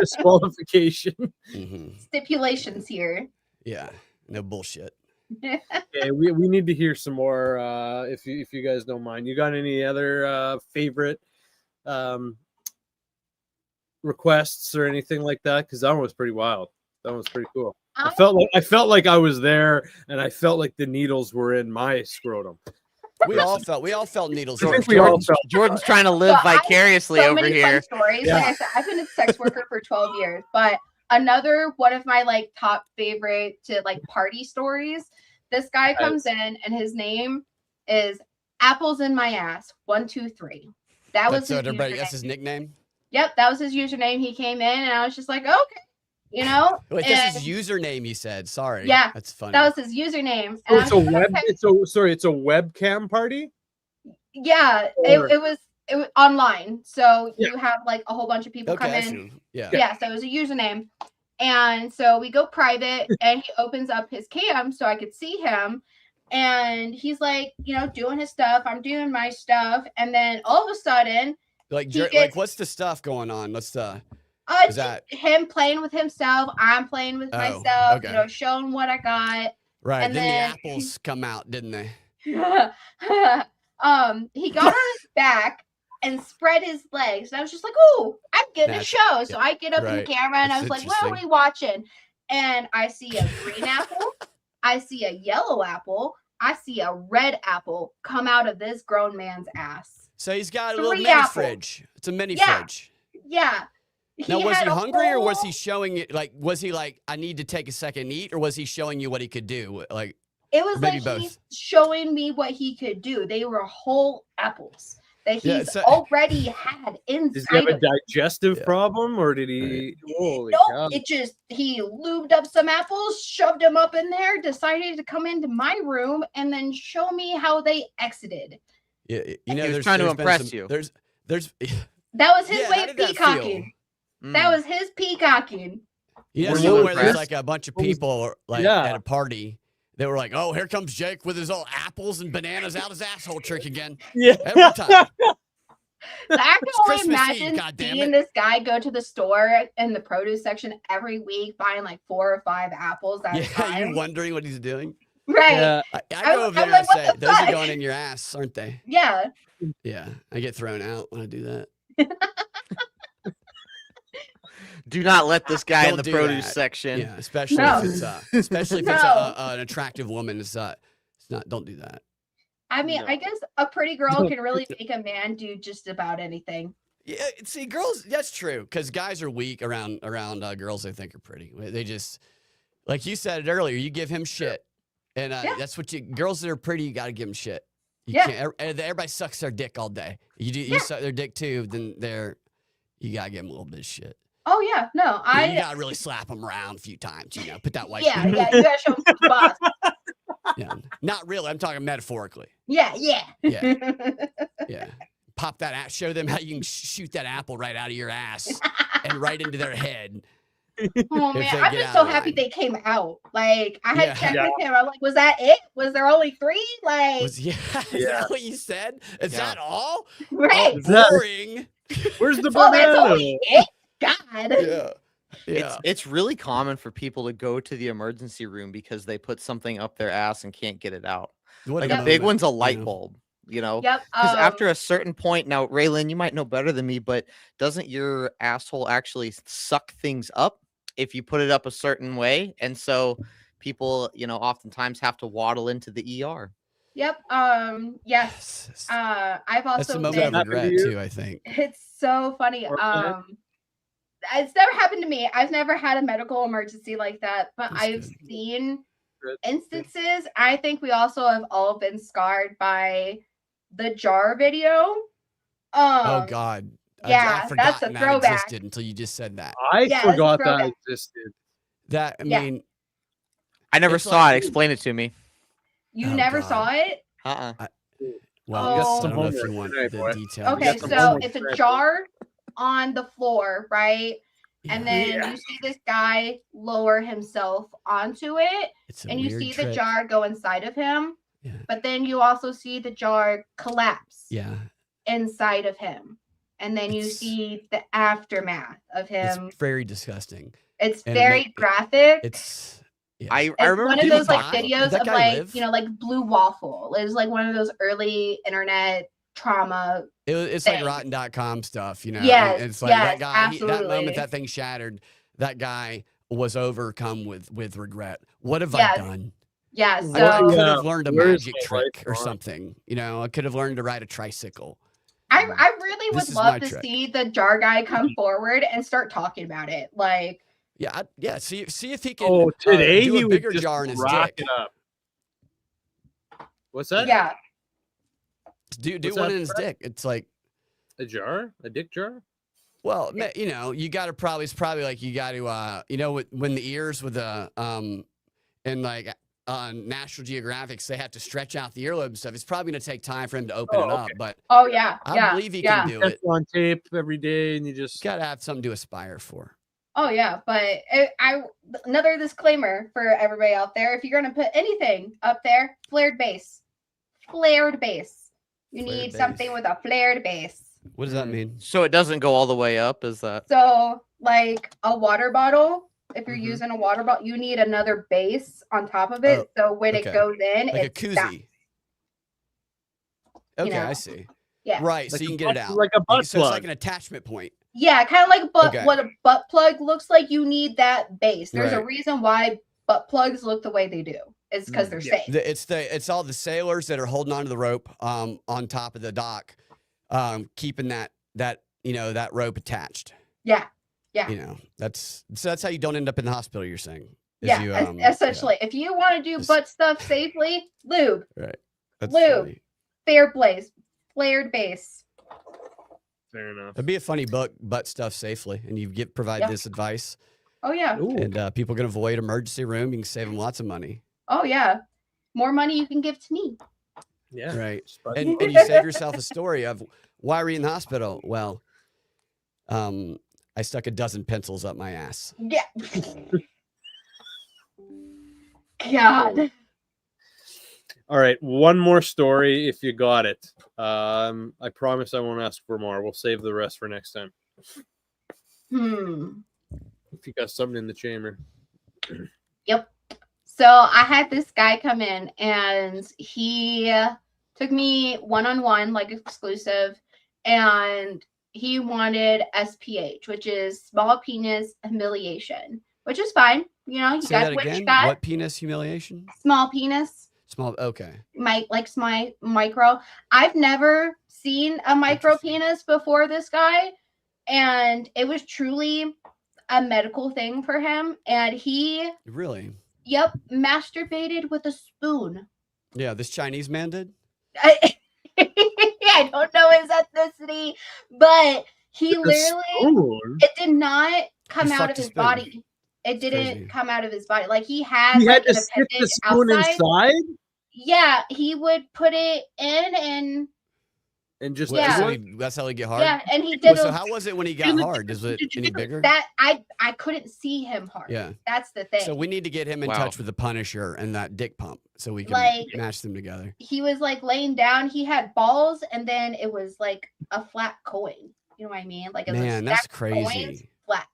Disqualification. Mm-hmm. Stipulations here. Yeah. No bullshit. Yeah, we need to hear some more. If you guys don't mind, you got any other favorite requests or anything like that? Because that one was pretty wild. That one was pretty cool. I felt like I was there, and I felt like the needles were in my scrotum. We all felt needles. Jordan's trying to live vicariously over here. Fun stories. Yeah. Like I said, I've been a sex worker for 12 years, but another one of my like top favorite to like party stories. This guy comes in and his name is Apples in My Ass 123. That was his username. That's his nickname. Yep, that was his username. He came in and I was just like, okay, you know. Wait, that's his username. You said, sorry. Yeah, that's funny. That was his username. Oh, it's a web. It's a webcam party. Yeah, it was online. So you have like a whole bunch of people come in. Yeah. So it was a username. And so we go private and he opens up his cam so I could see him. And he's like, you know, doing his stuff. I'm doing my stuff. And then all of a sudden, like what's the stuff going on? Is that him playing with himself? I'm playing with myself, you know, showing what I got. Right. And then the apples come out, didn't they? He got on his back and spread his legs. And I was just like, oh, I'm getting a show. So I get up in the camera and I was like, what are we watching? And I see a green apple. I see a yellow apple. I see a red apple come out of this grown man's ass. So he's got a little mini fridge. It's a mini fridge. Yeah. Now, was he hungry or was he showing it? Like, was he like, I need to take a second and eat, or was he showing you what he could do? Like, it was like he's showing me what he could do. They were whole apples that he's already had inside. Does he have a digestive problem, or did he? Holy God. He lubed up some apples, shoved them up in there, decided to come into my room, and then show me how they exited. Yeah, you know, he was trying to impress you. There's. That was his way of peacocking. That was his peacocking. You know, somewhere there's like a bunch of people like at a party. They were like, "Oh, here comes Jake with his old apples and bananas out his asshole trick again." Yeah, every time. So I can only imagine seeing this guy go to the store in the produce section every week, buying like 4 or 5 apples at a time. You're wondering what he's doing, right? Yeah. I go over there and say, "Those are going in your ass, aren't they?" Yeah. Yeah, I get thrown out when I do that. Do not let this guy in the produce section. Yeah, especially if it's an attractive woman. It's not. Don't do that. I mean, I guess a pretty girl can really make a man do just about anything. Yeah, see, girls. That's true, because guys are weak around girls they think are pretty. They just, like you said it earlier. You give him shit, and that's what girls that are pretty. You got to give them shit. You can't. Everybody sucks their dick all day. You suck their dick too. Then you gotta give them a little bit of shit. Oh yeah, no, you gotta really slap them around a few times, you know, put that white. Yeah, you gotta show them some boss. Yeah, not really. I'm talking metaphorically. Yeah. Pop that out. Show them how you can shoot that apple right out of your ass and right into their head. Oh man, I'm just so happy they came out. Like I had checked with him. I'm like, was that it? Was there only 3? Like, is that what you said? Is that all? Right. Oh, boring. Where's the banana? That's only it. God. Yeah. It's really common for people to go to the emergency room because they put something up their ass and can't get it out. Like a big one's a light bulb, you know? Yep. Because after a certain point, now, Raelynn, you might know better than me, but doesn't your asshole actually suck things up if you put it up a certain way? And so people, you know, oftentimes have to waddle into the ER. Yep. Yes. I've also that's a moment of regret too, I think. It's so funny. It's never happened to me. I've never had a medical emergency like that, but I've seen instances. I think we also have all been scarred by the jar video. Oh God. Yeah, that's a throwback. That existed until you just said that. I forgot that existed. That I mean, I never saw it. Explain it to me. You never saw it? Well, I don't know if you want the details. Okay, so it's a jar on the floor, right? And then you see this guy lower himself onto it, and you see the jar go inside of him. Yeah. But then you also see the jar collapse. Inside of him, and then you see the aftermath of him. It's very disgusting. It's very graphic. It's. Yeah. I remember one of those like videos of like you know like Blue Waffle. It was like one of those early internet trauma. It's like rotten.com stuff, you know. Yes, it's like that guy. That moment that thing shattered, that guy was overcome with regret. What have I done? Yeah, so I could have learned a magic trick or something. You know, I could have learned to ride a tricycle. I really would love to see the jar guy come forward and start talking about it. Like, Yeah. See if he can. Oh, today do he a would bigger just jar in his rack dick. it up. What's that? Yeah. Do What's one that, in his dick. It's like a jar, a dick jar. Well, you know, you got to probably, it's probably like you got to, you know, when the ears with the, and like on National Geographics, they have to stretch out the earlobe and stuff. It's probably going to take time for him to open it up, but Oh yeah. I believe he can do it. On tape every day, and you just Got to have something to aspire for. Oh yeah, but another disclaimer for everybody out there: if you're gonna put anything up there, flared base. You need something with a flared base. What does that mean? So it doesn't go all the way up, is that? So like a water bottle, if you're using a water bottle, you need another base on top of it. So when it goes in, like it's a koozie. Okay, you know? I see. Yeah. Right, like so you can get it out. like a butt So it's plug. like an attachment point. Yeah, kind of like what a butt plug looks like. You need that base. There's a Right. reason why butt plugs look the way they do. It's because they're safe. It's all the sailors that are holding onto the rope on top of the dock, keeping that that rope attached. Yeah. You know, that's how you don't end up in the hospital, you're saying. Yeah, essentially. If you want to do butt stuff safely, lube. Right. That's lube. funny. Flared base. Fair enough. It'd be a funny book, butt stuff safely, and you provide this advice. Oh yeah. Ooh. And people can avoid emergency room. You can save them lots of money. Oh yeah. More money you can give to me. Yeah. Right. And you save yourself a story of why were you in the hospital? Well, I stuck a dozen pencils up my ass. Yeah. God. All right, one more story if you got it. I promise I won't ask for more. We'll save the rest for next time. If you got something in the chamber. Yep. So I had this guy come in and he took me one-on-one, like exclusive, and he wanted SPH, which is small penis humiliation, which is fine. You know, you Say got that what again? you got. What penis humiliation? Small penis. Small. Okay. Micro. I've never seen a micro penis before this guy, and it was truly a medical thing for him. And he Really? Yep, masturbated with a spoon. Yeah, this Chinese man did. I don't know his ethnicity, but he literally it did not come out of his body. It didn't come out of his body. Like he had like an stick the appendage spoon outside. inside. Yeah, he would put it in and just that's how he get hard. Yeah, and he did. So how was it when he got hard? Is it any bigger? That I couldn't see him hard. Yeah, that's the thing. So we need to get him in touch with the Punisher and that dick pump so we can match them together. He was like laying down. He had balls, and then it was like a flat coin. You know what I mean? Like it was man, that's crazy. Coins, flat.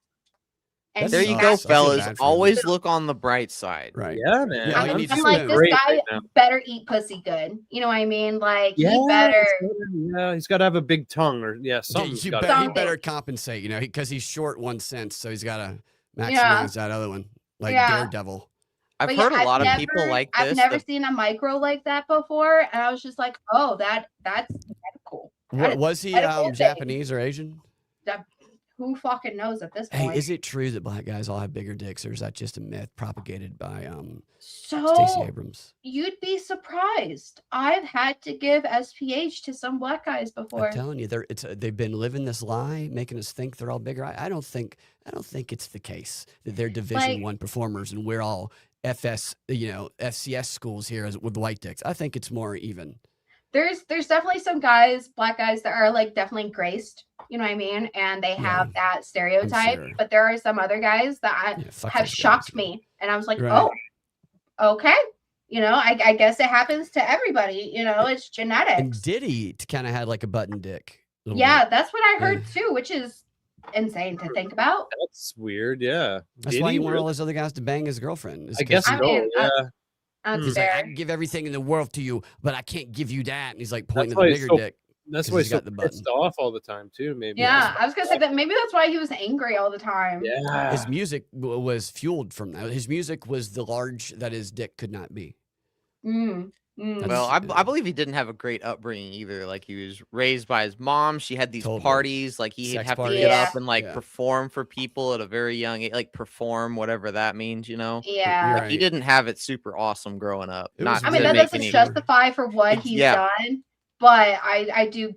And there you go, fellas. Always look on the bright side. Right. Yeah, man. Yeah, I'm like, this guy better eat pussy good. You know what I mean? Like, he better. Yeah, he's got to have a big tongue, or something. He better compensate, you know, because he's short 1 cent, so he's got to maximize that other one, like Daredevil. I've heard a lot of people like this. I've never seen a micro like that before, and I was just like, oh, that's cool. Was he Japanese or Asian? Who fucking knows at this point? Hey, is it true that black guys all have bigger dicks, or is that just a myth propagated by so Stacey Abrams? You'd be surprised. I've had to give SPH to some black guys before. I'm telling you, they've been living this lie, making us think they're all bigger. I don't think it's the case that they're Division I performers and we're all FCS schools here with white dicks. I think it's more even. There's definitely some guys, black guys, that are like definitely graced, you know what I mean? And they have that stereotype. Sure. But there are some other guys that have shocked me. And I was like, oh, okay. You know, I guess it happens to everybody. You know, it's genetics. And Diddy kind of had like a button dick. Yeah, that's what I heard too, which is insane to think about. That's weird. Yeah. That's why you want all those other guys to bang his girlfriend. I guess so. Yeah. He's like, I can give everything in the world to you, but I can't give you that. And he's like pointing at the bigger dick. That's why he's got the pissed off all the time too. Maybe. Yeah, I was gonna say that. Maybe that's why he was angry all the time. Yeah. His music was fueled from that. His music was the large that his dick could not be. Well, I believe he didn't have a great upbringing either. Like he was raised by his mom. She had these parties. Like he'd Sex have parties. to get up and like perform for people at a very young age. Like perform, whatever that means, you know. Yeah. Like, he didn't have it super awesome growing up. Not I mean, that doesn't justify for what he's done, but I do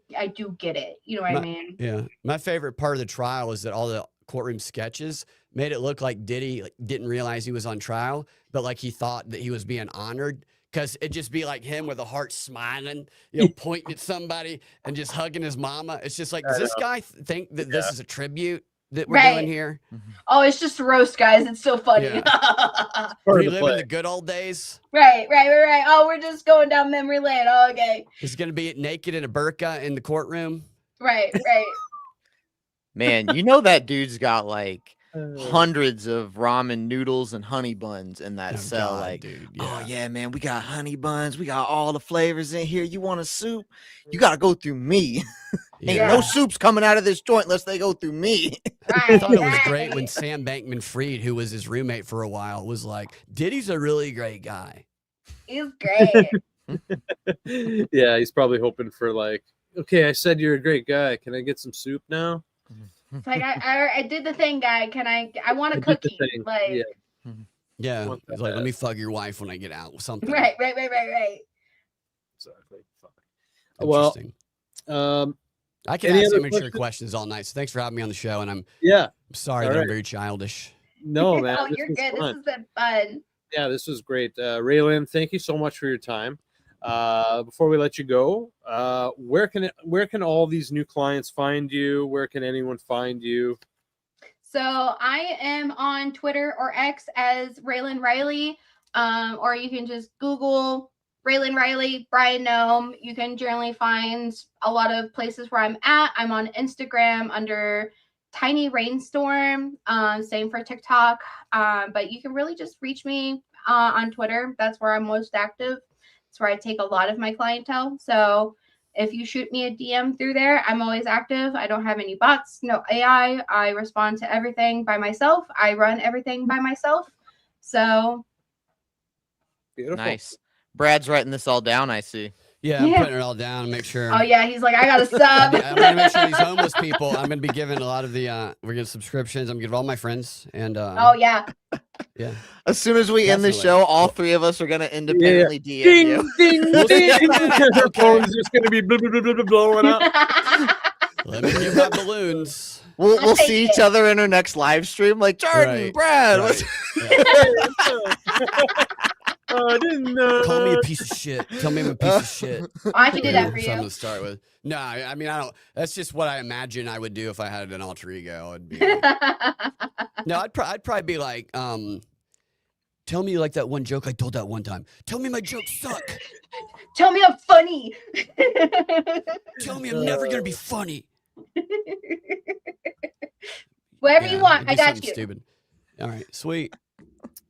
get it. You know what I mean? Yeah. My favorite part of the trial is that all the courtroom sketches made it look like Diddy didn't realize he was on trial, but like he thought that he was being honored. Because it'd just be like him with a heart smiling, pointing at somebody and just hugging his mama. It's just like, does this guy think that this is a tribute that we're doing here? Oh, it's just a roast, guys. It's so funny. We live in the good old days. Right. Oh, we're just going down memory lane. Oh, okay. He's going to be naked in a burqa in the courtroom. Right. Man, you know that dude's got like hundreds of ramen noodles and honey buns in that cell. God, dude, oh yeah, man, we got honey buns. We got all the flavors in here. You want a soup? You got to go through me. Ain't no soups coming out of this joint unless they go through me. I thought it was great when Sam Bankman-Fried, who was his roommate for a while, was like, Diddy's a really great guy. He's great. Yeah, he's probably hoping for like, okay, I said you're a great guy. Can I get some soup now? It's like I did the thing, guy. I want a cookie. Like yeah. He's like, let me fuck your wife when I get out with something. Right. Exactly. Interesting. Well, I can ask immature questions all night. So thanks for having me on the show. And I'm sorry that I'm very childish. No, man. Oh, you're good. This has been fun. Yeah, this was great. Raelynn, thank you so much for your time. Before we let you go, where can all these new clients find you? Where can anyone find you? So I am on Twitter or X as Raelynn Riley, or you can just Google Raelynn Riley, Bryon Noem. You can generally find a lot of places where I'm at. I'm on Instagram under Tiny Rainstorm. Same for TikTok. But you can really just reach me on Twitter. That's where I'm most active. It's where I take a lot of my clientele. So if you shoot me a DM through there, I'm always active. I don't have any bots, no AI. I respond to everything by myself. I run everything by myself. So beautiful. Nice. Brad's writing this all down, I see. Yeah, I'm putting it all down to make sure. Oh yeah, he's like, I got a sub. I'm gonna make sure these homeless people. I'm gonna be giving a lot of the. We're getting subscriptions. I'm gonna give all my friends and. Oh yeah. Yeah. As soon as we end the show, all three of us are gonna independently DM you. Ding. Her phone's just gonna be blowing up. Let me get my balloons. We'll see each other in our next live stream. Like Jordan, Brad. I didn't Call me a piece of shit. Tell me I'm a piece of shit. I can do that for you. Something to start with. No, I mean I don't. That's just what I imagine I would do if I had an alter ego. I'd be. No, I'd probably be like, tell me like that one joke I told that one time. Tell me my jokes suck. Tell me I'm funny. Tell me I'm never gonna be funny. Whatever you want, I got you. Stupid. All right, sweet.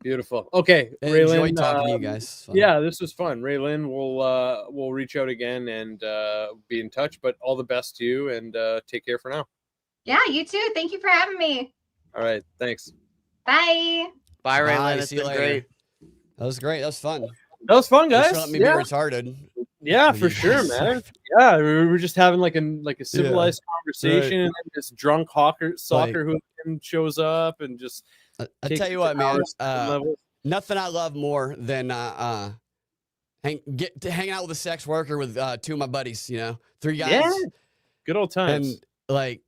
Beautiful. Okay, Raelynn, Raelynn, talking to you guys. Yeah, this was fun. Raelynn, we'll reach out again and be in touch. But all the best to you, and take care for now. Yeah, you too. Thank you for having me. All right, thanks. Bye. Bye, Raelynn. It's been great. That was great. That was fun. That was fun, guys. Let me be retarded. Yeah, for sure, man. Yeah, we were just having like a civilized conversation, and then this drunk soccer hooligan shows up and just. I tell you what, man. Nothing I love more than hanging out with a sex worker with two of my buddies. You know, 3 guys. Yeah, good old times. And like,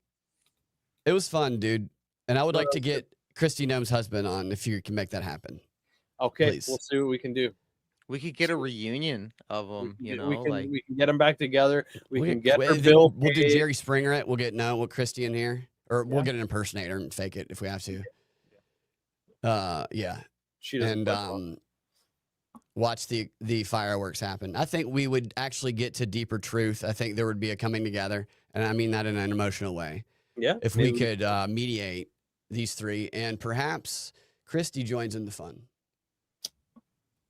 it was fun, dude. And I would like to get Kristi Noem's husband on if you can make that happen. Okay, please. We'll see what we can do. We could get a reunion of them. You know, we can get them back together. We can get her Bill. We'll do Jerry Springer it. We'll get Kristi in here, or we'll get an impersonator and fake it if we have to. Yeah. She doesn't. And watch the fireworks happen. I think we would actually get to deeper truth. I think there would be a coming together, and I mean that in an emotional way. Yeah. If we could mediate these three, and perhaps Kristi joins in the fun.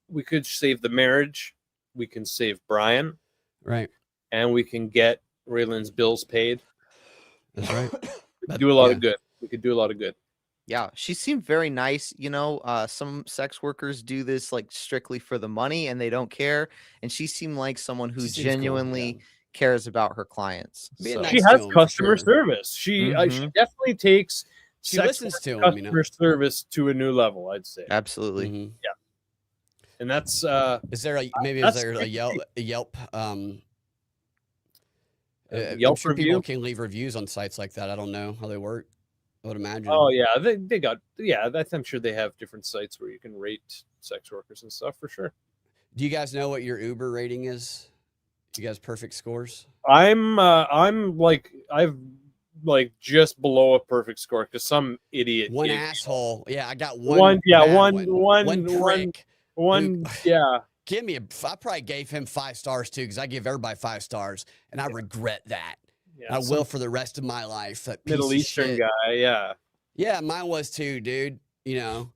We could save the marriage. We can save Bryon. Right. And we can get Raelynn's bills paid. That's right. We could do a lot of good. We could do a lot of good. Yeah, she seemed very nice. You know, some sex workers do this like strictly for the money and they don't care. And she seemed like someone who She seems cool, genuinely cares about her clients. Being So, She nice has to him, for customer sure. service. She Mhm. definitely takes She sex listens work to him, customer service to a new level, I'd say. absolutely. Mhm. And that's Is there that's a great to see. Yelp? I'm Yelp sure review. people can leave reviews on sites like that. I don't know how they work. I would imagine. Oh yeah, they got I'm sure they have different sites where you can rate sex workers and stuff for sure. Do you guys know what your Uber rating is? You guys perfect scores? I'm like I've like just below a perfect score because some idiot One gave me asshole. Yeah, I got one one prick. one yeah. Give me I probably gave him 5 stars too, because I give everybody 5 stars, and I regret that. Yeah, I will for the rest of my life. That piece Middle of Eastern shit. guy, yeah. Yeah, mine was too, dude. You know,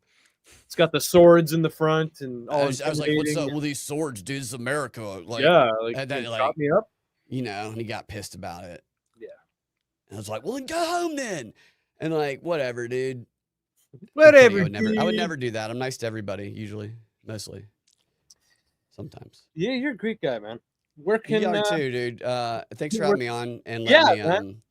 It's got the swords in the front and I all was like, "What's intimidating. up with these swords, dude? This is America." Like, Yeah, like and they then, chop me up. you know, and he got pissed about it. Yeah. And I was like, "Well, then go home then." And like, whatever, dude. Whatever. I would never do that. I'm nice to everybody, usually, mostly, sometimes. Yeah, you're a great guy, man. Where You can are too, dude. Thanks for where- having me on and Yeah, letting me. man.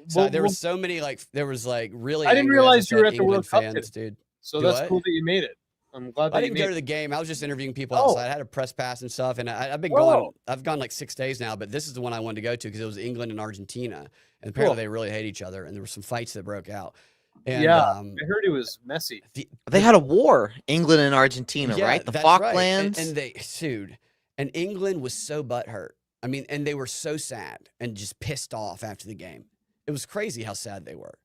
So Well, there was so many there was really. I didn't angry, as realize you were said, at the England World Cup fans, dude. so Do that's what? cool that you made it. I'm glad that I you didn't made go it. to the game. I was just interviewing people Oh. outside. I had a press pass and stuff, and I've been Oh. going. I've gone like 6 days now, but this is the one I wanted to go to because it was England and Argentina, and apparently Cool. they really hate each other, and there were some fights that broke out. And, Yeah, I heard it was messy. They had a war, England and Argentina, Yeah, right? The that's right. Falklands. And they sued. And England was so butthurt. I mean, and they were so sad and just pissed off after the game. It was crazy how sad they were.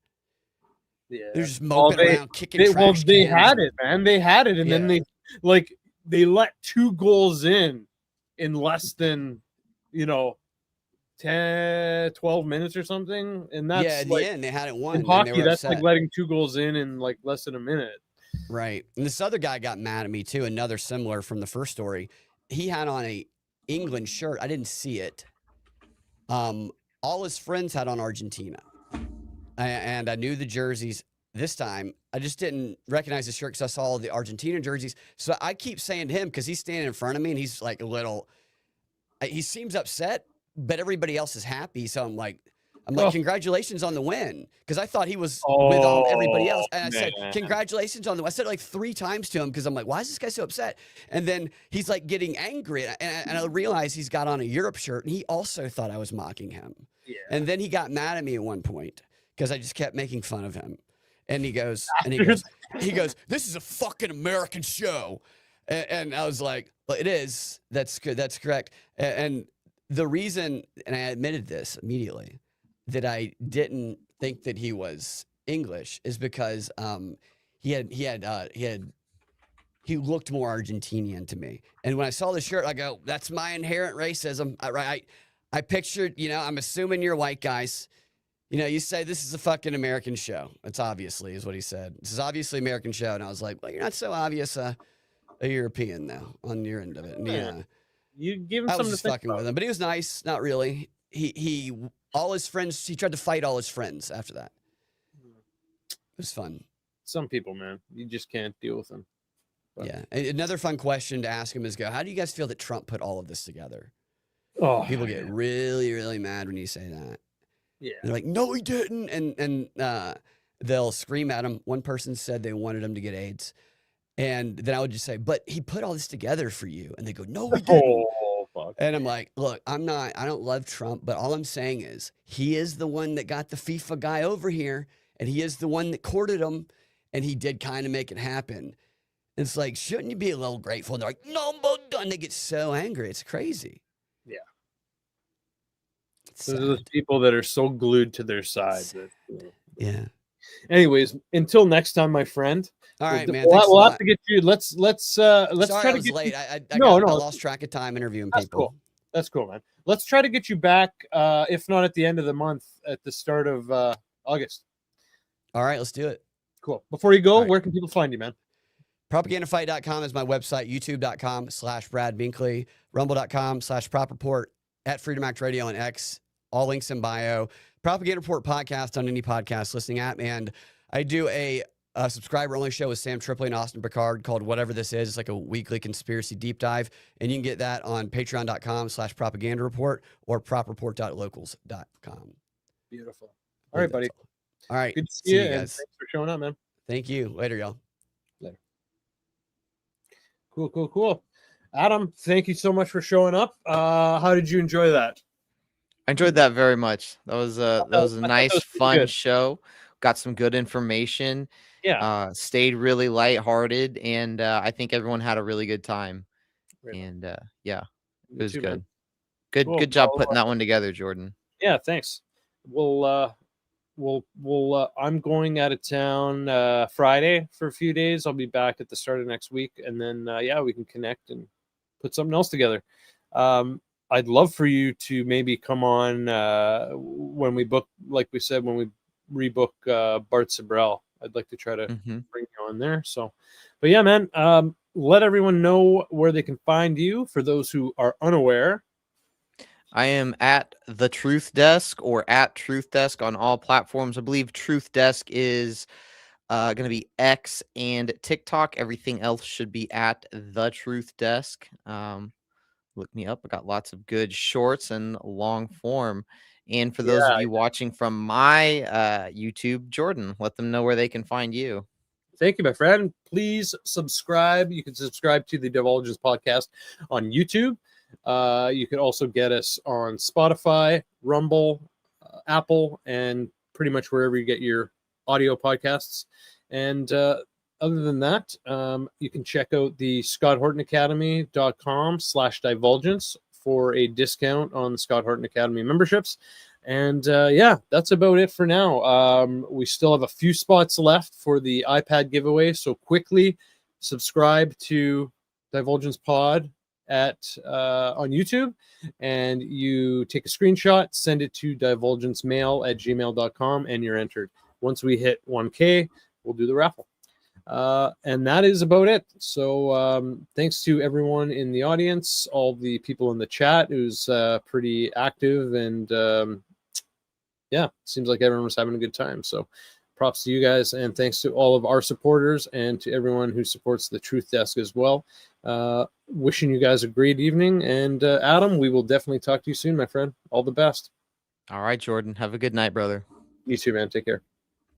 Yeah, They're just moping around, kicking trash they cans had and- it, man. They had it, and then they let 2 goals in less than 10, 12 minutes or something, and that's yeah, at the end they hadn't won. in and they hockey. were That's upset. like letting 2 goals in like less than a minute. Right. And this other guy got mad at me too. Another similar from the first story. He had on a England shirt. I didn't see it. All his friends had on Argentina, and I knew the jerseys. This time, I just didn't recognize the shirt because I saw all the Argentina jerseys. So I keep saying to him because he's standing in front of me and he's like a little. He seems upset, but everybody else is happy. So I'm like, congratulations on the win, because I thought he was with everybody else. And I said, congratulations on the win. I said it like 3 times to him because I'm like, why is this guy so upset? And then he's like getting angry, and I realized he's got on a Europe shirt, and he also thought I was mocking him. Yeah. And then he got mad at me at one point because I just kept making fun of him. And he goes, this is a fucking American show. And I was like, well, it is. That's good. That's correct. And the reason, and I admitted this immediately, that I didn't think that he was English is because he looked more Argentinian to me. And when I saw the shirt, I go, that's my inherent racism. I pictured, I'm assuming you're white guys. You say this is a fucking American show. It's obviously, is what he said. This is obviously an American show. And I was like, well, you're not so obvious a European though on your end of it. And you give him I was something just to think fucking about. with him, but he was nice. Not really. He all his friends. He tried to fight all his friends after that. It was fun. Some people, man, you just can't deal with them. But. Yeah. Another fun question to ask him is, how do you guys feel that Trump put all of this together? Oh, People get really, really mad when you say that. Yeah. They're like, no, he didn't. And they'll scream at him. One person said they wanted him to get AIDS. And then I would just say, but he put all this together for you. And they go, no, he didn't. Oh, fuck. And I'm like, look, I don't love Trump, but all I'm saying is he is the one that got the FIFA guy over here, and he is the one that courted him, and he did kind of make it happen. And it's like, shouldn't you be a little grateful? And they're like, no, but done. They get so angry. It's crazy. Yeah. It's Those are those people that are so glued to their side. That, Yeah. Anyways, until next time, my friend. All right, man. We'll have to get you. Let's Sorry, try I to was get late. You, I lost track of time interviewing That's people. cool. That's cool, man. Let's try to get you back, if not at the end of the month, at the start of August. All right, let's do it. Cool. Before you go, right. where can people find you, man? Propagandafight.com is my website. YouTube.com/Brad Binkley. Rumble.com/PropReport. At Freedom Act Radio and X. All links in bio. Propaganda Report podcast on any podcast listening app. And I do a subscriber only show with Sam Tripoli and Austin Picard called Whatever This Is. It's like a weekly conspiracy deep dive. And you can get that on patreon.com/propaganda report or propreport.locals.com. Beautiful. All right, buddy. All right. Good to see you, and guys. thanks for showing up, man. Thank you. Later, y'all. Later. Cool. Adam, thank you so much for showing up. How did you enjoy that? I enjoyed that very much. That was a nice, fun show. Got some good information. Yeah. Stayed really lighthearted, and I think everyone had a really good time. Right. And yeah, it was too, good. man. Good Cool. good job putting that one together, Jordan. Yeah, thanks. We'll I'm going out of town Friday for a few days. I'll be back at the start of next week, and then we can connect and put something else together. I'd love for you to maybe come on when we book, like we said, when we rebook Bart Sabrell. I'd like to try to bring you on there. So, but yeah, man, let everyone know where they can find you for those who are unaware. I am at the Truth Desk or at Truth Desk on all platforms. I believe Truth Desk is going to be X and TikTok. Everything else should be at the Truth Desk. Look me up. I got lots of good shorts and long form. And for those of you watching from my YouTube, Jordan, let them know where they can find you. Thank you, my friend. Please subscribe. You can subscribe to the Divulgence Podcast on YouTube. You can also get us on Spotify, Rumble, Apple, and pretty much wherever you get your audio podcasts. And other than that, you can check out the ScottHortonAcademy.com/divulgence for a discount on the Scott Horton Academy memberships. And that's about it for now. We still have a few spots left for the iPad giveaway. So quickly subscribe to Divulgence Pod on YouTube, and you take a screenshot, send it to divulgencemail@gmail.com, and you're entered. Once we hit 1K, we'll do the raffle. And that is about it. So thanks to everyone in the audience, all the people in the chat who's pretty active, and seems like everyone was having a good time. So props to you guys, and thanks to all of our supporters and to everyone who supports the Truth Desk as well. Wishing you guys a great evening, and Adam, we will definitely talk to you soon, my friend. All the best. All right, Jordan. Have a good night, brother. You too, man. Take care.